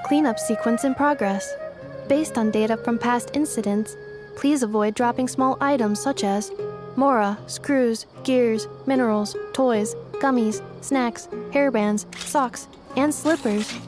Cleanup sequence in progress. Based on data from past incidents, please avoid dropping small items such as mora, screws, gears, minerals, toys, gummies, snacks, hairbands, socks, and slippers.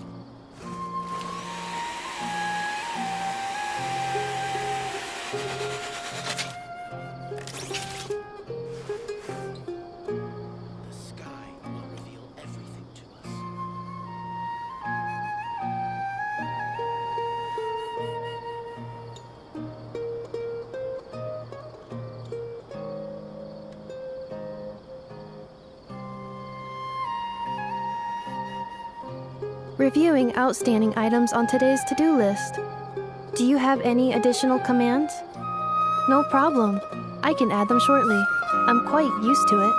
Reviewing outstanding items on today's to-do list. Do you have any additional commands? No problem. I can add them shortly. I'm quite used to it.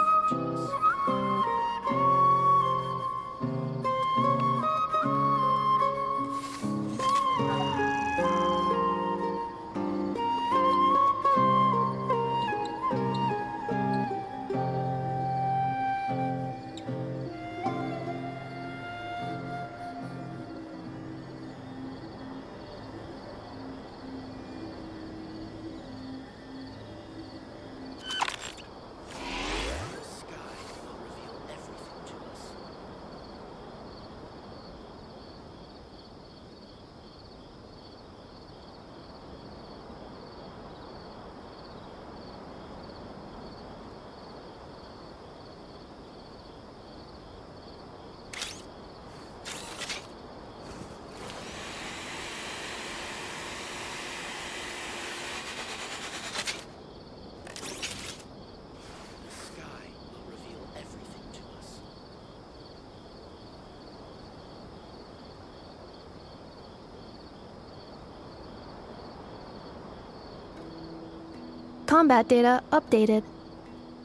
Combat data updated.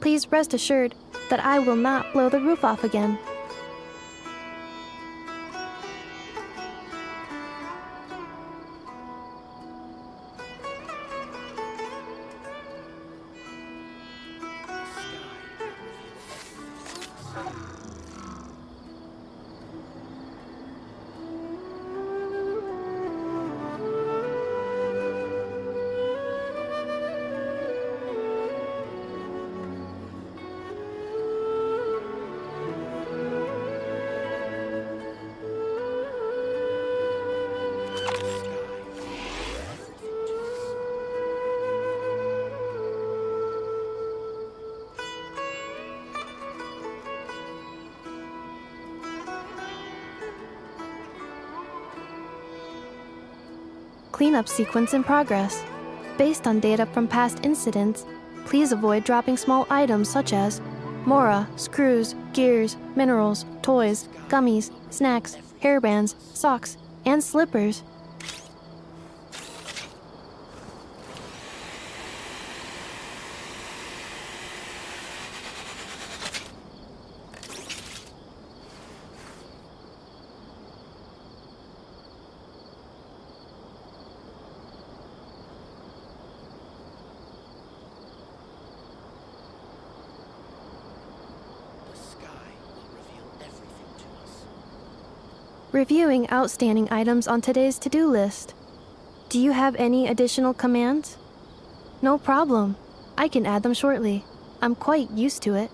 Please rest assured that I will not blow the roof off again. Cleanup sequence in progress. Based on data from past incidents, please avoid dropping small items such as mora, screws, gears, minerals, toys, gummies, snacks, hairbands, socks, and slippers. Reviewing outstanding items on today's to-do list. Do you have any additional commands? No problem. I can add them shortly. I'm quite used to it.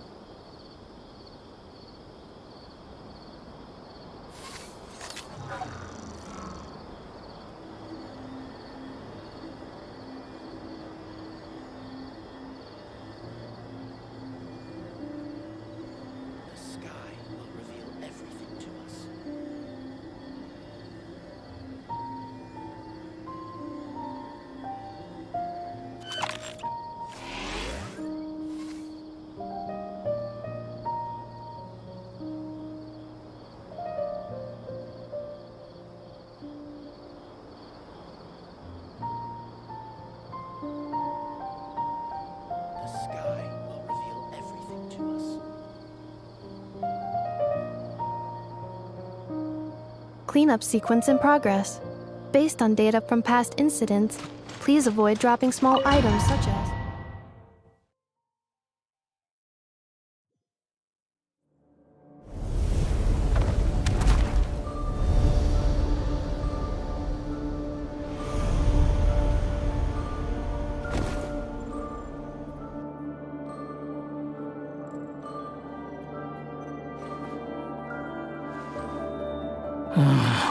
Cleanup sequence in progress. Based on data from past incidents, please avoid dropping small items such as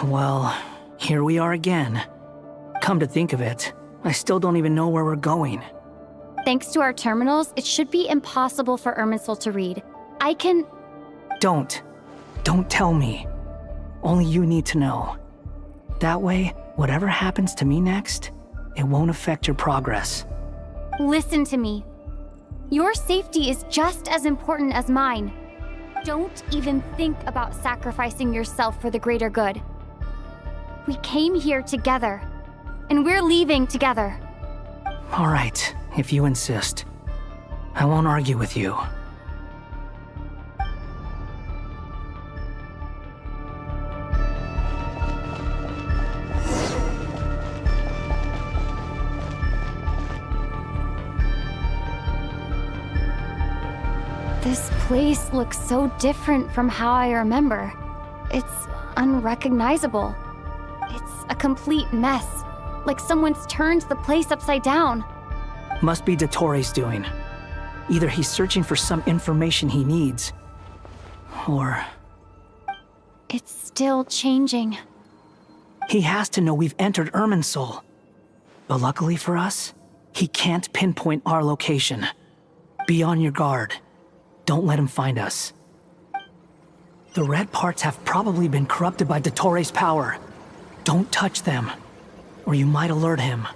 Well, here we are again. Come to think of it, I still don't even know where we're going. Thanks to our terminals, it should be impossible for Irminsul to read. I can... Don't tell me. Only you need to know. That way, whatever happens to me next, it won't affect your progress. Listen to me. Your safety is just as important as mine. Don't even think about sacrificing yourself for the greater good. We came here together, and we're leaving together. All right, if you insist. I won't argue with you. This place looks so different from how I remember. It's unrecognizable. It's a complete mess, like someone's turned the place upside down. Must be Dottoro's doing. Either he's searching for some information he needs, or... It's still changing. He has to know we've entered Irminsul. But luckily for us, he can't pinpoint our location. Be on your guard. Don't let him find us. The red parts have probably been corrupted by Dottoro's power. Don't touch them, or you might alert him.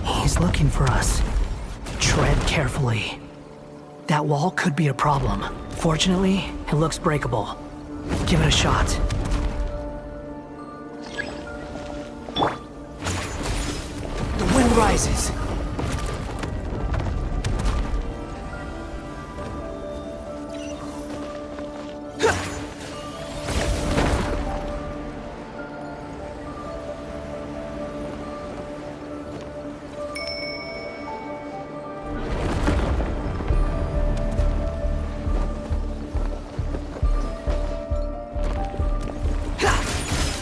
He's looking for us. Tread carefully. That wall could be a problem. Fortunately, it looks breakable. Give it a shot. The wind rises.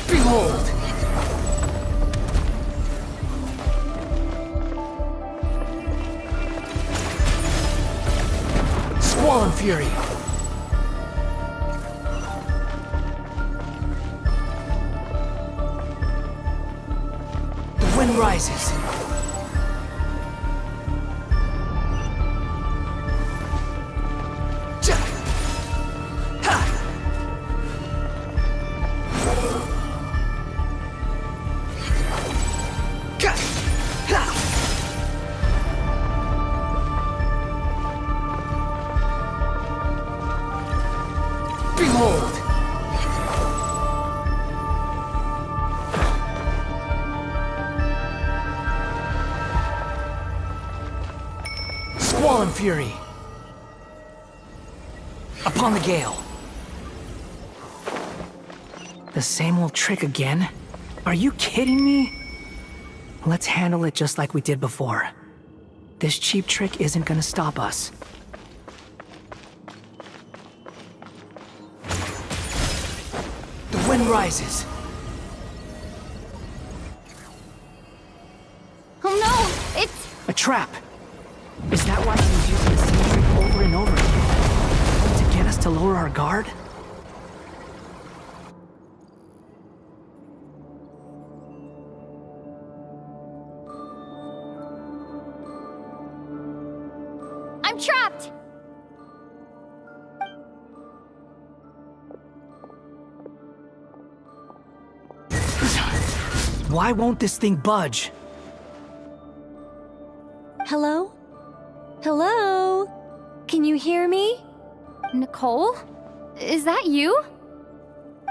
Behold! Squall and Fury! The wind rises. Behold! Squall and Fury! Upon the gale! The same old trick again? Are you kidding me? Let's handle it just like we did before. This cheap trick isn't gonna stop us. The wind rises. Oh no! It's... A trap! Is that why he was using the same trick over and over again? To get us to lower our guard? I'm trapped! Why won't this thing budge? Hello? Hello? Can you hear me? Nicole? Is that you?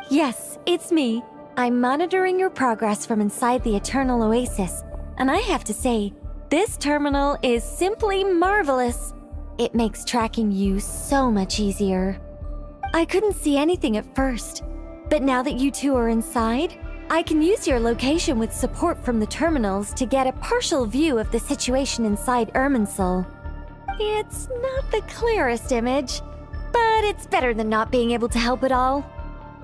Yes, it's me. I'm monitoring your progress from inside the Eternal Oasis, and I have to say, this terminal is simply marvelous. It makes tracking you so much easier. I couldn't see anything at first, but now that you two are inside, I can use your location with support from the terminals to get a partial view of the situation inside Irminsul. It's not the clearest image, but it's better than not being able to help at all.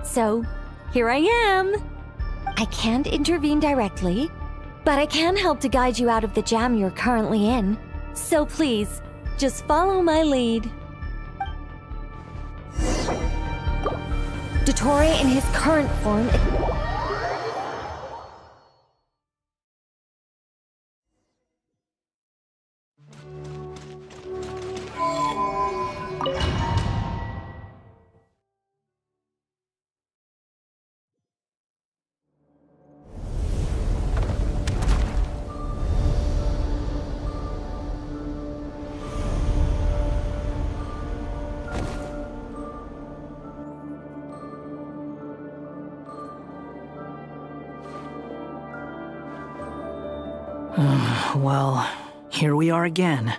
So, here I am. I can't intervene directly, but I can help to guide you out of the jam you're currently in. So please, just follow my lead. Dottore in his current form... Well, here we are again.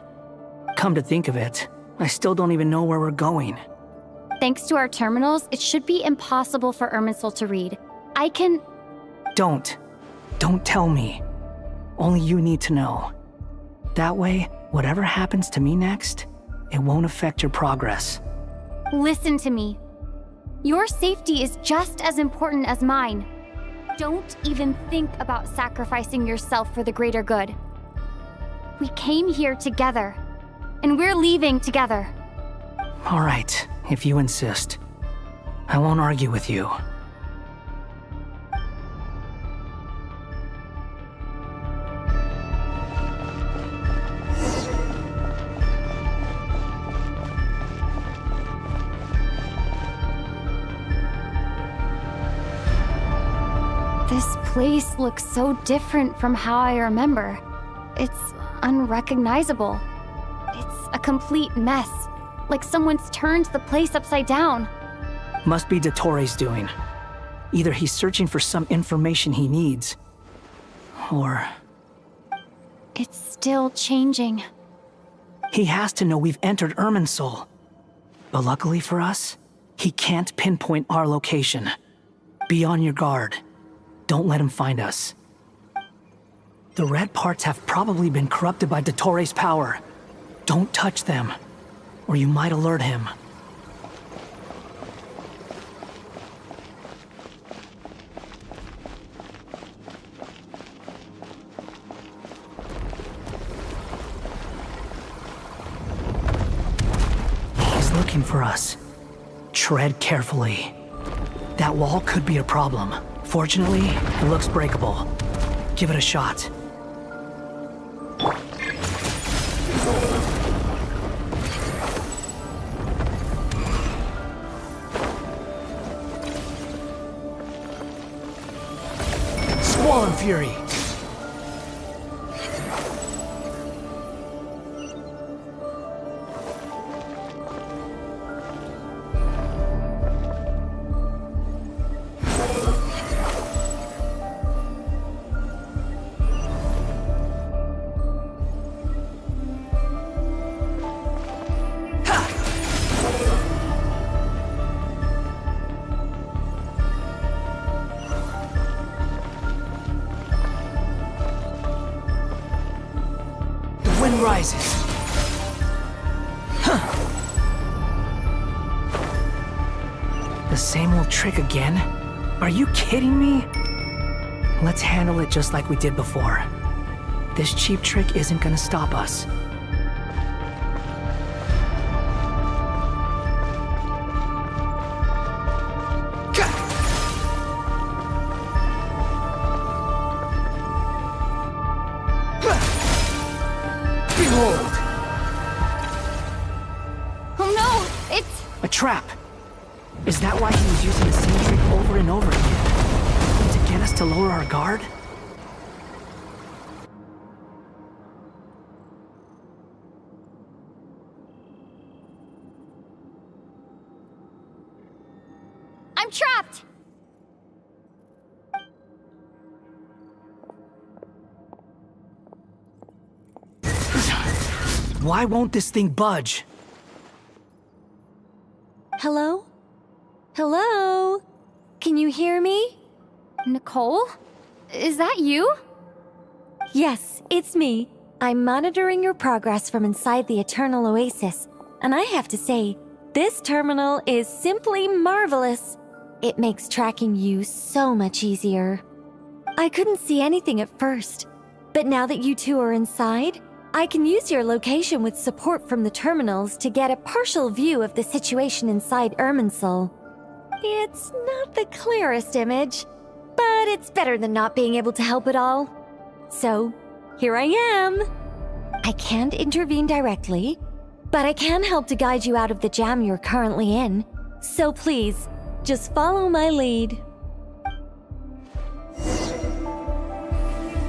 Come to think of it, I still don't even know where we're going. Thanks to our terminals, it should be impossible for Irminsul to read. I can... Don't tell me. Only you need to know. That way, whatever happens to me next, it won't affect your progress. Listen to me. Your safety is just as important as mine. Don't even think about sacrificing yourself for the greater good. We came here together, and we're leaving together. All right, if you insist. I won't argue with you. This place looks so different from how I remember. It's unrecognizable. It's a complete mess, like someone's turned the place upside down. Must be Dottore's doing. Either he's searching for some information he needs, or... It's still changing. He has to know we've entered Irminsul. But luckily for us, he can't pinpoint our location. Be on your guard. Don't let him find us. The red parts have probably been corrupted by Dottore's power. Don't touch them, or you might alert him. He's looking for us. Tread carefully. That wall could be a problem. Fortunately, it looks breakable. Give it a shot. Squall Fury! Rises. Huh. The same old trick again? Are you kidding me? Let's handle it just like we did before. This cheap trick isn't gonna stop us. Trap! Is that why he was using the same trick over and over again? To get us to lower our guard? I'm trapped! Why won't this thing budge? Hello? Hello? Can you hear me? Nicole? Is that you? Yes, it's me. I'm monitoring your progress from inside the Eternal Oasis, and I have to say, this terminal is simply marvelous. It makes tracking you so much easier. I couldn't see anything at first, but now that you two are inside, I can use your location with support from the terminals to get a partial view of the situation inside Irminsul. It's not the clearest image, but it's better than not being able to help at all. So, here I am. I can't intervene directly, but I can help to guide you out of the jam you're currently in. So please, just follow my lead.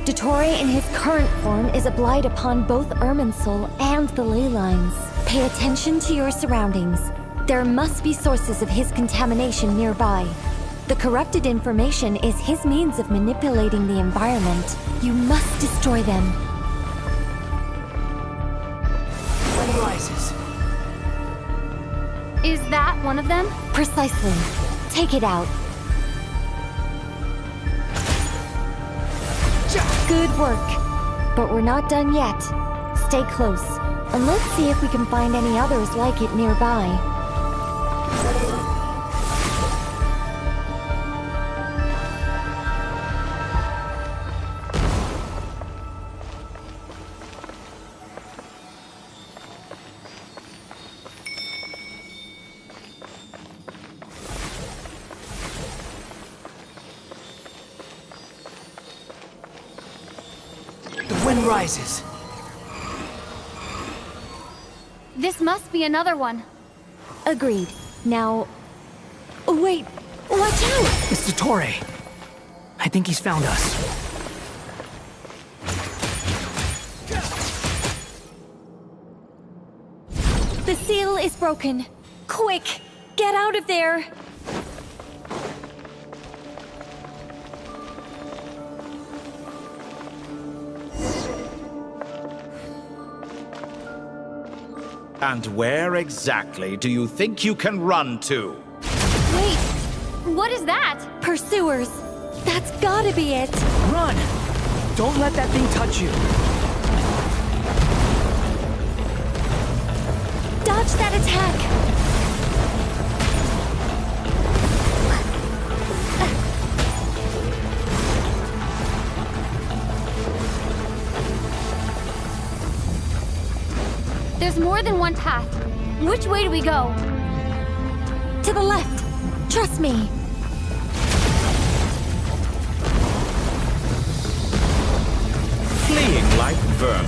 Dottore in his current form is a blight upon both Irminsul and the ley lines. Pay attention to your surroundings. There must be sources of his contamination nearby. The corrupted information is his means of manipulating the environment. You must destroy them. Sun rises. Is that one of them? Precisely. Take it out. Good work. But we're not done yet. Stay close, and let's see if we can find any others like it nearby. The wind rises. This must be another one. Agreed. Now... Wait! Watch out! It's Dottore. I think he's found us. The seal is broken. Quick! Get out of there! And where exactly do you think you can run to? Wait, what is that? Pursuers. That's gotta be it. Run! Don't let that thing touch you. Dodge that attack! There's more than one path. Which way do we go? To the left. Trust me. Fleeing like vermin.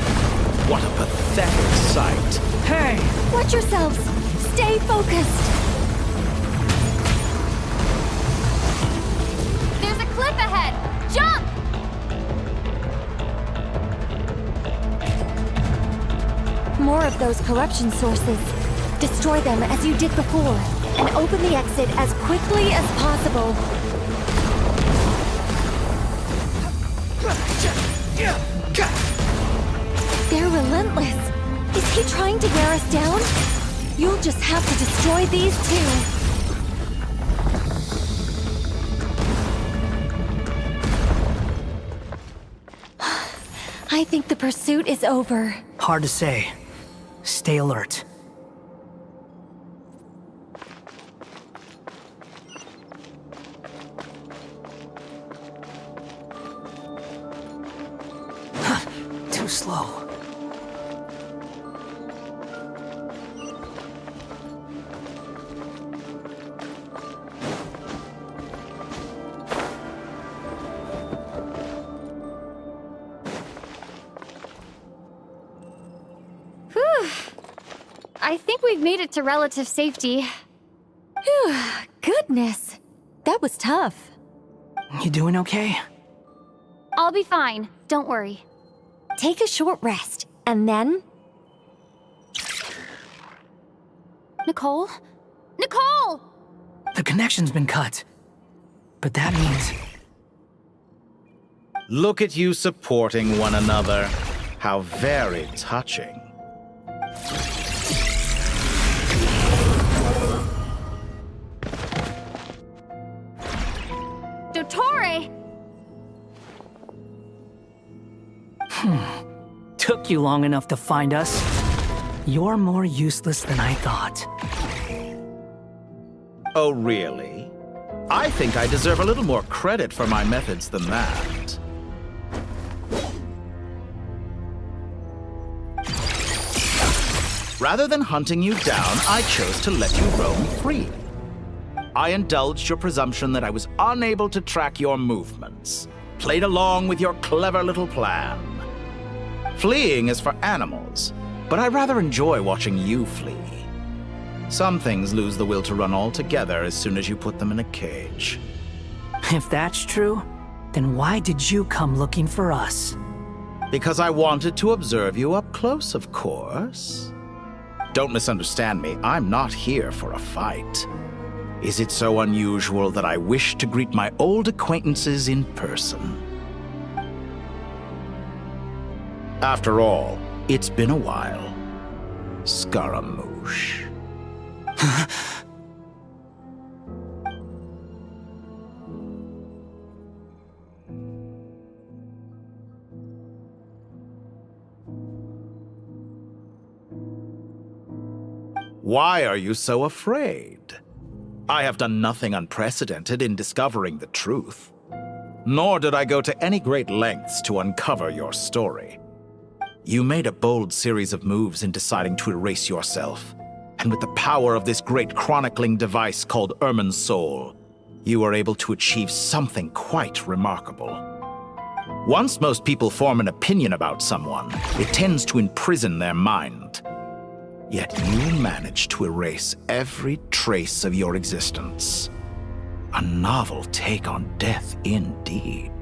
What a pathetic sight. Hey! Watch yourselves. Stay focused. There's a cliff ahead. Jump! More of those corruption sources. Destroy them as you did before, and open the exit as quickly as possible. They're relentless. Is he trying to wear us down? You'll just have to destroy these too. I think the pursuit is over. Hard to say. Stay alert. Too slow. Whew. I think we've made it to relative safety. Phew, goodness. That was tough. You doing okay? I'll be fine. Don't worry. Take a short rest, and then... Nicole? Nicole! The connection's been cut. But that means... Look at you supporting one another. How very touching. Dottore! Took you long enough to find us. You're more useless than I thought. Oh, really? I think I deserve a little more credit for my methods than that. Rather than hunting you down, I chose to let you roam free. I indulged your presumption that I was unable to track your movements, played along with your clever little plan. Fleeing is for animals, but I rather enjoy watching you flee. Some things lose the will to run altogether as soon as you put them in a cage. If that's true, then why did you come looking for us? Because I wanted to observe you up close, of course. Don't misunderstand me, I'm not here for a fight. Is it so unusual that I wish to greet my old acquaintances in person? After all, it's been a while. Scaramouche. Why are you so afraid? I have done nothing unprecedented in discovering the truth. Nor did I go to any great lengths to uncover your story. You made a bold series of moves in deciding to erase yourself. And with the power of this great chronicling device called Irmin's Soul, you were able to achieve something quite remarkable. Once most people form an opinion about someone, it tends to imprison their mind. Yet you managed to erase every trace of your existence. A novel take on death indeed.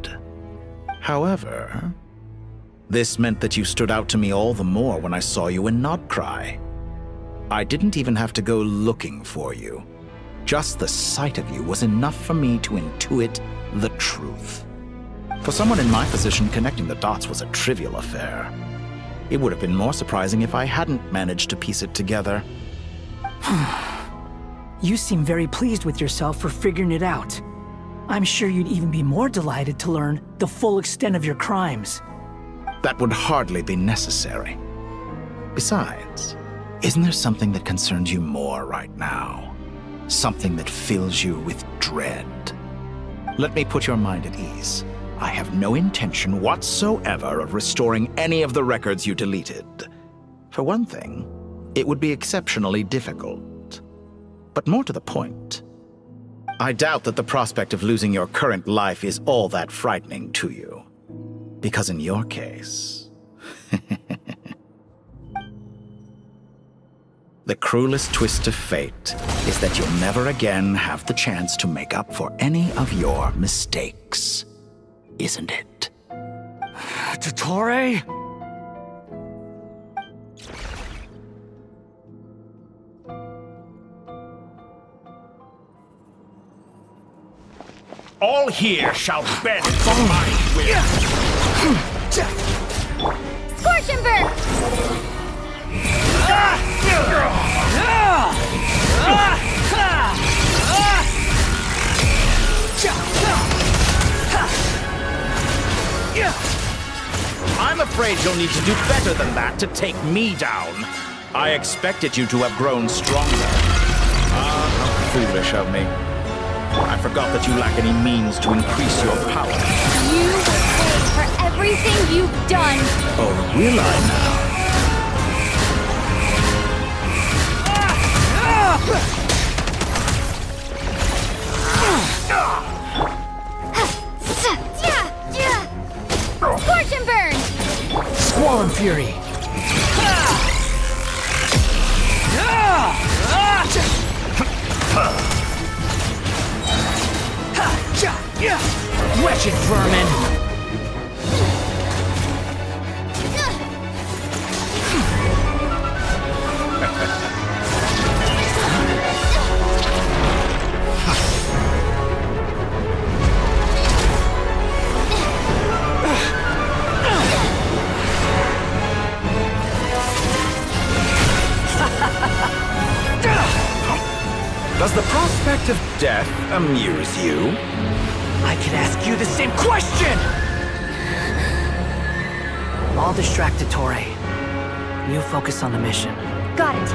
However, this meant that you stood out to me all the more when I saw you in Nodcry. I didn't even have to go looking for you. Just the sight of you was enough for me to intuit the truth. For someone in my position, connecting the dots was a trivial affair. It would have been more surprising if I hadn't managed to piece it together. You seem very pleased with yourself for figuring it out. I'm sure you'd even be more delighted to learn the full extent of your crimes. That would hardly be necessary. Besides, isn't there something that concerns you more right now? Something that fills you with dread? Let me put your mind at ease. I have no intention whatsoever of restoring any of the records you deleted. For one thing, it would be exceptionally difficult. But more to the point, I doubt that the prospect of losing your current life is all that frightening to you. Because in your case, the cruelest twist of fate is that you'll never again have the chance to make up for any of your mistakes. Isn't it? Dottore? All here shall bend to my will. Scorch and burn! I'm afraid you'll need to do better than that to take me down. I expected you to have grown stronger. Ah, how foolish of me. I forgot that you lack any means to increase your power. You will pay for everything you've done! Or will I now? Scorch and burn! Squall and Fury! Wretched vermin! Does the prospect of death amuse you? I could ask you the same question! I'll distract Dottore. You focus on the mission. Got it.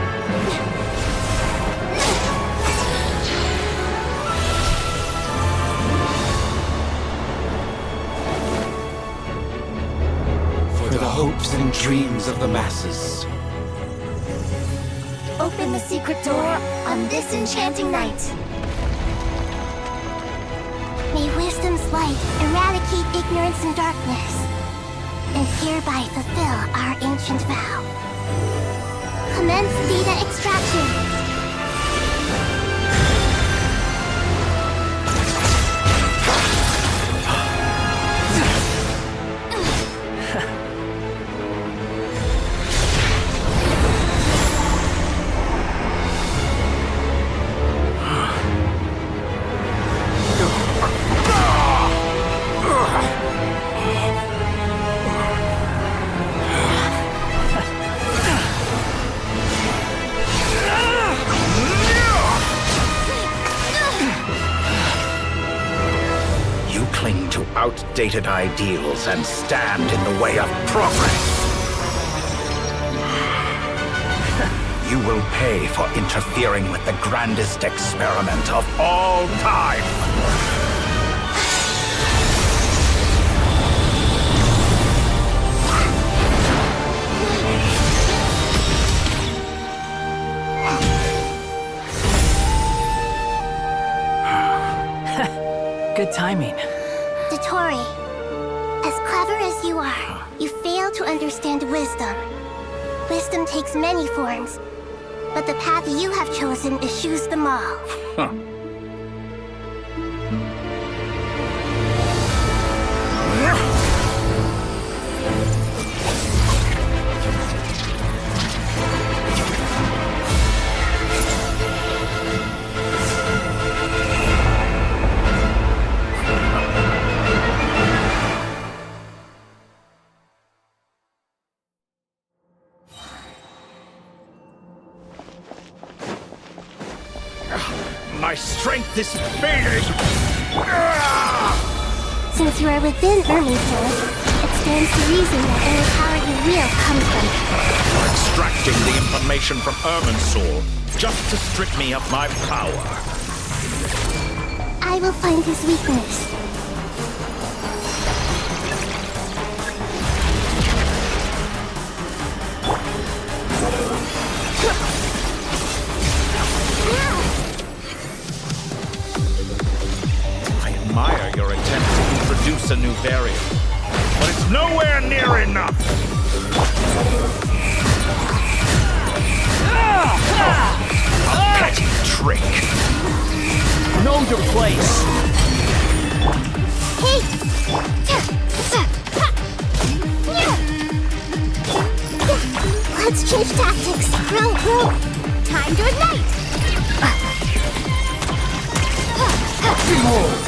For the hopes and dreams of the masses. open the secret door on this enchanting night. May wisdom's light eradicate ignorance and darkness, and hereby fulfill our ancient vow. Commence data extraction. Outdated ideals and stand in the way of progress. You will pay for interfering with the grandest experiment of all time. Good timing. Dotori, as clever as you are, you fail to understand wisdom. Wisdom takes many forms, but the path you have chosen eschews them all. Huh. My strength is fading! Since you are within Irminsul, it stands to reason that any power you wield comes from it. You're extracting the information from Irminsul just to strip me of my power. I will find his weakness. I admire your attempt to introduce a new variant, but it's nowhere near enough! A petty trick! Know your place! Hey! Let's change tactics. Row. Time to ignite! Behold!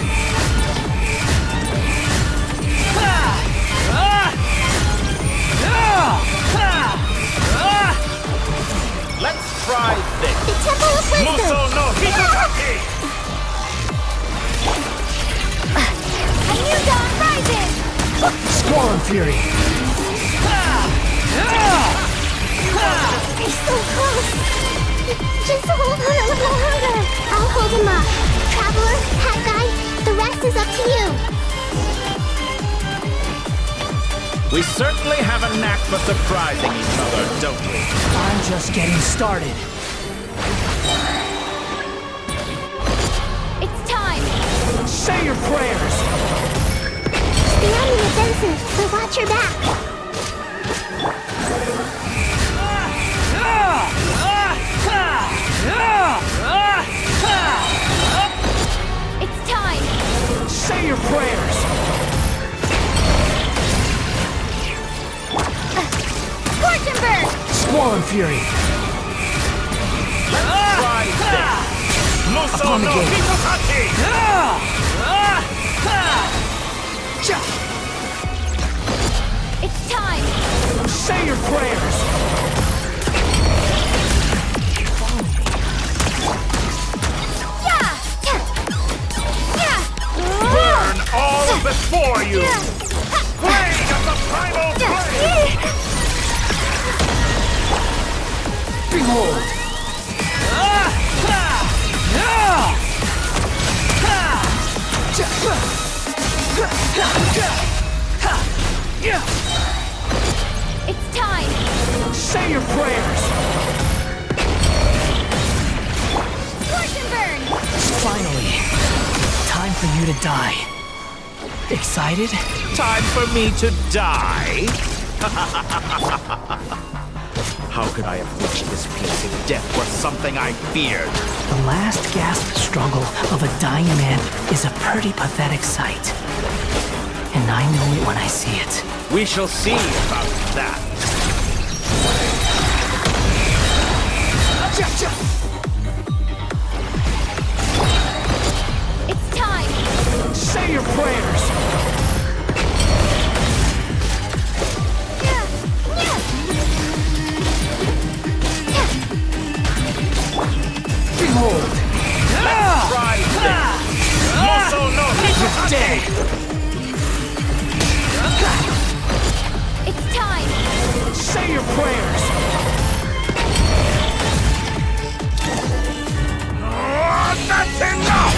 Let's try this! The Temple of Wisdom! Muso no Hitotaki! A new dawn rises! Squall Fury! They're so close! Just hold on a little longer! I'll hold him up. Traveler, Hat Guy, the rest is up to you! We certainly have a knack for surprising each other, don't we? I'm just getting started. It's time! Say your prayers! The enemy offensive, but watch your back! It's time! Say your prayers! Scorchenberg! Squall and Fury! Try this! Muso Upon the no gate. Hitotaki! It's time! Say your prayers! Burn all before you! Plague of the primal plague! Behold! It's time! Say your prayers! Finally, time for you to die. Excited? Time for me to die? How could I have wished this place if death was something I feared? The last gasp struggle of a dying man is a pretty pathetic sight. And I know it when I see it. We shall see about that. It's time! Say your prayers! Behold! Let's try this! Moso no! You're dead! It's time! Say your prayers! That's enough!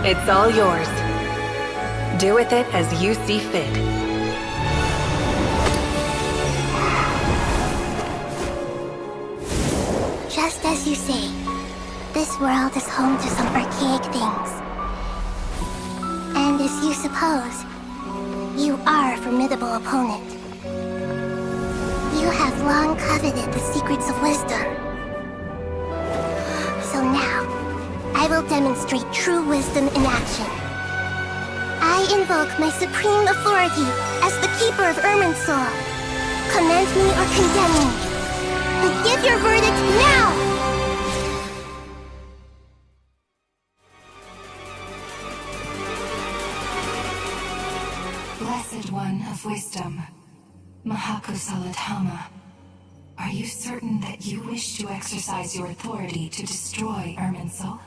It's all yours. Do with it as you see fit. Just as you say, this world is home to some archaic things. And as you suppose, you are a formidable opponent. You have long coveted the secrets of wisdom. So now, I will demonstrate true wisdom in action. I invoke my supreme authority as the keeper of Irminsul. Commend me or condemn me, but give your verdict now! Blessed One of Wisdom, Mahakosaladhama, are you certain that you wish to exercise your authority to destroy Irminsul?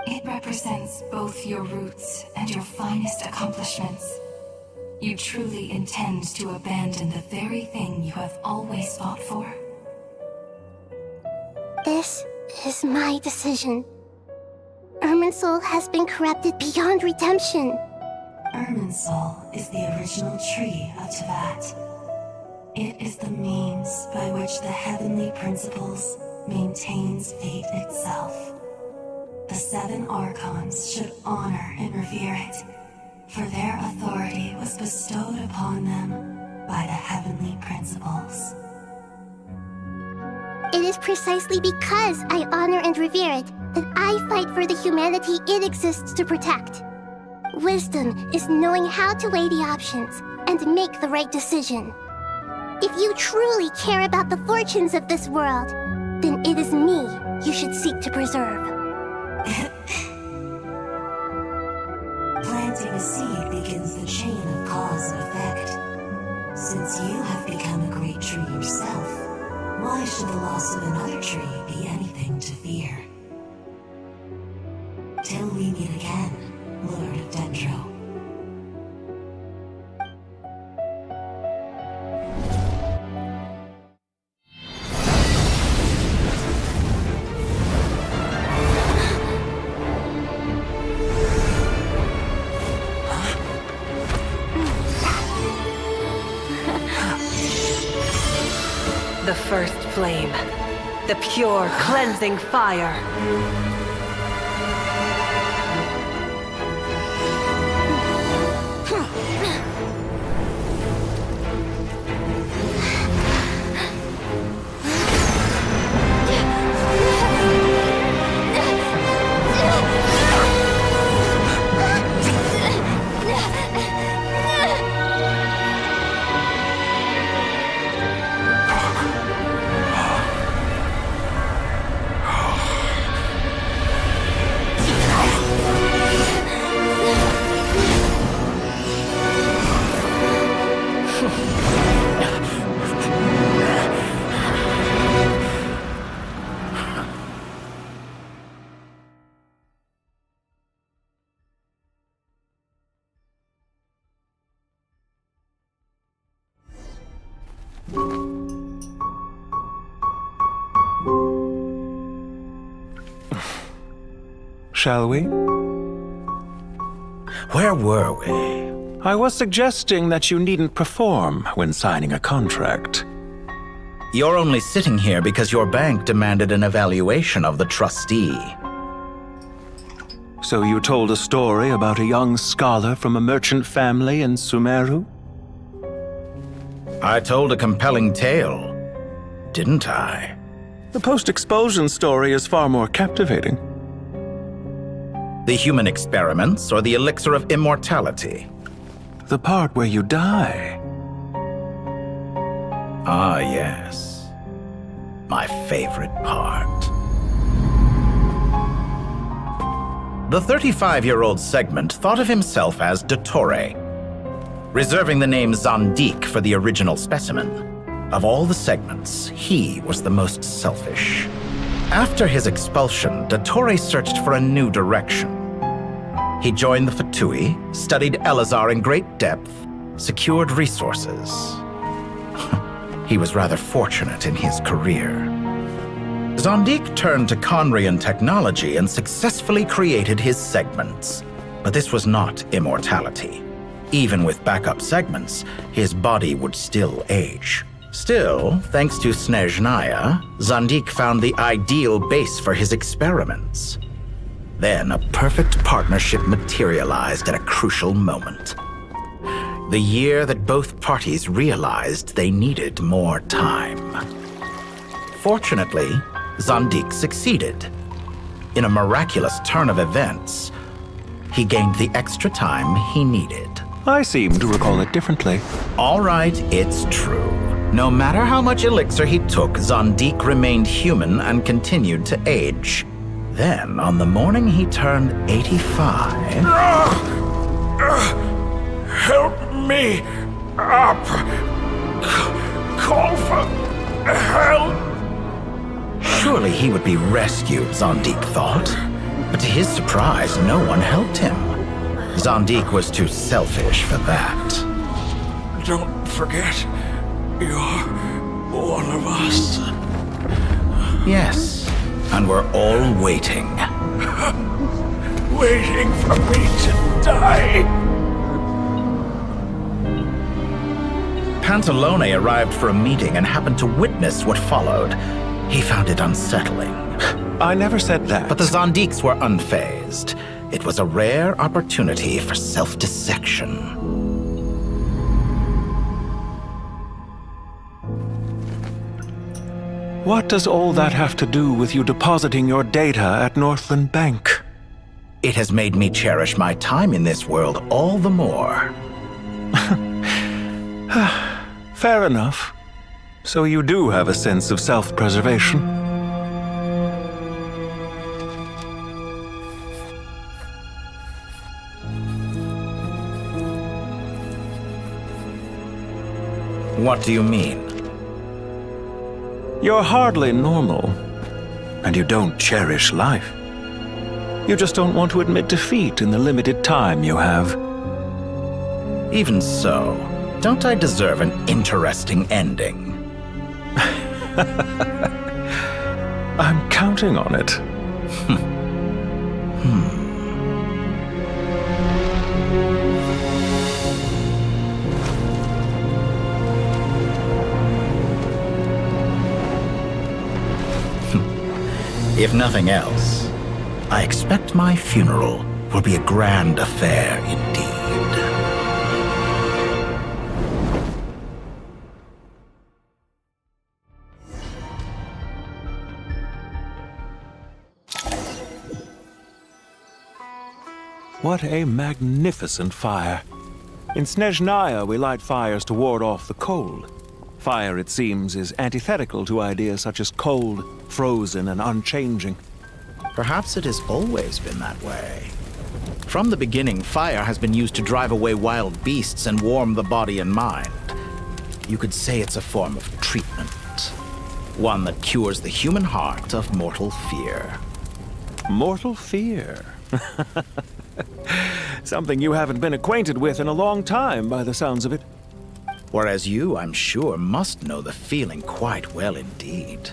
It represents both your roots and your finest accomplishments. You truly intend to abandon the very thing you have always fought for? This is my decision. Irminsul has been corrupted beyond redemption. Irminsul is the original tree of Tevat. It is the means by which the heavenly principles maintains fate itself. The 7 Archons should honor and revere it, for their authority was bestowed upon them by the heavenly principles. It is precisely because I honor and revere it that I fight for the humanity it exists to protect. Wisdom is knowing how to weigh the options and make the right decision. If you truly care about the fortunes of this world, then it is me you should seek to preserve. Planting a seed begins the chain of cause and effect. Since you have become a great tree yourself, why should the loss of another tree be anything to fear? Till we meet again, Lord of Dendro. The first flame. The pure, cleansing fire. shall we? Where were we? I was suggesting that you needn't perform when signing a contract. You're only sitting here because your bank demanded an evaluation of the trustee. So you told a story about a young scholar from a merchant family in Sumeru? I told a compelling tale, didn't I? The post-expulsion story is far more captivating. The human experiments or the elixir of immortality? The part where you die. Ah, yes. My favorite part. The 35-year-old Segment thought of himself as Dottore, reserving the name Zandik for the original specimen. Of all the Segments, he was the most selfish. After his expulsion, Dottore searched for a new direction. He joined the Fatui, studied Elazar in great depth, secured resources. He was rather fortunate in his career. Zandik turned to Conrian technology and successfully created his segments. But this was not immortality. Even with backup segments, his body would still age. Still, thanks to Snezhnaya, Zandik found the ideal base for his experiments. Then a perfect partnership materialized at a crucial moment. The year that both parties realized they needed more time. Fortunately, Zandik succeeded. In a miraculous turn of events, he gained the extra time he needed. I seem to recall it differently. All right, it's true. No matter how much elixir he took, Zandik remained human and continued to age. Then, on the morning he turned 85... Help me up! Call for help! Surely he would be rescued, Zandik thought. But to his surprise, no one helped him. Zandik was too selfish for that. Don't forget, you're one of us. Yes, and we're all waiting. Waiting for me to die. Pantalone arrived for a meeting and happened to witness what followed. He found it unsettling. I never said that. But the Zandiks were unfazed. It was a rare opportunity for self-dissection. What does all that have to do with you depositing your data at Northland Bank? It has made me cherish my time in this world all the more. Fair enough. So you do have a sense of self-preservation. What do you mean? You're hardly normal, and you don't cherish life. You just don't want to admit defeat in the limited time you have. Even so, don't I deserve an interesting ending? I'm counting on it. If nothing else, I expect my funeral will be a grand affair indeed. What a magnificent fire. In Snezhnaya, we light fires to ward off the cold. Fire, it seems, is antithetical to ideas such as cold, frozen, and unchanging. Perhaps it has always been that way. From the beginning, fire has been used to drive away wild beasts and warm the body and mind. You could say it's a form of treatment. One that cures the human heart of mortal fear. Mortal fear? Something you haven't been acquainted with in a long time, by the sounds of it. Whereas you, I'm sure, must know the feeling quite well indeed.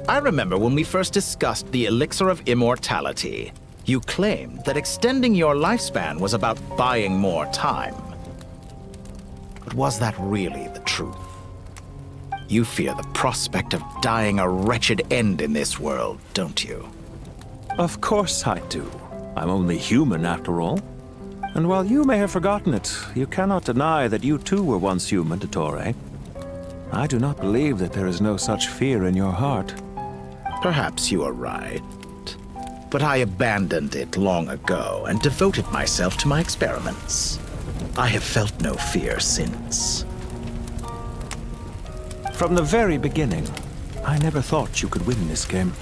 I remember when we first discussed the elixir of immortality. You claimed that extending your lifespan was about buying more time. But was that really the truth? You fear the prospect of dying a wretched end in this world, don't you? Of course I do. I'm only human after all. And while you may have forgotten it, you cannot deny that you too were once human, Dottore. I do not believe that there is no such fear in your heart. Perhaps you are right. But I abandoned it long ago and devoted myself to my experiments. I have felt no fear since. From the very beginning, I never thought you could win this game.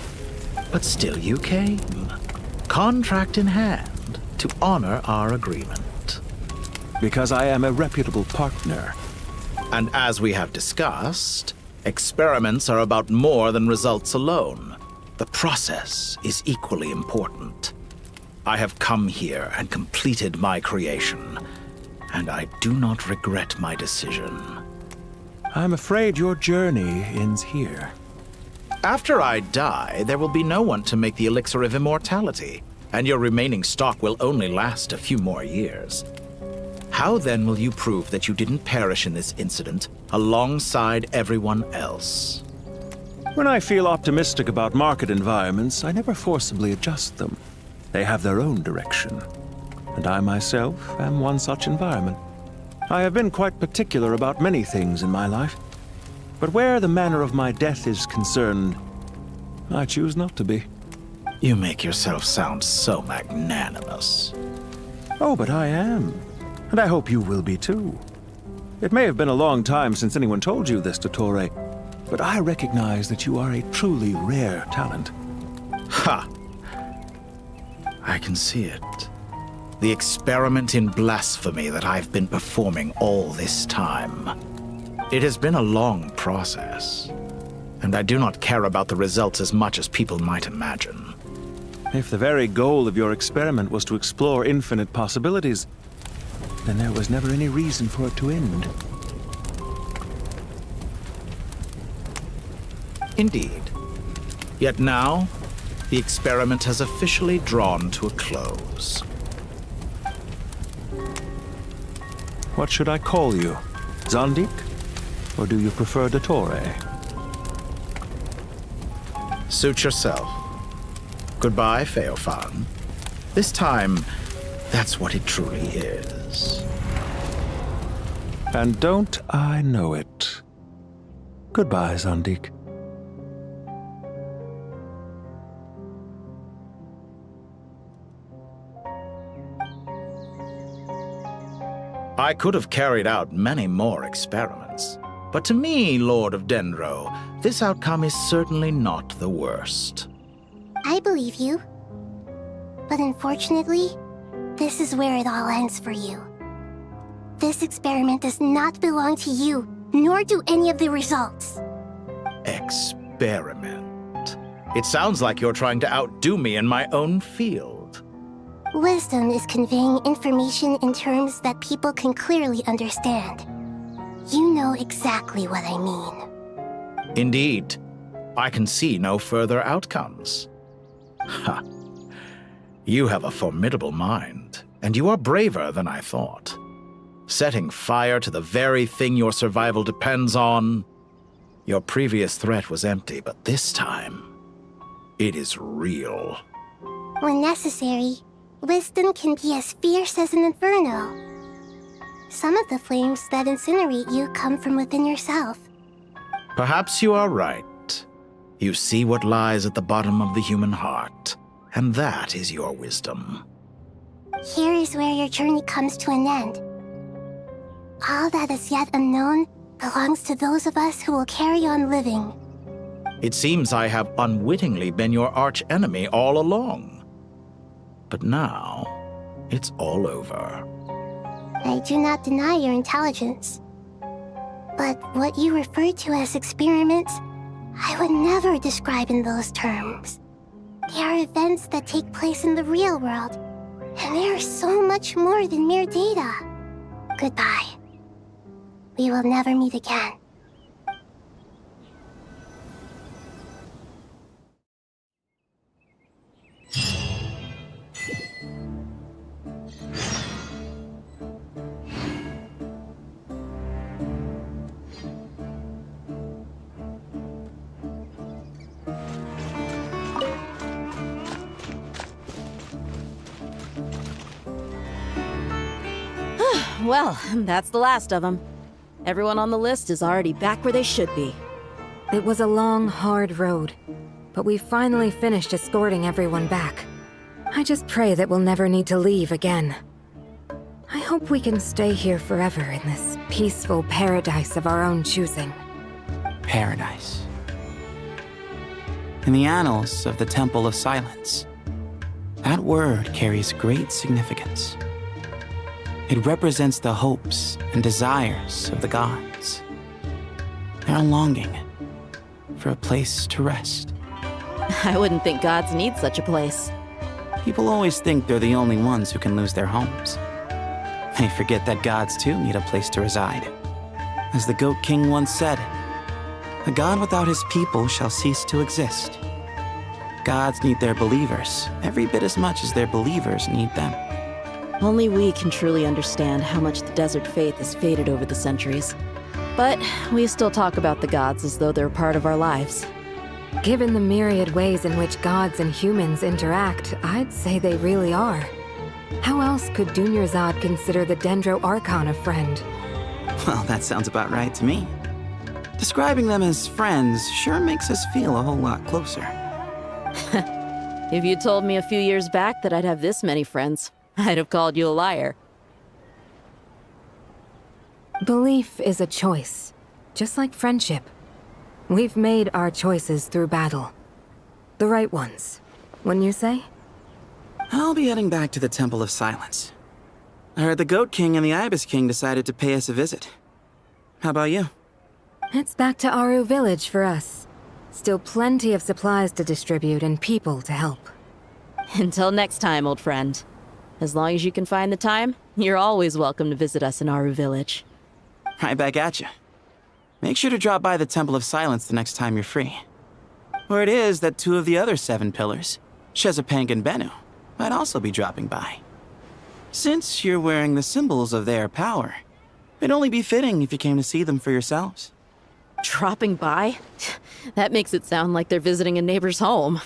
But still you came, contract in hand, to honor our agreement. Because I am a reputable partner. And as we have discussed, experiments are about more than results alone. The process is equally important. I have come here and completed my creation, and I do not regret my decision. I'm afraid your journey ends here. After I die, there will be no one to make the elixir of immortality, and your remaining stock will only last a few more years. How then will you prove that you didn't perish in this incident alongside everyone else? When I feel optimistic about market environments, I never forcibly adjust them. They have their own direction. And I myself am one such environment. I have been quite particular about many things in my life. But where the manner of my death is concerned, I choose not to be. You make yourself sound so magnanimous. Oh, but I am. And I hope you will be too. It may have been a long time since anyone told you this, Dottore, but I recognize that you are a truly rare talent. Ha! I can see it. The experiment in blasphemy that I've been performing all this time. It has been a long process, and I do not care about the results as much as people might imagine. If the very goal of your experiment was to explore infinite possibilities, then there was never any reason for it to end. Indeed. Yet now, the experiment has officially drawn to a close. What should I call you? Zandik? Or do you prefer Dottore? Suit yourself. Goodbye, Feofan. This time, that's what it truly is. And don't I know it? Goodbye, Zandik. I could have carried out many more experiments, but to me, Lord of Dendro, this outcome is certainly not the worst. I believe you. But unfortunately, this is where it all ends for you. This experiment does not belong to you, nor do any of the results. Experiment? It sounds like you're trying to outdo me in my own field. Wisdom is conveying information in terms that people can clearly understand. You know exactly what I mean. Indeed. I can see no further outcomes. Ha! You have a formidable mind, and you are braver than I thought. Setting fire to the very thing your survival depends on. Your previous threat was empty, but this time, it is real. When necessary, wisdom can be as fierce as an inferno. Some of the flames that incinerate you come from within yourself. Perhaps you are right. You see what lies at the bottom of the human heart, and that is your wisdom. Here is where your journey comes to an end. All that is yet unknown belongs to those of us who will carry on living. It seems I have unwittingly been your arch-enemy all along. But now, it's all over. I do not deny your intelligence. But what you refer to as experiments, I would never describe in those terms. They are events that take place in the real world, and they are so much more than mere data. Goodbye. We will never meet again. Well, that's the last of them. Everyone on the list is already back where they should be. It was a long, hard road, but we finally finished escorting everyone back. I just pray that we'll never need to leave again. I hope we can stay here forever in this peaceful paradise of our own choosing. Paradise. In the annals of the Temple of Silence, that word carries great significance. It represents the hopes and desires of the gods. Their longing for a place to rest. I wouldn't think gods need such a place. People always think they're the only ones who can lose their homes. They forget that gods too need a place to reside. As the Goat King once said, "A god without his people shall cease to exist." Gods need their believers every bit as much as their believers need them. Only we can truly understand how much the desert faith has faded over the centuries. But we still talk about the gods as though they're part of our lives. Given the myriad ways in which gods and humans interact, I'd say they really are. How else could Dunyarzad consider the Dendro Archon a friend? Well, that sounds about right to me. Describing them as friends sure makes us feel a whole lot closer. If you told me a few years back that I'd have this many friends, I'd have called you a liar. Belief is a choice, just like friendship. We've made our choices through battle. The right ones, wouldn't you say? I'll be heading back to the Temple of Silence. I heard the Goat King and the Ibis King decided to pay us a visit. How about you? It's back to Aru Village for us. Still plenty of supplies to distribute and people to help. Until next time, old friend. As long as you can find the time, you're always welcome to visit us in Aru Village. Right back at you. Make sure to drop by the Temple of Silence the next time you're free. Word is that 2 of the other 7 pillars, Shezapang and Bennu, might also be dropping by. Since you're wearing the symbols of their power, it'd only be fitting if you came to see them for yourselves. Dropping by? That makes it sound like they're visiting a neighbor's home.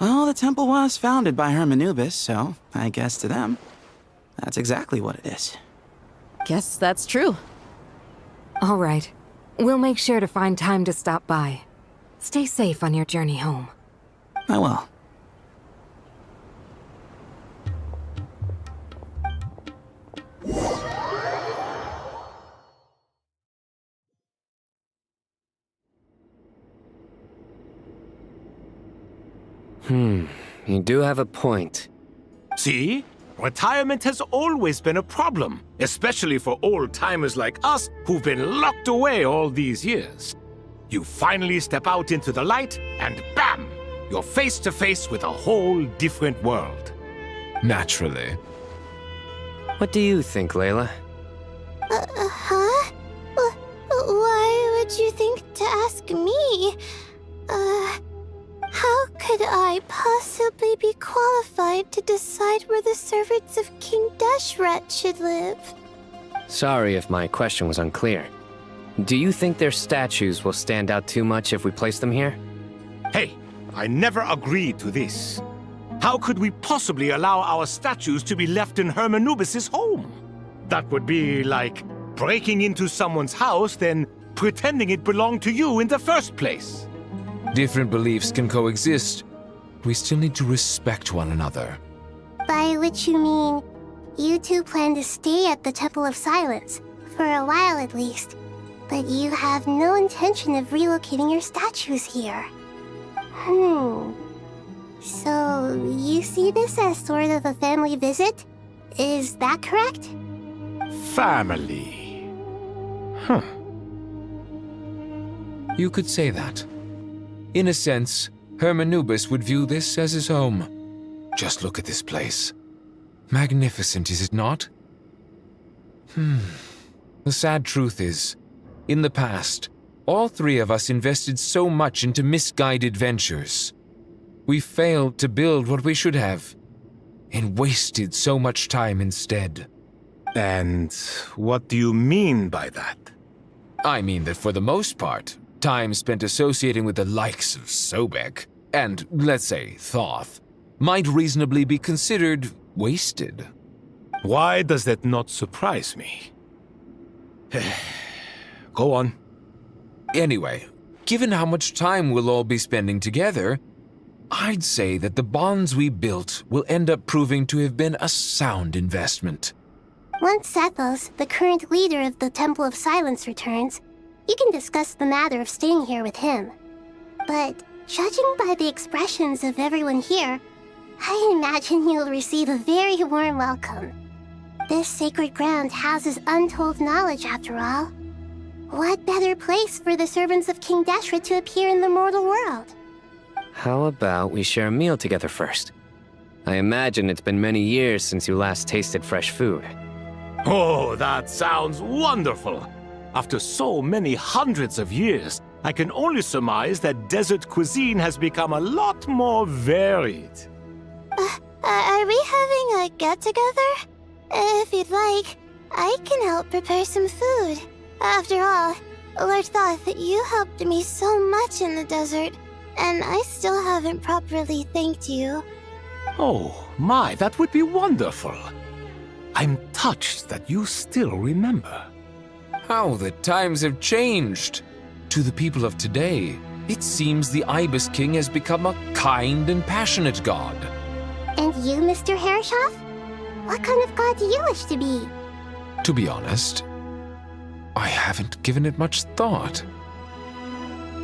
Well, the temple was founded by Hermanubis, so I guess to them, that's exactly what it is. Guess that's true. All right. We'll make sure to find time to stop by. Stay safe on your journey home. I will. You do have a point. See? Retirement has always been a problem, especially for old-timers like us who've been locked away all these years. You finally step out into the light, and bam! You're face to face with a whole different world. Naturally. What do you think, Layla? Huh? Why would you think to ask me? How could I possibly be qualified to decide where the servants of King Deshret should live? Sorry if my question was unclear. Do you think their statues will stand out too much if we place them here? Hey, I never agreed to this. How could we possibly allow our statues to be left in Hermanubis' home? That would be like breaking into someone's house, then pretending it belonged to you in the first place. Different beliefs can coexist. We still need to respect one another. By which you mean, you two plan to stay at the Temple of Silence, for a while at least, but you have no intention of relocating your statues here. So, you see this as sort of a family visit? Is that correct? Family. Huh. You could say that. In a sense, Hermanubis would view this as his home. Just look at this place. Magnificent, is it not? The sad truth is, in the past, all 3 of us invested so much into misguided ventures. We failed to build what we should have, and wasted so much time instead. And what do you mean by that? I mean that for the most part, time spent associating with the likes of Sobek, and, let's say, Thoth, might reasonably be considered wasted. Why does that not surprise me? Go on. Anyway, given how much time we'll all be spending together, I'd say that the bonds we built will end up proving to have been a sound investment. Once Sethos, the current leader of the Temple of Silence, returns, you can discuss the matter of staying here with him. But judging by the expressions of everyone here, I imagine you'll receive a very warm welcome. This sacred ground houses untold knowledge, after all. What better place for the servants of King Deshret to appear in the mortal world? How about we share a meal together first? I imagine it's been many years since you last tasted fresh food. Oh, that sounds wonderful! After so many hundreds of years, I can only surmise that desert cuisine has become a lot more varied. Are we having a get-together? If you'd like, I can help prepare some food. After all, Lord Thoth, you helped me so much in the desert, and I still haven't properly thanked you. Oh, my, that would be wonderful. I'm touched that you still remember. How the times have changed. To the people of today, it seems the Ibis King has become a kind and passionate god. And you, Mr. Herreshoff? What kind of god do you wish to be? To be honest, I haven't given it much thought.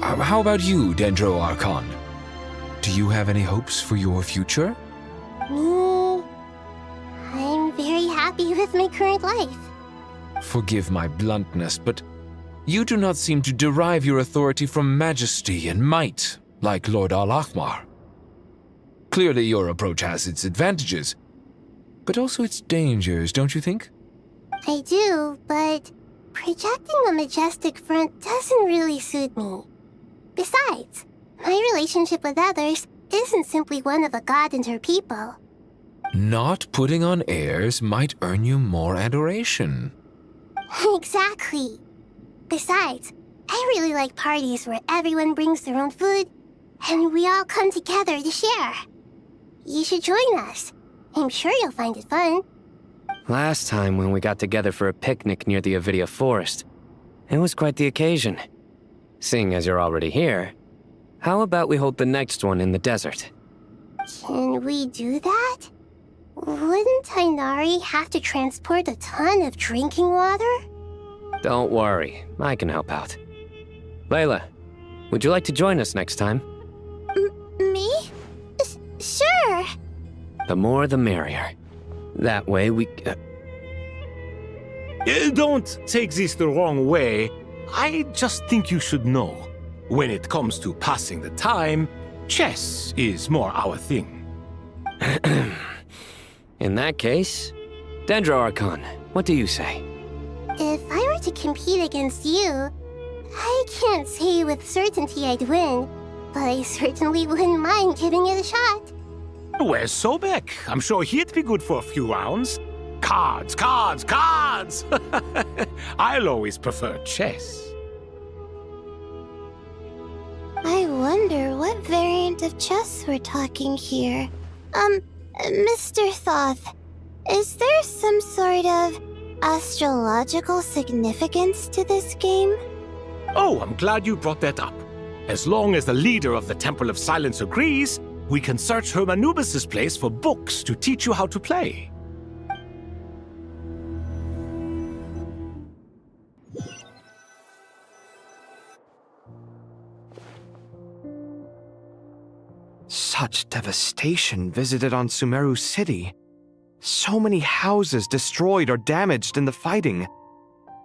How about you, Dendro Archon? Do you have any hopes for your future? Me? I'm very happy with my current life. Forgive my bluntness, but you do not seem to derive your authority from majesty and might, like Lord Al-Ahmar. Clearly your approach has its advantages, but also its dangers, don't you think? I do, but projecting a majestic front doesn't really suit me. Besides, my relationship with others isn't simply one of a god and her people. Not putting on airs might earn you more adoration. Exactly. Besides, I really like parties where everyone brings their own food, and we all come together to share. You should join us. I'm sure you'll find it fun. Last time when we got together for a picnic near the Avidia Forest, it was quite the occasion. Seeing as you're already here, how about we hold the next one in the desert? Can we do that? Wouldn't Tainari have to transport a ton of drinking water? Don't worry, I can help out. Layla, would you like to join us next time? Me? Sure. The more the merrier. That way we... Don't take this the wrong way. I just think you should know. When it comes to passing the time, chess is more our thing. In that case, Dendro Archon, what do you say? If I were to compete against you, I can't say with certainty I'd win, but I certainly wouldn't mind giving it a shot. Where's Sobek? I'm sure he'd be good for a few rounds. Cards, cards, cards! I'll always prefer chess. I wonder what variant of chess we're talking here. Mr. Thoth, is there some sort of astrological significance to this game? Oh, I'm glad you brought that up. As long as the leader of the Temple of Silence agrees, we can search Hermanubis' place for books to teach you how to play. Such devastation visited on Sumeru City. So many houses destroyed or damaged in the fighting.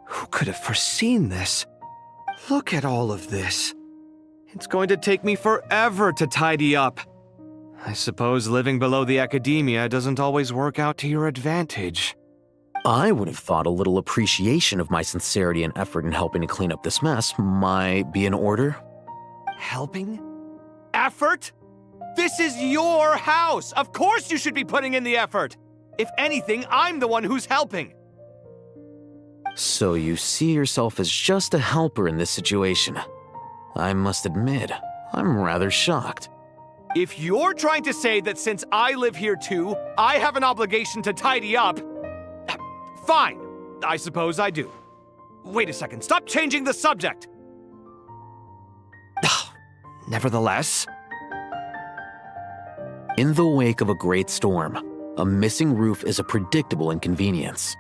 Who could have foreseen this? Look at all of this. It's going to take me forever to tidy up. I suppose living below the academia doesn't always work out to your advantage. I would have thought a little appreciation of my sincerity and effort in helping to clean up this mess might be in order. Helping? Effort? This is your house! Of course you should be putting in the effort! If anything, I'm the one who's helping! So you see yourself as just a helper in this situation. I must admit, I'm rather shocked. If you're trying to say that since I live here too, I have an obligation to tidy up, Fine. I suppose I do. Wait a second. Stop changing the subject! Nevertheless... In the wake of a great storm, a missing roof is a predictable inconvenience.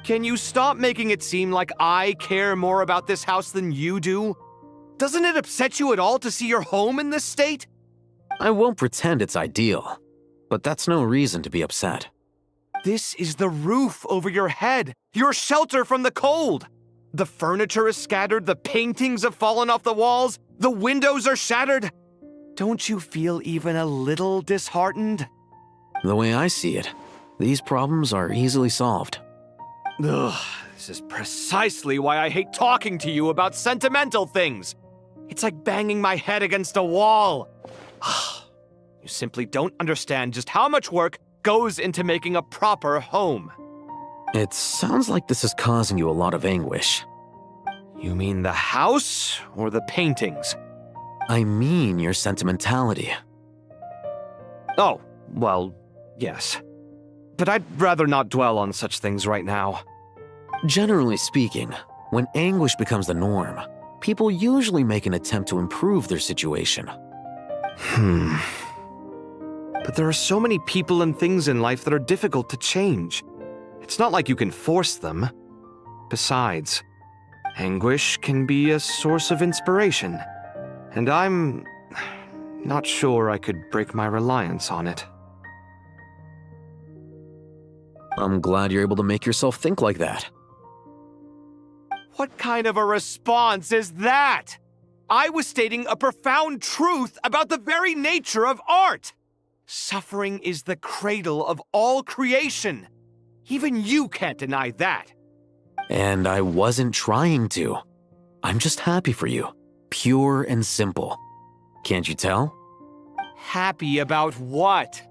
Can you stop making it seem like I care more about this house than you do? Doesn't it upset you at all to see your home in this state? I won't pretend it's ideal, but that's no reason to be upset. This is the roof over your head, your shelter from the cold. The furniture is scattered, the paintings have fallen off the walls, the windows are shattered. Don't you feel even a little disheartened? The way I see it, these problems are easily solved. Ugh, this is precisely why I hate talking to you about sentimental things. It's like banging my head against a wall. You simply don't understand just how much work goes into making a proper home. It sounds like this is causing you a lot of anguish. You mean the house or the paintings? I mean your sentimentality. Oh, well, yes. But I'd rather not dwell on such things right now. Generally speaking, when anguish becomes the norm, people usually make an attempt to improve their situation. But there are so many people and things in life that are difficult to change. It's not like you can force them. Besides, anguish can be a source of inspiration. And I'm not sure I could break my reliance on it. I'm glad you're able to make yourself think like that. What kind of a response is that? I was stating a profound truth about the very nature of art. Suffering is the cradle of all creation. Even you can't deny that. And I wasn't trying to. I'm just happy for you. Pure and simple. Can't you tell? Happy about what?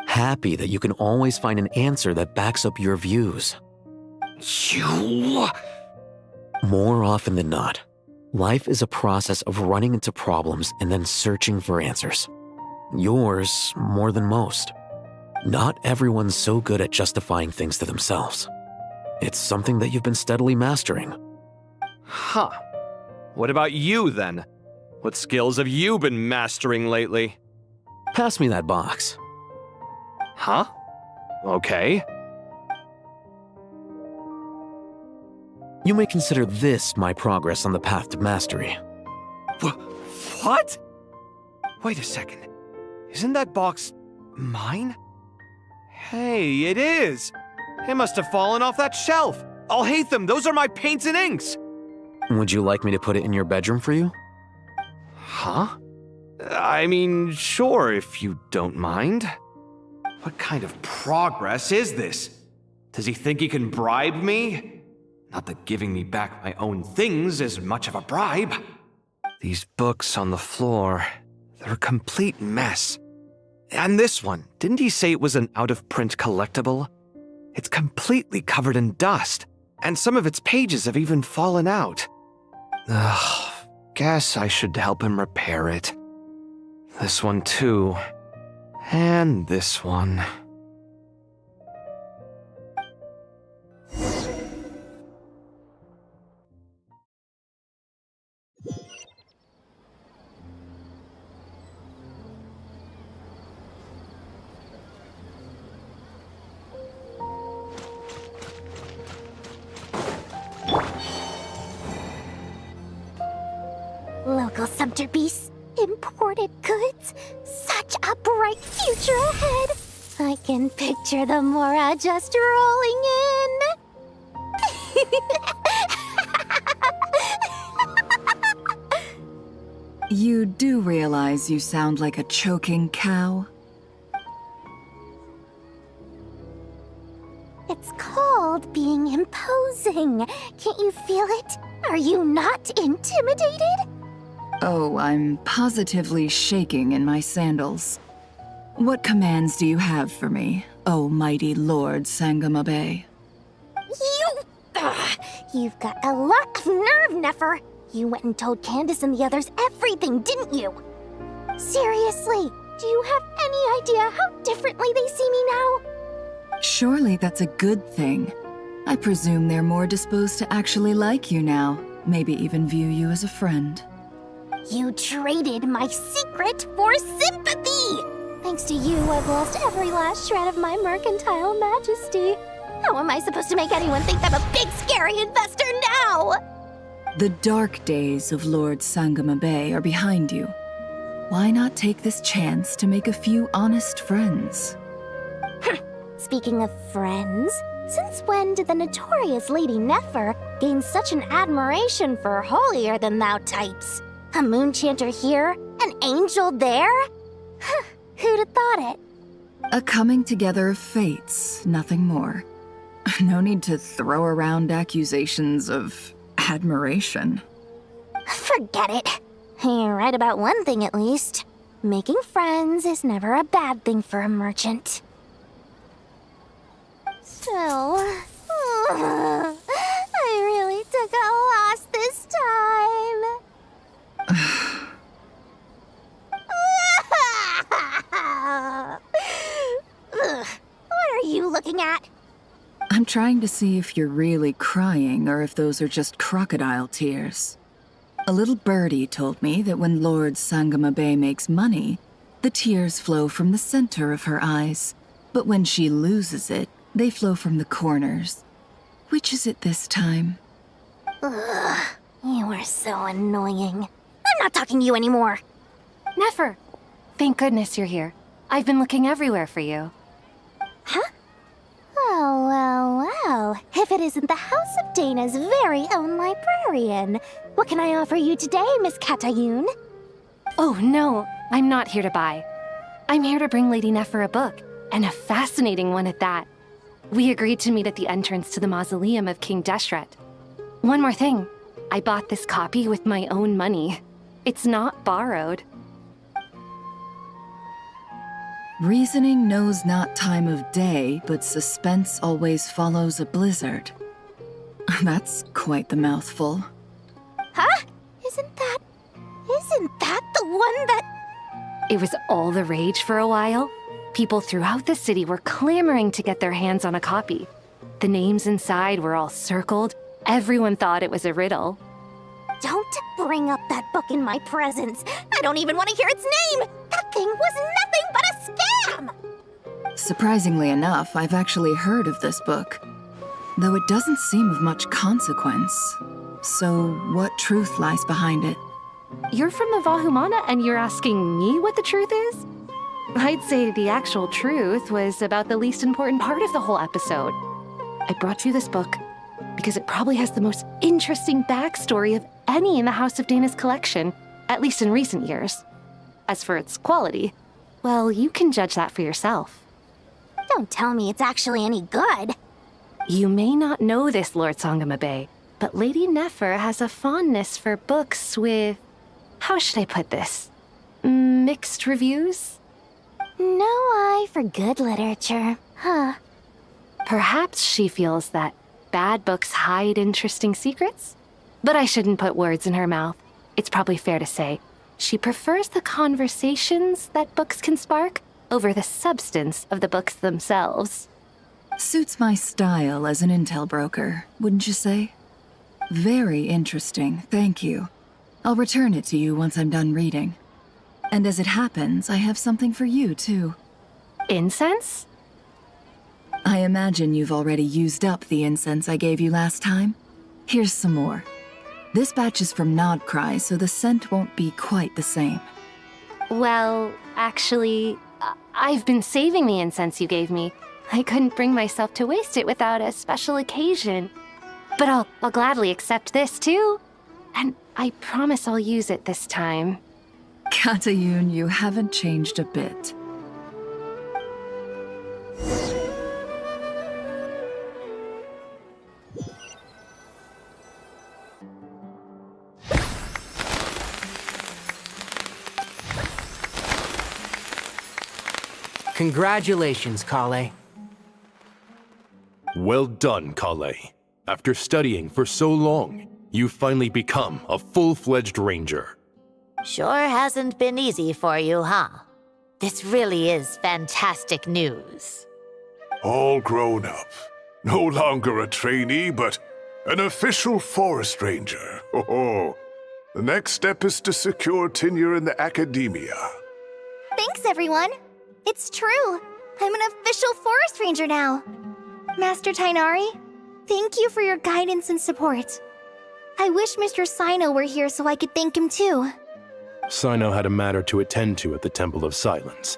Happy that you can always find an answer that backs up your views. You... More often than not, life is a process of running into problems and then searching for answers. Yours more than most. Not everyone's so good at justifying things to themselves. It's something that you've been steadily mastering. Huh. What about you, then? What skills have you been mastering lately? Pass me that box. Huh? Okay. You may consider this my progress on the path to mastery. What? Wait a second. Isn't that box mine? Hey, it is! It must have fallen off that shelf! I'll hate them! Those are my paints and inks! Would you like me to put it in your bedroom for you? Huh? I mean, sure, if you don't mind. What kind of progress is this? Does he think he can bribe me? Not that giving me back my own things is much of a bribe. These books on the floor, they're a complete mess. And this one, didn't he say it was an out-of-print collectible? It's completely covered in dust, and some of its pages have even fallen out. Ugh, guess I should help him repair it. This one too. And this one. Local Sumter beasts, imported goods, such a bright future ahead. I can picture the Mora just rolling in. You do realize you sound like a choking cow? It's called being imposing. Can't you feel it? Are you not intimidated? Oh, I'm positively shaking in my sandals. What commands do you have for me, oh mighty Lord Sangamabe? You've got a lot of nerve, Nefer. You went and told Candace and the others everything, didn't you? Seriously, do you have any idea how differently they see me now? Surely that's a good thing. I presume they're more disposed to actually like you now, maybe even view you as a friend. You traded my secret for sympathy! Thanks to you, I've lost every last shred of my mercantile majesty. How am I supposed to make anyone think I'm a big, scary investor now? The dark days of Lord Sangama Bay are behind you. Why not take this chance to make a few honest friends? Speaking of friends, since when did the notorious Lady Nefer gain such an admiration for holier-than-thou types? A moon chanter here, an angel there? Who'd have thought it? A coming together of fates, nothing more. No need to throw around accusations of admiration. Forget it. You're right about one thing at least. Making friends is never a bad thing for a merchant. So, I really took a loss this time. What are you looking at? I'm trying to see if you're really crying or if those are just crocodile tears. A little birdie told me that when Lord Sangama Bay makes money, the tears flow from the center of her eyes, but when she loses it, they flow from the corners. Which is it this time? Ugh, you are so annoying. I'm not talking to you anymore. Nefer! Thank goodness you're here. I've been looking everywhere for you. Huh? Well. If it isn't the House of Dana's very own librarian. What can I offer you today, Miss Katayun? Oh, no. I'm not here to buy. I'm here to bring Lady Nefer a book, and a fascinating one at that. We agreed to meet at the entrance to the mausoleum of King Deshret. One more thing. I bought this copy with my own money. It's not borrowed. Reasoning knows not time of day, but suspense always follows a blizzard. That's quite the mouthful. Huh? Isn't that the one that... It was all the rage for a while. People throughout the city were clamoring to get their hands on a copy. The names inside were all circled. Everyone thought it was a riddle. Don't bring up that book in my presence. I don't even want to hear its name. That thing was nothing but a scam. Surprisingly enough, I've actually heard of this book, though it doesn't seem of much consequence. So, what truth lies behind it? You're from the Vahumana and you're asking me what the truth is? I'd say the actual truth was about the least important part of the whole episode. I brought you this book because it probably has the most interesting backstory of any in the House of Dana's collection, at least in recent years. As for its quality, well, you can judge that for yourself. Don't tell me it's actually any good. You may not know this, Lord Sangama Bay, but Lady Nefer has a fondness for books with... how should I put this? Mixed reviews? No eye for good literature, huh? Perhaps she feels that bad books hide interesting secrets? But I shouldn't put words in her mouth. It's probably fair to say she prefers the conversations that books can spark over the substance of the books themselves. Suits my style as an intel broker, wouldn't you say? Very interesting, thank you. I'll return it to you once I'm done reading. And as it happens, I have something for you, too. Incense? I imagine you've already used up the incense I gave you last time. Here's some more. This batch is from Nodcry, so the scent won't be quite the same. Well, actually, I've been saving the incense you gave me. I couldn't bring myself to waste it without a special occasion. But I'll gladly accept this, too. And I promise I'll use it this time. Katayun, you haven't changed a bit. Congratulations, Kale. Well done, Kale. After studying for so long, you've finally become a full-fledged ranger. Sure hasn't been easy for you, huh? This really is fantastic news. All grown up. No longer a trainee, but an official forest ranger. Oh, the next step is to secure tenure in the academia. Thanks, everyone. It's true. I'm an official forest ranger now. Master Tainari, thank you for your guidance and support. I wish Mr. Sino were here so I could thank him too. Sino had a matter to attend to at the Temple of Silence.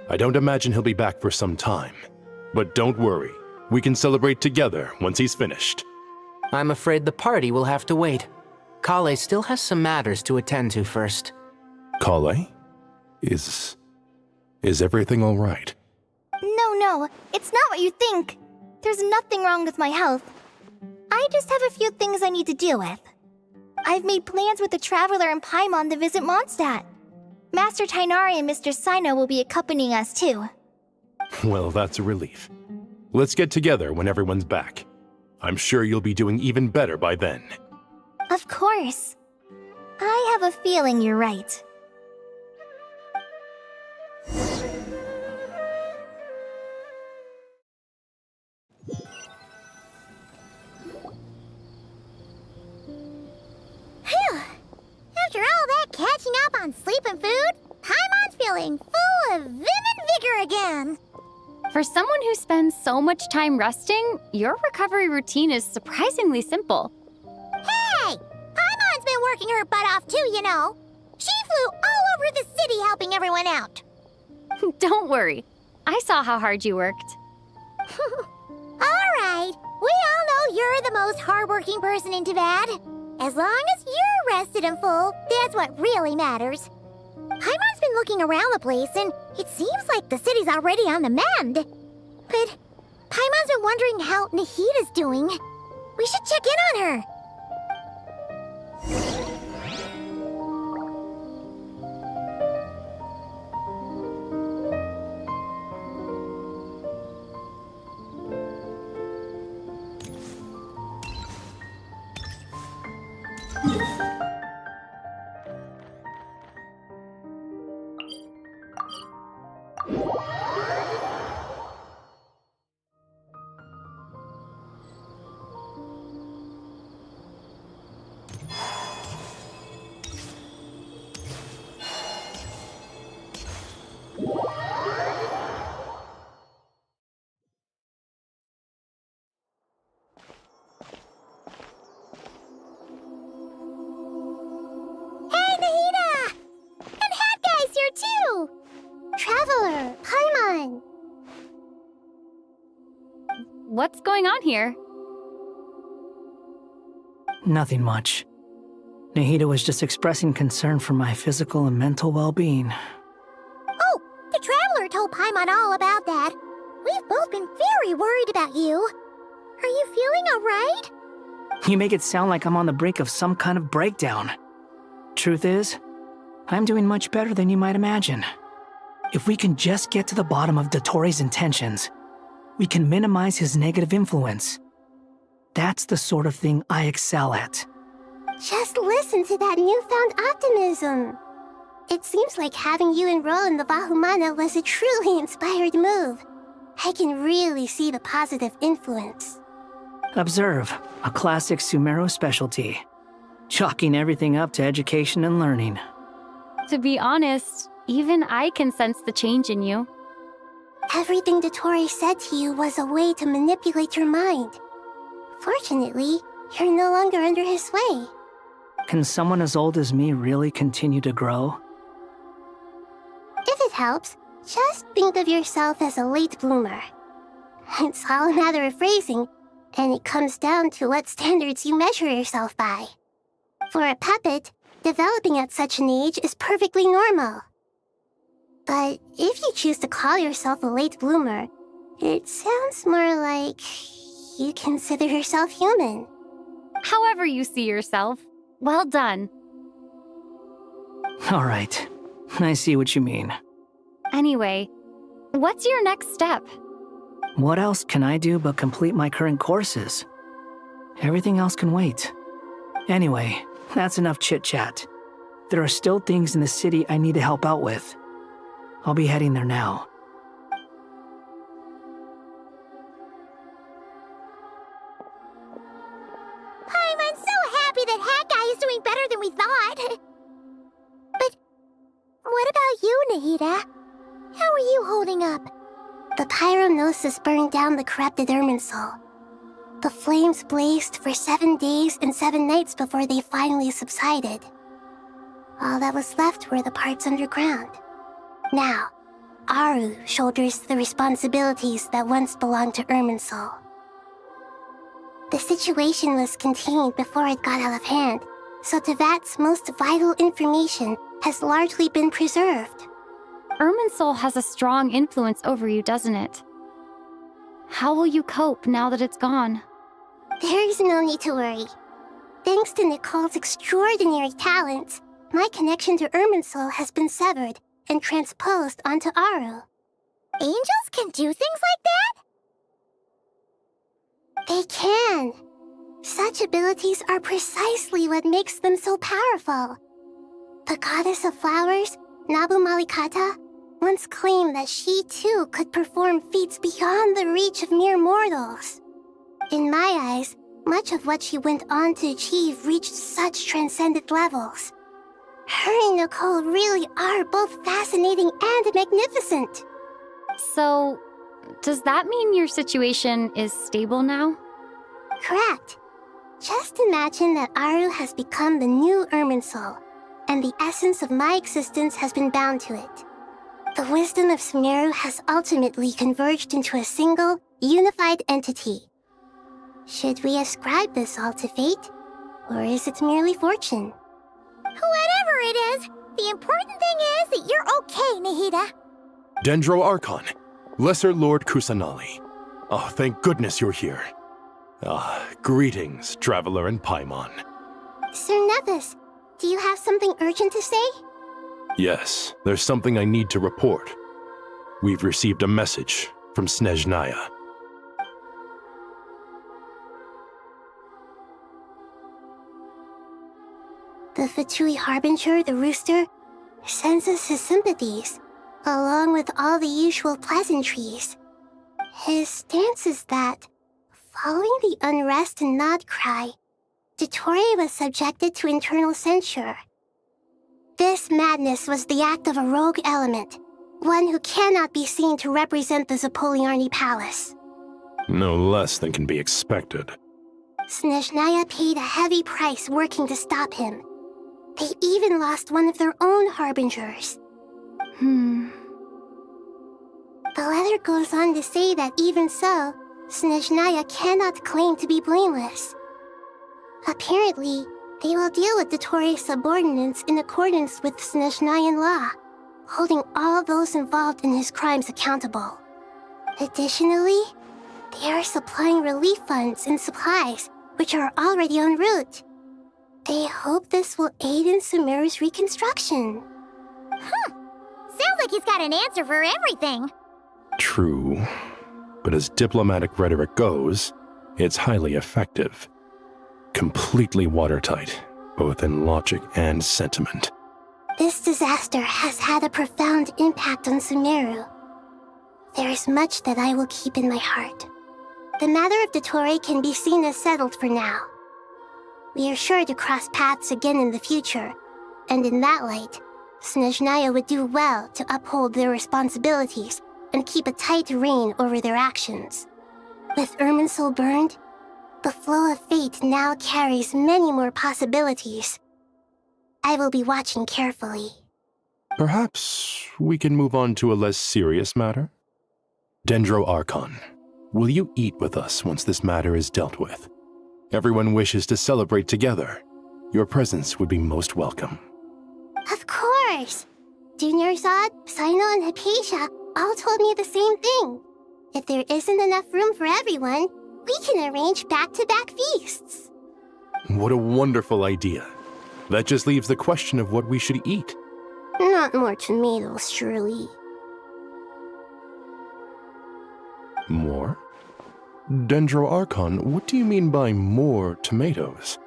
I don't imagine he'll be back for some time. But don't worry, we can celebrate together once he's finished. I'm afraid the party will have to wait. Kale still has some matters to attend to first. Kale? Is everything all right? No, it's not what you think. There's nothing wrong with my health. I just have a few things I need to deal with. I've made plans with the Traveler and Paimon to visit Mondstadt. Master Tainari and Mr. Sino will be accompanying us too. Well, that's a relief. Let's get together when everyone's back. I'm sure you'll be doing even better by then. Of course. I have a feeling you're right. Phew! After all that catching up on sleep and food, Paimon's feeling full of vim and vigor again. For someone who spends so much time resting, your recovery routine is surprisingly simple. Hey! Paimon's been working her butt off too, you know. She flew all over the city helping everyone out. Don't worry. I saw how hard you worked. All right. We all know you're the most hardworking person in Tavad. As long as you're rested and full, that's what really matters. Paimon's been looking around the place, and it seems like the city's already on the mend. But Paimon's been wondering how Nahida's doing. We should check in on her. Traveler, Paimon! What's going on here? Nothing much. Nahida was just expressing concern for my physical and mental well-being. Oh, the Traveler told Paimon all about that. We've both been very worried about you. Are you feeling alright? You make it sound like I'm on the brink of some kind of breakdown. Truth is, I'm doing much better than you might imagine. If we can just get to the bottom of Dottoro's intentions, we can minimize his negative influence. That's the sort of thing I excel at. Just listen to that newfound optimism. It seems like having you enroll in the Vahumana was a truly inspired move. I can really see the positive influence. Observe, a classic Sumeru specialty. Chalking everything up to education and learning. To be honest, even I can sense the change in you. Everything Dottori said to you was a way to manipulate your mind. Fortunately, you're no longer under his sway. Can someone as old as me really continue to grow? If it helps, just think of yourself as a late bloomer. It's all a matter of phrasing, and it comes down to what standards you measure yourself by. For a puppet, developing at such an age is perfectly normal. But if you choose to call yourself a late bloomer, it sounds more like you consider yourself human. However you see yourself, well done. All right, I see what you mean. Anyway, what's your next step? What else can I do but complete my current courses? Everything else can wait. Anyway, that's enough chit-chat. There are still things in the city I need to help out with. I'll be heading there now. he's doing better than we thought. But what about you, Nahida? How are you holding up? The pyronosis burned down the corrupted Irminsul. The flames blazed for 7 days and 7 nights before they finally subsided. All that was left were the parts underground. Now, Aru shoulders the responsibilities that once belonged to Irminsul. The situation was contained before it got out of hand, so Tevat's most vital information has largely been preserved. Irminsul has a strong influence over you, doesn't it? How will you cope now that it's gone? There is no need to worry. Thanks to Nicole's extraordinary talents, my connection to Irminsul has been severed and transposed onto Aru. Angels can do things like that? They can. Such abilities are precisely what makes them so powerful. The goddess of flowers, Nabu Malikata, once claimed that she too could perform feats beyond the reach of mere mortals. In my eyes, much of what she went on to achieve reached such transcendent levels. Her and Nicole really are both fascinating and magnificent. So, does that mean your situation is stable now? Correct. Just imagine that Aru has become the new Irminsul, and the essence of my existence has been bound to it. The wisdom of Sumeru has ultimately converged into a single, unified entity. Should we ascribe this all to fate, or is it merely fortune? Whatever it is, the important thing is that you're okay, Nahida. Dendro Archon, Lesser Lord Kusanali. Oh, thank goodness you're here. Greetings, Traveler and Paimon. Sir Nepis, do you have something urgent to say? Yes, there's something I need to report. We've received a message from Snezhnaya. The Fatui Harbinger, the Rooster, sends us his sympathies, along with all the usual pleasantries. His stance is that, following the unrest and Nod Cry, Dottore was subjected to internal censure. This madness was the act of a rogue element, one who cannot be seen to represent the Zapoliarni Palace. No less than can be expected. Snezhnaya paid a heavy price working to stop him. They even lost one of their own harbingers. The letter goes on to say that even so, Snezhnaya cannot claim to be blameless. Apparently, they will deal with Dottore's subordinates in accordance with Snezhnayan law, holding all those involved in his crimes accountable. Additionally, they are supplying relief funds and supplies, which are already en route. They hope this will aid in Sumeru's reconstruction. Sounds like he's got an answer for everything. True, but as diplomatic rhetoric goes, it's highly effective. Completely watertight, both in logic and sentiment. This disaster has had a profound impact on Sumeru. There is much that I will keep in my heart. The matter of Dottore can be seen as settled for now. We are sure to cross paths again in the future, and in that light, Snezhnaya would do well to uphold their responsibilities and keep a tight rein over their actions. With Irminsul burned, the flow of fate now carries many more possibilities. I will be watching carefully. Perhaps we can move on to a less serious matter? Dendro Archon, will you eat with us once this matter is dealt with? Everyone wishes to celebrate together. Your presence would be most welcome. Of course! Junior Zod, Sino, and Hypatia all told me the same thing. If there isn't enough room for everyone, we can arrange back-to-back feasts. What a wonderful idea. That just leaves the question of what we should eat. Not more tomatoes, surely. More? Dendro Archon, what do you mean by more tomatoes?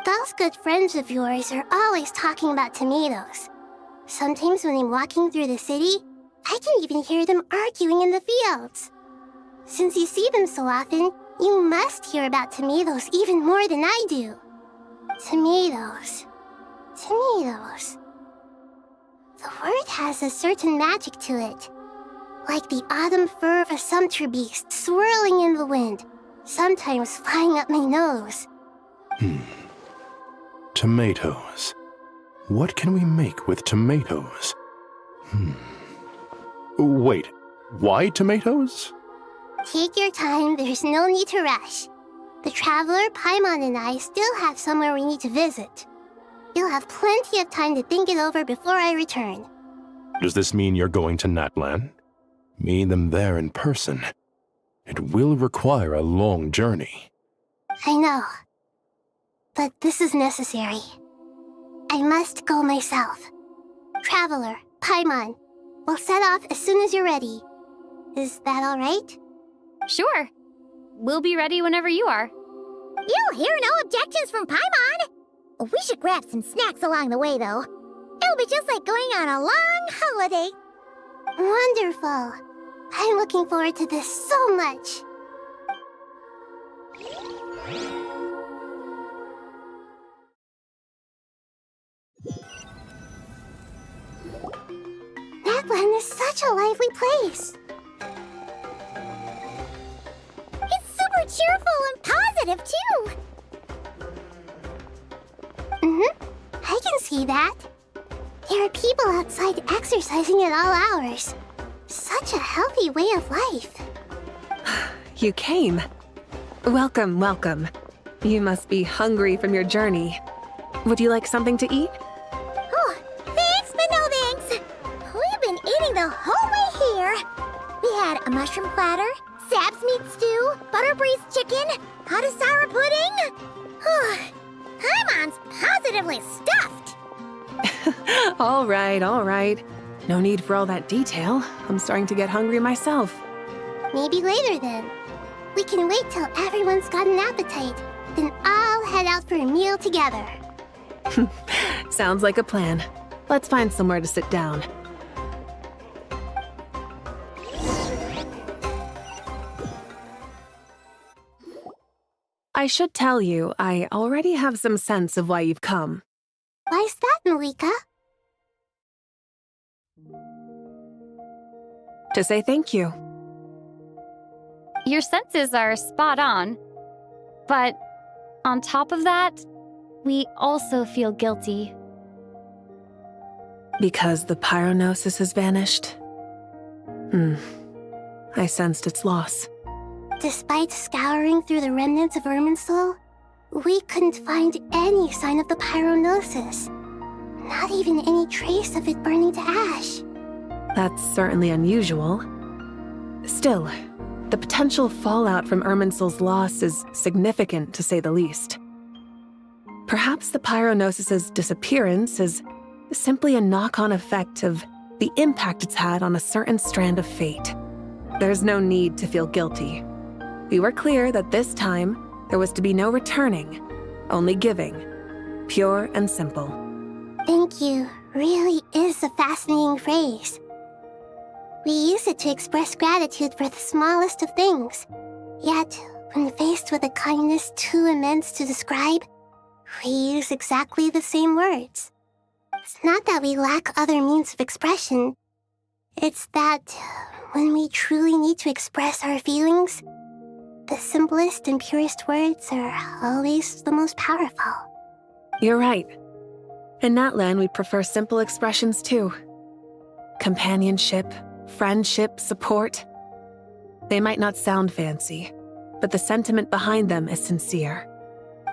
Those good friends of yours are always talking about tomatoes. Sometimes when I'm walking through the city, I can even hear them arguing in the fields. Since you see them so often, you must hear about tomatoes even more than I do. Tomatoes. Tomatoes. The word has a certain magic to it. Like the autumn fur of a sumpter beast swirling in the wind, sometimes flying up my nose. Tomatoes. What can we make with tomatoes? Wait, why tomatoes? Take your time, there's no need to rush. The traveler, Paimon, and I still have somewhere we need to visit. You'll have plenty of time to think it over before I return. Does this mean you're going to Natlan? Meeting them there in person. It will require a long journey. I know. But this is necessary. I must go myself. Traveler, Paimon, we'll set off as soon as you're ready. Is that all right? Sure. We'll be ready whenever you are. You'll hear no objections from Paimon. We should grab some snacks along the way, though. It'll be just like going on a long holiday. Wonderful. I'm looking forward to this so much. Natlan is such a lively place. It's super cheerful and positive, too. I can see that. There are people outside exercising at all hours. Such a healthy way of life. You came. Welcome, welcome. You must be hungry from your journey. Would you like something to eat? Oh, thanks, but no thanks. We've been eating the whole way here. We had a mushroom platter, Sap's meat stew, butter braised chicken, Hadasara pudding. Paimon's positively stuffed. All right, all right. No need for all that detail. I'm starting to get hungry myself. Maybe later then. We can wait till everyone's got an appetite. Then I'll head out for a meal together. Sounds like a plan. Let's find somewhere to sit down. I should tell you, I already have some sense of why you've come. Why's that, Malika? To say thank you. Your senses are spot on. But on top of that, we also feel guilty. Because the pyronosis has vanished? I sensed its loss. Despite scouring through the remnants of Irminsul, we couldn't find any sign of the pyronosis. Not even any trace of it burning to ash. That's certainly unusual. Still, the potential fallout from Irminsul's loss is significant, to say the least. Perhaps the pyronosis's disappearance is simply a knock-on effect of the impact it's had on a certain strand of fate. There's no need to feel guilty. We were clear that this time, there was to be no returning, only giving. Pure and simple. Thank you really is a fascinating phrase. We use it to express gratitude for the smallest of things. Yet, when faced with a kindness too immense to describe, we use exactly the same words. It's not that we lack other means of expression. It's that when we truly need to express our feelings, the simplest and purest words are always the most powerful. You're right. In Natlan, we prefer simple expressions too. Companionship, friendship, support. They might not sound fancy, but the sentiment behind them is sincere.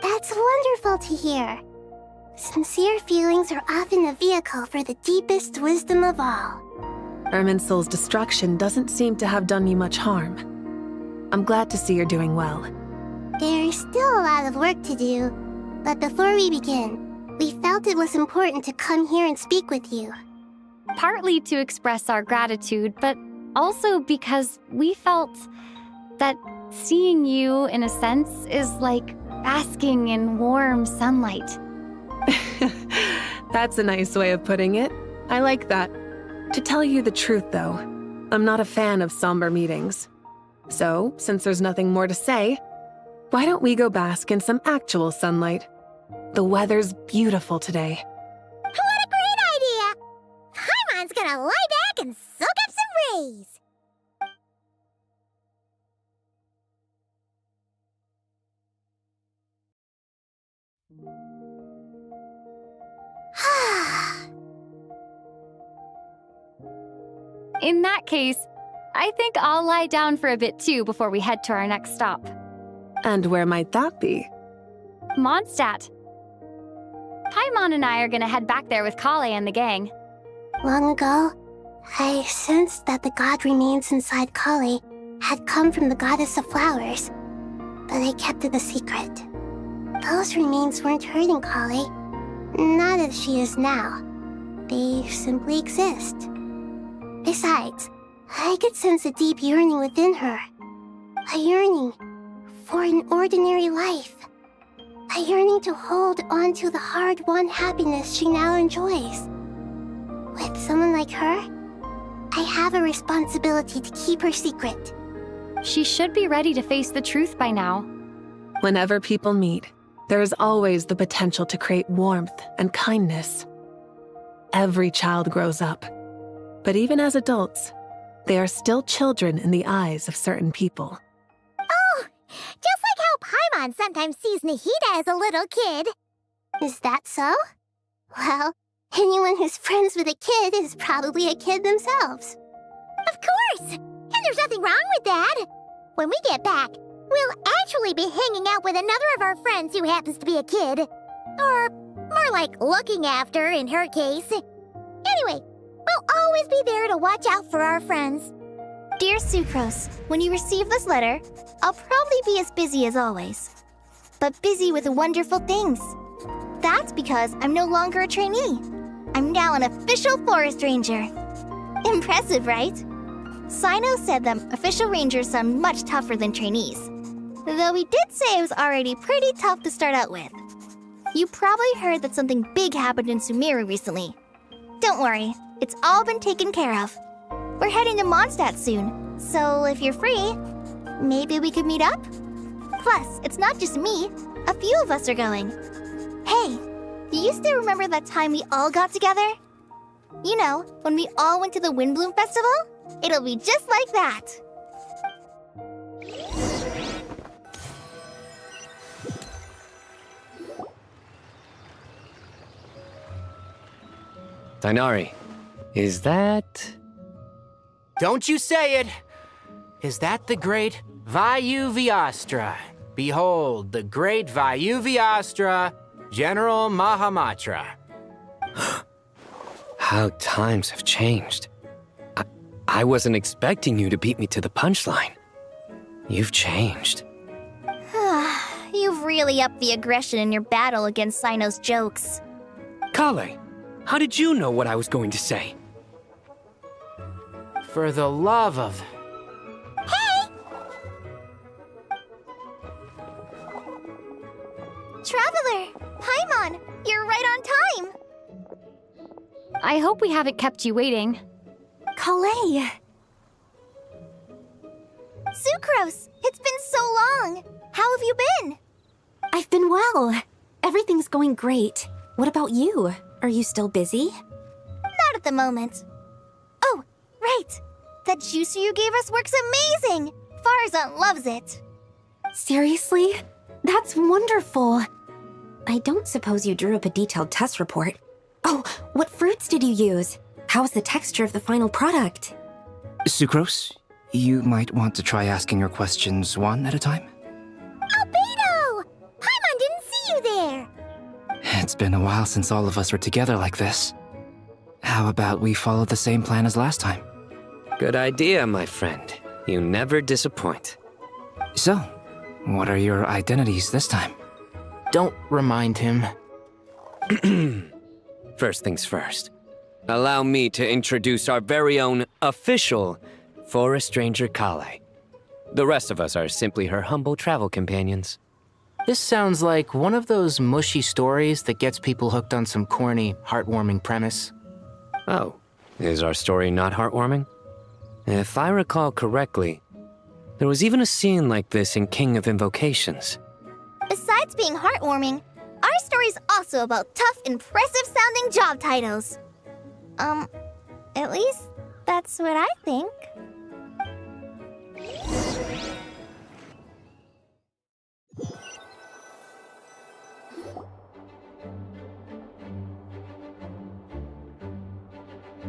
That's wonderful to hear. Sincere feelings are often a vehicle for the deepest wisdom of all. Irminsul's destruction doesn't seem to have done you much harm. I'm glad to see you're doing well. There's still a lot of work to do, but before we begin, we felt it was important to come here and speak with you. Partly to express our gratitude, but also because we felt that seeing you, in a sense, is like basking in warm sunlight. That's a nice way of putting it. I like that. To tell you the truth, though, I'm not a fan of somber meetings. So, since there's nothing more to say, why don't we go bask in some actual sunlight? The weather's beautiful today. What a great idea! Paimon's gonna lie back and soak up some rays. In that case, I think I'll lie down for a bit too before we head to our next stop. And where might that be? Mondstadt. Paimon and I are gonna head back there with Kale and the gang. Long ago, I sensed that the god remains inside Kali had come from the goddess of flowers, but I kept it a secret. Those remains weren't hurting Kali, not as she is now. They simply exist. Besides, I could sense a deep yearning within her. A yearning for an ordinary life. A yearning to hold on to the hard-won happiness she now enjoys. With someone like her, I have a responsibility to keep her secret. She should be ready to face the truth by now. Whenever people meet, there is always the potential to create warmth and kindness. Every child grows up, but even as adults, they are still children in the eyes of certain people. Oh, just like how Paimon sometimes sees Nahida as a little kid. Is that so? Well, anyone who's friends with a kid is probably a kid themselves. Of course! And there's nothing wrong with that. When we get back, we'll actually be hanging out with another of our friends who happens to be a kid. Or more like looking after, in her case. Anyway, we'll always be there to watch out for our friends. Dear Sucrose, when you receive this letter, I'll probably be as busy as always. But busy with wonderful things. That's because I'm no longer a trainee. I'm now an official forest ranger. Impressive, right? Sino said that official rangers sound much tougher than trainees. Though he did say it was already pretty tough to start out with. You probably heard that something big happened in Sumeru recently. Don't worry, it's all been taken care of. We're heading to Mondstadt soon, so if you're free, maybe we could meet up? Plus, it's not just me, a few of us are going. Hey, do you still remember that time we all got together? You know, when we all went to the Windbloom Festival? It'll be just like that. Tainari, is that... Don't you say it! Is that the great VII? Behold, the great VII, General Mahamatra. How times have changed. I wasn't expecting you to beat me to the punchline. You've changed. You've really upped the aggression in your battle against Sino's jokes. Kale, how did you know what I was going to say? For the love of... Hey! Traveler! Paimon! You're right on time! I hope we haven't kept you waiting. Kale! Sucrose! It's been so long! How have you been? I've been well. Everything's going great. What about you? Are you still busy? Not at the moment. Oh, right! That juicer you gave us works amazing! Farzan loves it! Seriously? That's wonderful. I don't suppose you drew up a detailed test report. Oh, what fruits did you use? How's the texture of the final product? Sucrose, you might want to try asking your questions one at a time. Albedo! Paimon didn't see you there! It's been a while since all of us were together like this. How about we follow the same plan as last time? Good idea, my friend. You never disappoint. So, what are your identities this time? Don't remind him. First things first. Allow me to introduce our very own official Forest Ranger Kale. The rest of us are simply her humble travel companions. This sounds like one of those mushy stories that gets people hooked on some corny, heartwarming premise. Oh, is our story not heartwarming? If I recall correctly, there was even a scene like this in King of Invocations. Besides being heartwarming, our Our story's also about tough, impressive-sounding job titles. At least that's what I think.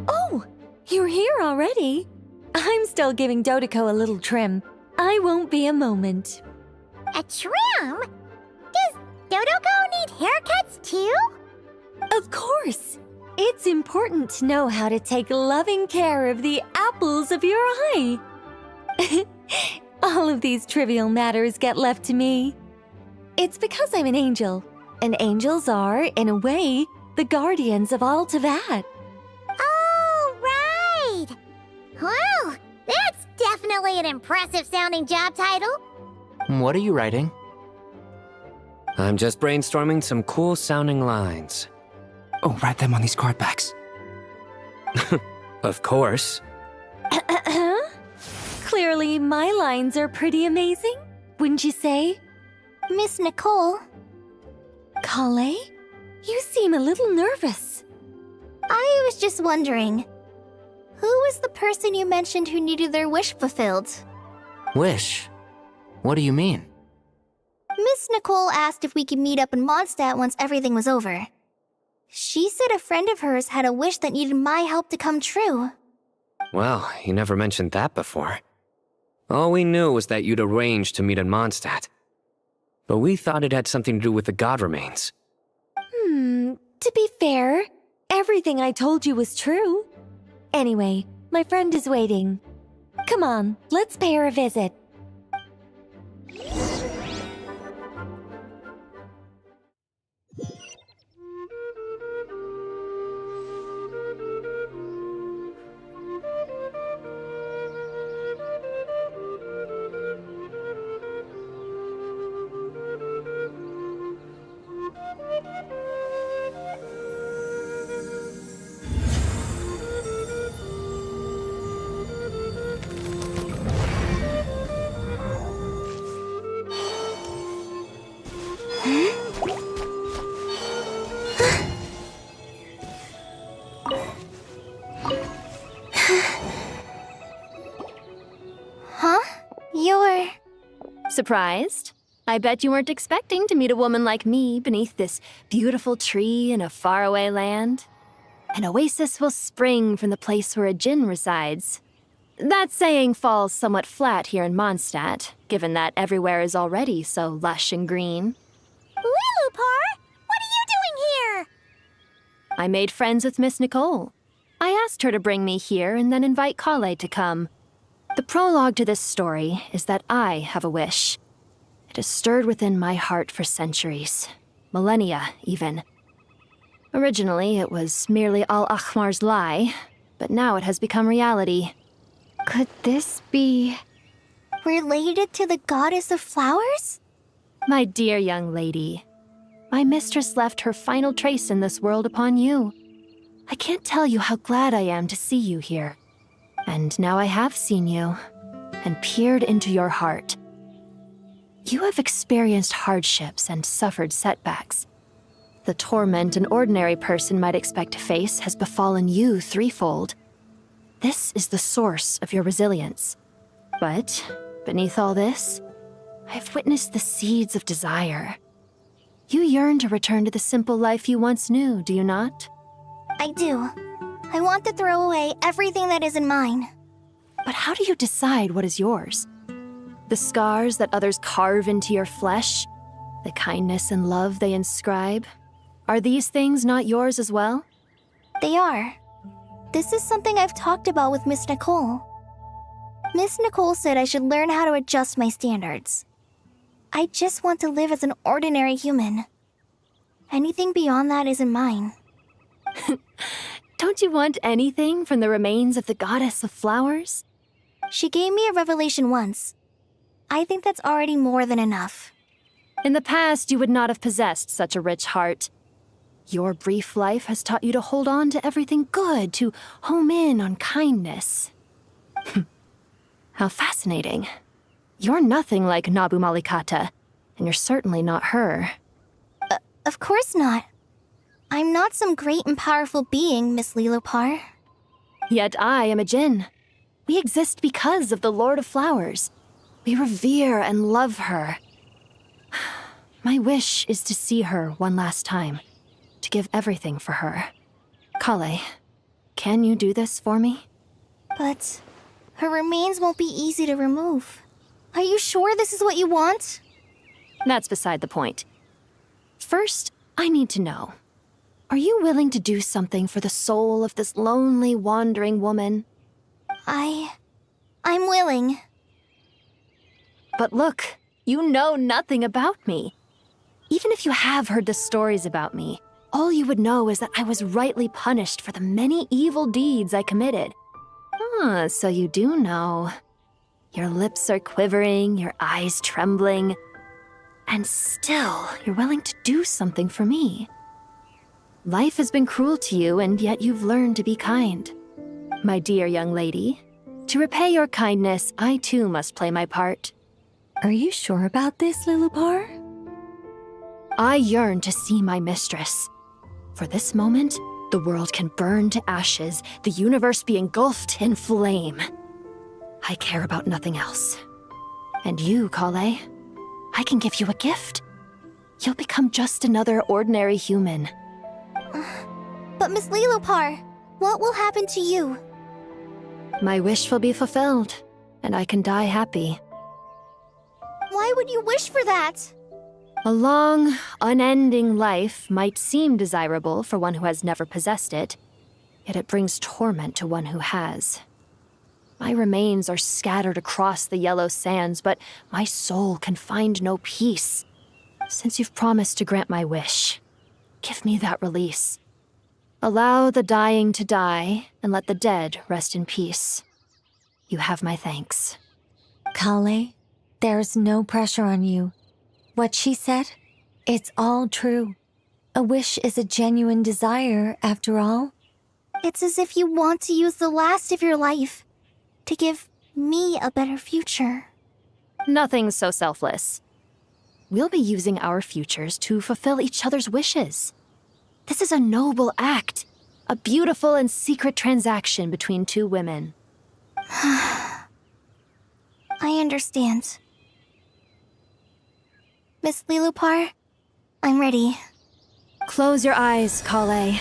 Oh, you're here already? I'm still giving Dodeko a little trim. I won't be a moment. A trim? Does Dodoko need haircuts too? Of course. It's important to know how to take loving care of the apples of your eye. All of these trivial matters get left to me. It's because I'm an angel, and angels are, in a way, the guardians of all Teyvat. Oh, right! Wow, that's definitely an impressive-sounding job title. What are you writing? I'm just brainstorming some cool-sounding lines. Oh, write them on these card backs. Of course. Clearly, my lines are pretty amazing, wouldn't you say? Miss Nicole. Kale? You seem a little nervous. I was just wondering, who was the person you mentioned who needed their wish fulfilled? Wish? What do you mean? Miss Nicole asked if we could meet up in Mondstadt once everything was over. She said a friend of hers had a wish that needed my help to come true. Well, you never mentioned that before. All we knew was that you'd arranged to meet in Mondstadt. But we thought it had something to do with the god remains. To be fair, everything I told you was true. Anyway, my friend is waiting. Come on, let's pay her a visit. Huh? You're... Surprised? I bet you weren't expecting to meet a woman like me beneath this beautiful tree in a faraway land. An oasis will spring from the place where a djinn resides. That saying falls somewhat flat here in Mondstadt, given that everywhere is already so lush and green. Lilupar, what are you doing here? I made friends with Miss Nicole. I asked her to bring me here and then invite Kale to come. The prologue to this story is that I have a wish. It has stirred within my heart for centuries. Millennia, even. Originally, it was merely Al-Akhmar's lie, but now it has become reality. Could this be... related to the goddess of flowers? My dear young lady, my mistress left her final trace in this world upon you. I can't tell you how glad I am to see you here. And now I have seen you, and peered into your heart. You have experienced hardships and suffered setbacks. The torment an ordinary person might expect to face has befallen you threefold. This is the source of your resilience. But, beneath all this, I have witnessed the seeds of desire. You yearn to return to the simple life you once knew, do you not? I do. I want to throw away everything that isn't mine. But how do you decide what is yours? The scars that others carve into your flesh? The kindness and love they inscribe? Are these things not yours as well? They are. This is something I've talked about with Miss Nicole. Miss Nicole said I should learn how to adjust my standards. I just want to live as an ordinary human. Anything beyond that isn't mine. Don't you want anything from the remains of the goddess of flowers? She gave me a revelation once. I think that's already more than enough. In the past, you would not have possessed such a rich heart. Your brief life has taught you to hold on to everything good, to home in on kindness. How fascinating. You're nothing like Nabu Malikata, and you're certainly not her. Of course not. I'm not some great and powerful being, Miss Lilopar. Yet I am a Djinn. We exist because of the Lord of Flowers. We revere and love her. My wish is to see her one last time, to give everything for her. Kale, can you do this for me? But her remains won't be easy to remove. Are you sure this is what you want? That's beside the point. First, I need to know. Are you willing to do something for the soul of this lonely, wandering woman? I'm willing. But look, you know nothing about me. Even if you have heard the stories about me, all you would know is that I was rightly punished for the many evil deeds I committed. Ah, so you do know. Your lips are quivering, your eyes trembling, and still you're willing to do something for me. Life has been cruel to you, and yet you've learned to be kind. My dear young lady, to repay your kindness, I too must play my part. Are you sure about this, Lilopar? I yearn to see my mistress. For this moment, the world can burn to ashes, the universe be engulfed in flame. I care about nothing else. And you, Kale, I can give you a gift. You'll become just another ordinary human. But Miss Lilopar, what will happen to you? My wish will be fulfilled, and I can die happy. Why would you wish for that? A long, unending life might seem desirable for one who has never possessed it, yet it brings torment to one who has. My remains are scattered across the yellow sands, but my soul can find no peace. Since you've promised to grant my wish, give me that release. Allow the dying to die, and let the dead rest in peace. You have my thanks. Kale, there's no pressure on you. What she said, it's all true. A wish is a genuine desire, after all. It's as if you want to use the last of your life to give me a better future. Nothing so selfless. We'll be using our futures to fulfill each other's wishes. This is a noble act, a beautiful and secret transaction between two women. I understand. Miss Lilopar, I'm ready. Close your eyes, Kale.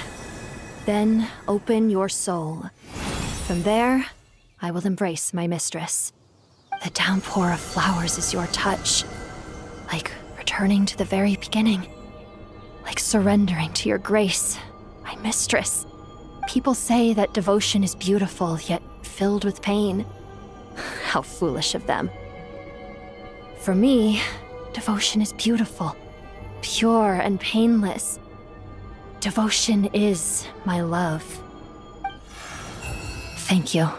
Then open your soul. From there, I will embrace my mistress. The downpour of flowers is your touch, like returning to the very beginning. Like surrendering to your grace, my mistress. People say that devotion is beautiful, yet filled with pain. How foolish of them. For me, devotion is beautiful, pure and painless. Devotion is my love. Thank you.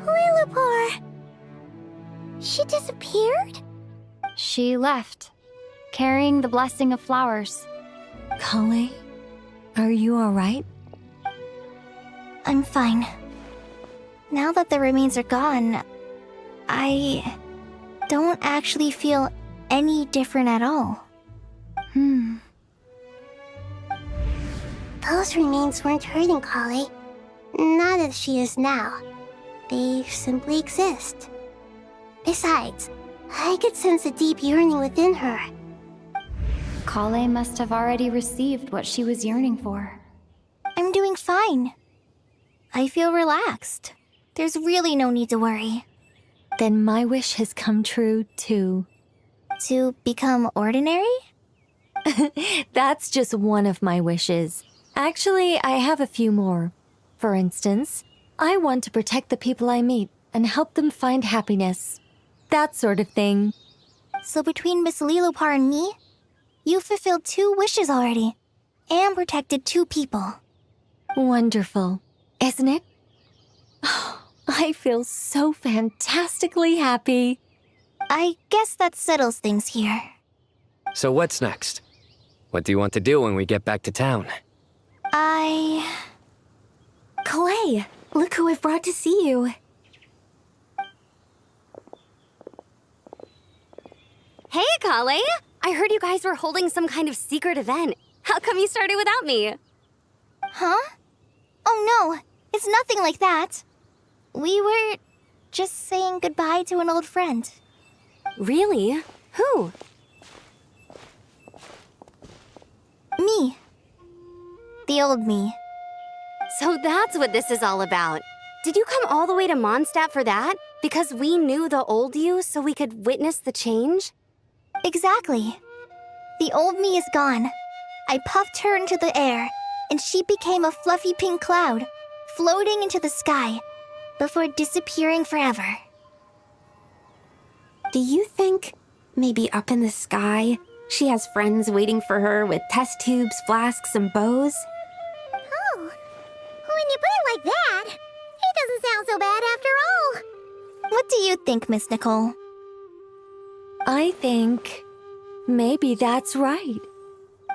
Lilopar! She disappeared? She left, carrying the blessing of flowers. Kale, are you alright? I'm fine. Now that the remains are gone, I don't actually feel any different at all. Those remains weren't hurting Kale. Not as she is now. They simply exist. Besides, I could sense a deep yearning within her. Kale must have already received what she was yearning for. I'm doing fine. I feel relaxed. There's really no need to worry. Then my wish has come true, too. To become ordinary? That's just one of my wishes. Actually, I have a few more. For instance, I want to protect the people I meet and help them find happiness. That sort of thing. So between Miss Lilopar and me, you've fulfilled 2 wishes already, and protected 2 people. Wonderful, isn't it? I feel so fantastically happy. I guess that settles things here. So what's next? What do you want to do when we get back to town? Clay, look who I've brought to see you. Hey, Kale! I heard you guys were holding some kind of secret event. How come you started without me? Huh? Oh no, it's nothing like that. We were just saying goodbye to an old friend. Really? Who? Me. The old me. So that's what this is all about. Did you come all the way to Mondstadt for that? Because we knew the old you so we could witness the change? Exactly. The old me is gone. I puffed her into the air, and she became a fluffy pink cloud, floating into the sky, before disappearing forever. Do you think, maybe up in the sky, she has friends waiting for her with test tubes, flasks, and bows? Oh, when you put it like that, it doesn't sound so bad after all. What do you think, Miss Nicole? I think maybe that's right.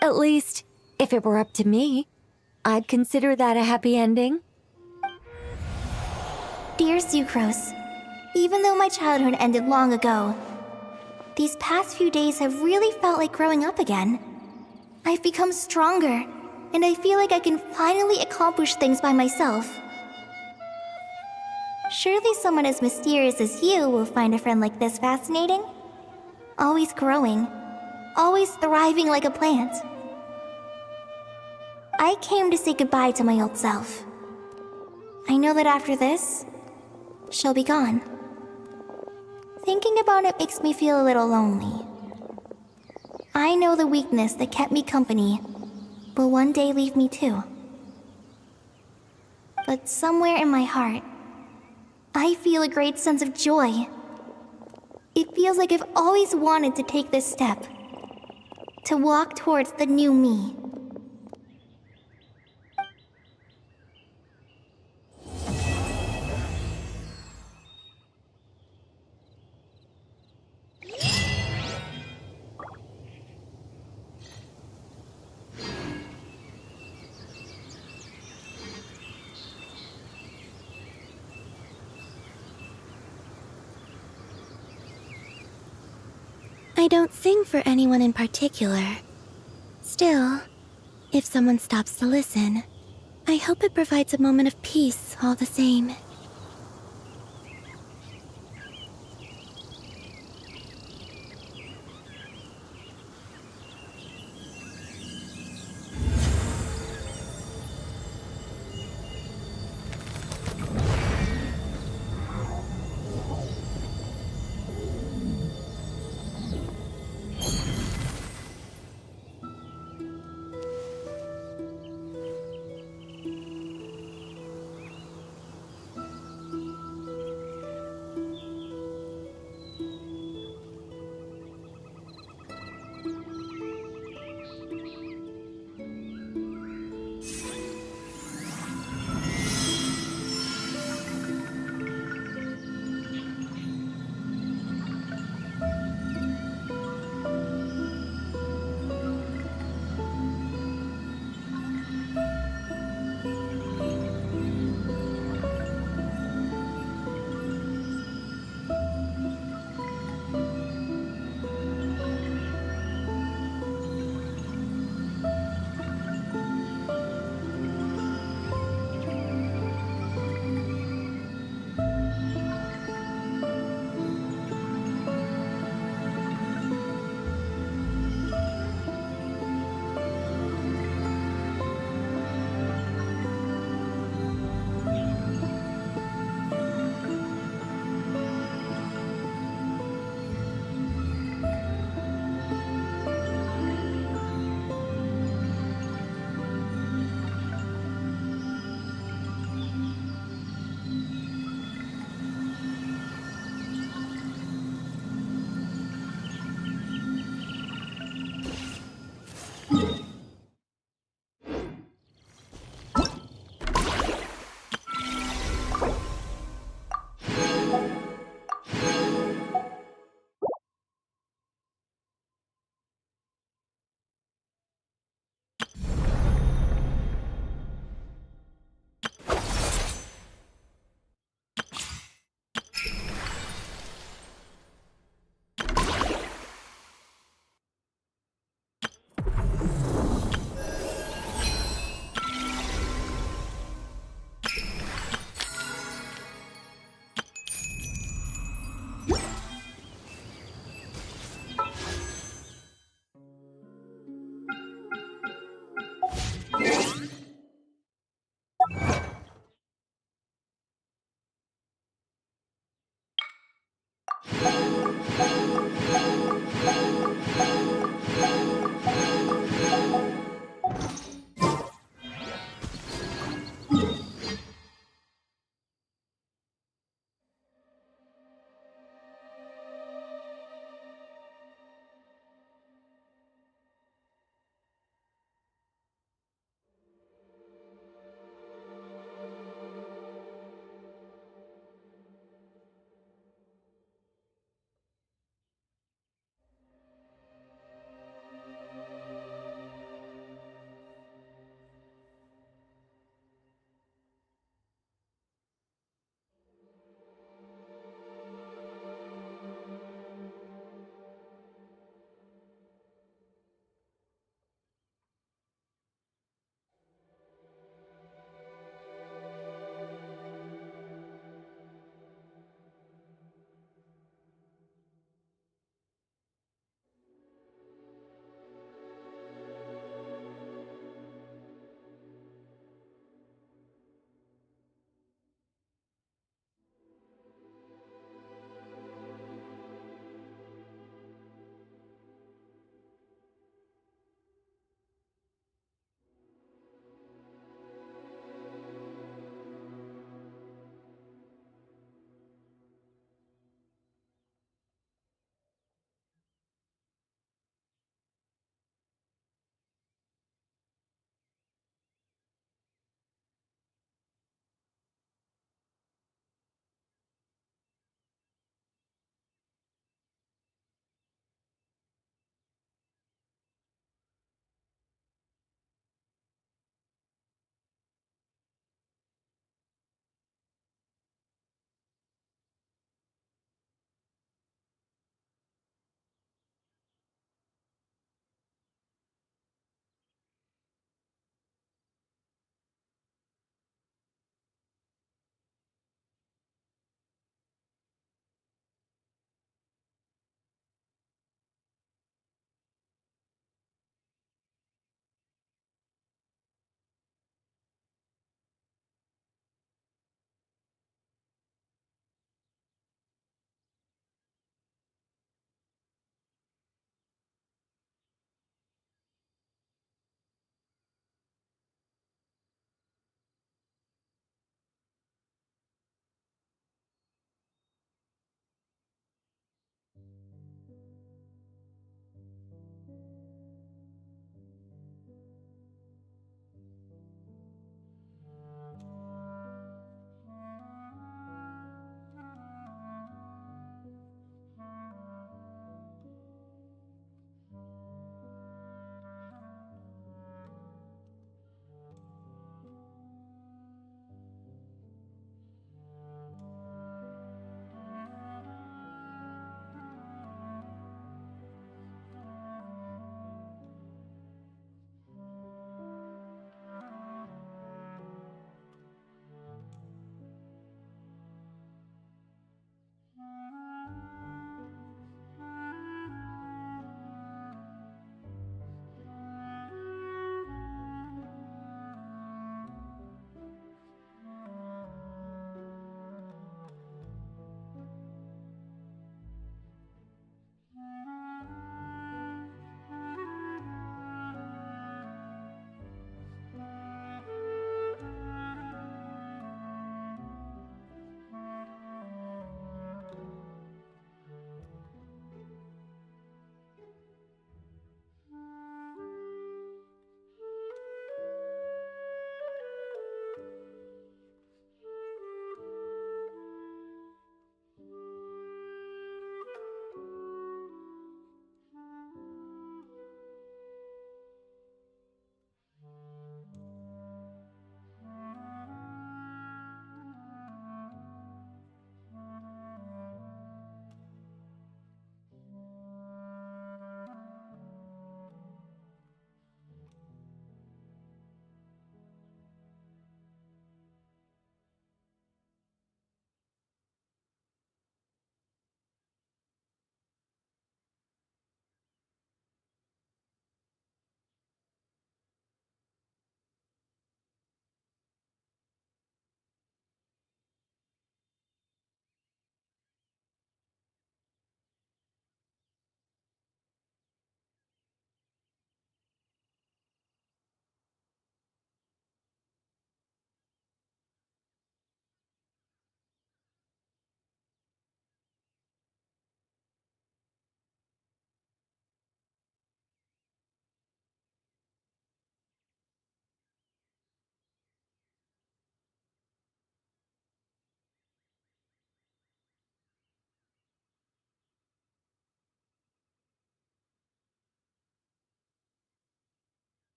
At least, if it were up to me, I'd consider that a happy ending. Dear Sucrose, even though my childhood ended long ago, these past few days have really felt like growing up again. I've become stronger, and I feel like I can finally accomplish things by myself. Surely someone as mysterious as you will find a friend like this fascinating? Always growing, always thriving like a plant. I came to say goodbye to my old self. I know that after this, she'll be gone. Thinking about it makes me feel a little lonely. I know the weakness that kept me company will one day leave me too. But somewhere in my heart, I feel a great sense of joy. It feels like I've always wanted to take this step, to walk towards the new me. I don't sing for anyone in particular. Still, if someone stops to listen, I hope it provides a moment of peace all the same.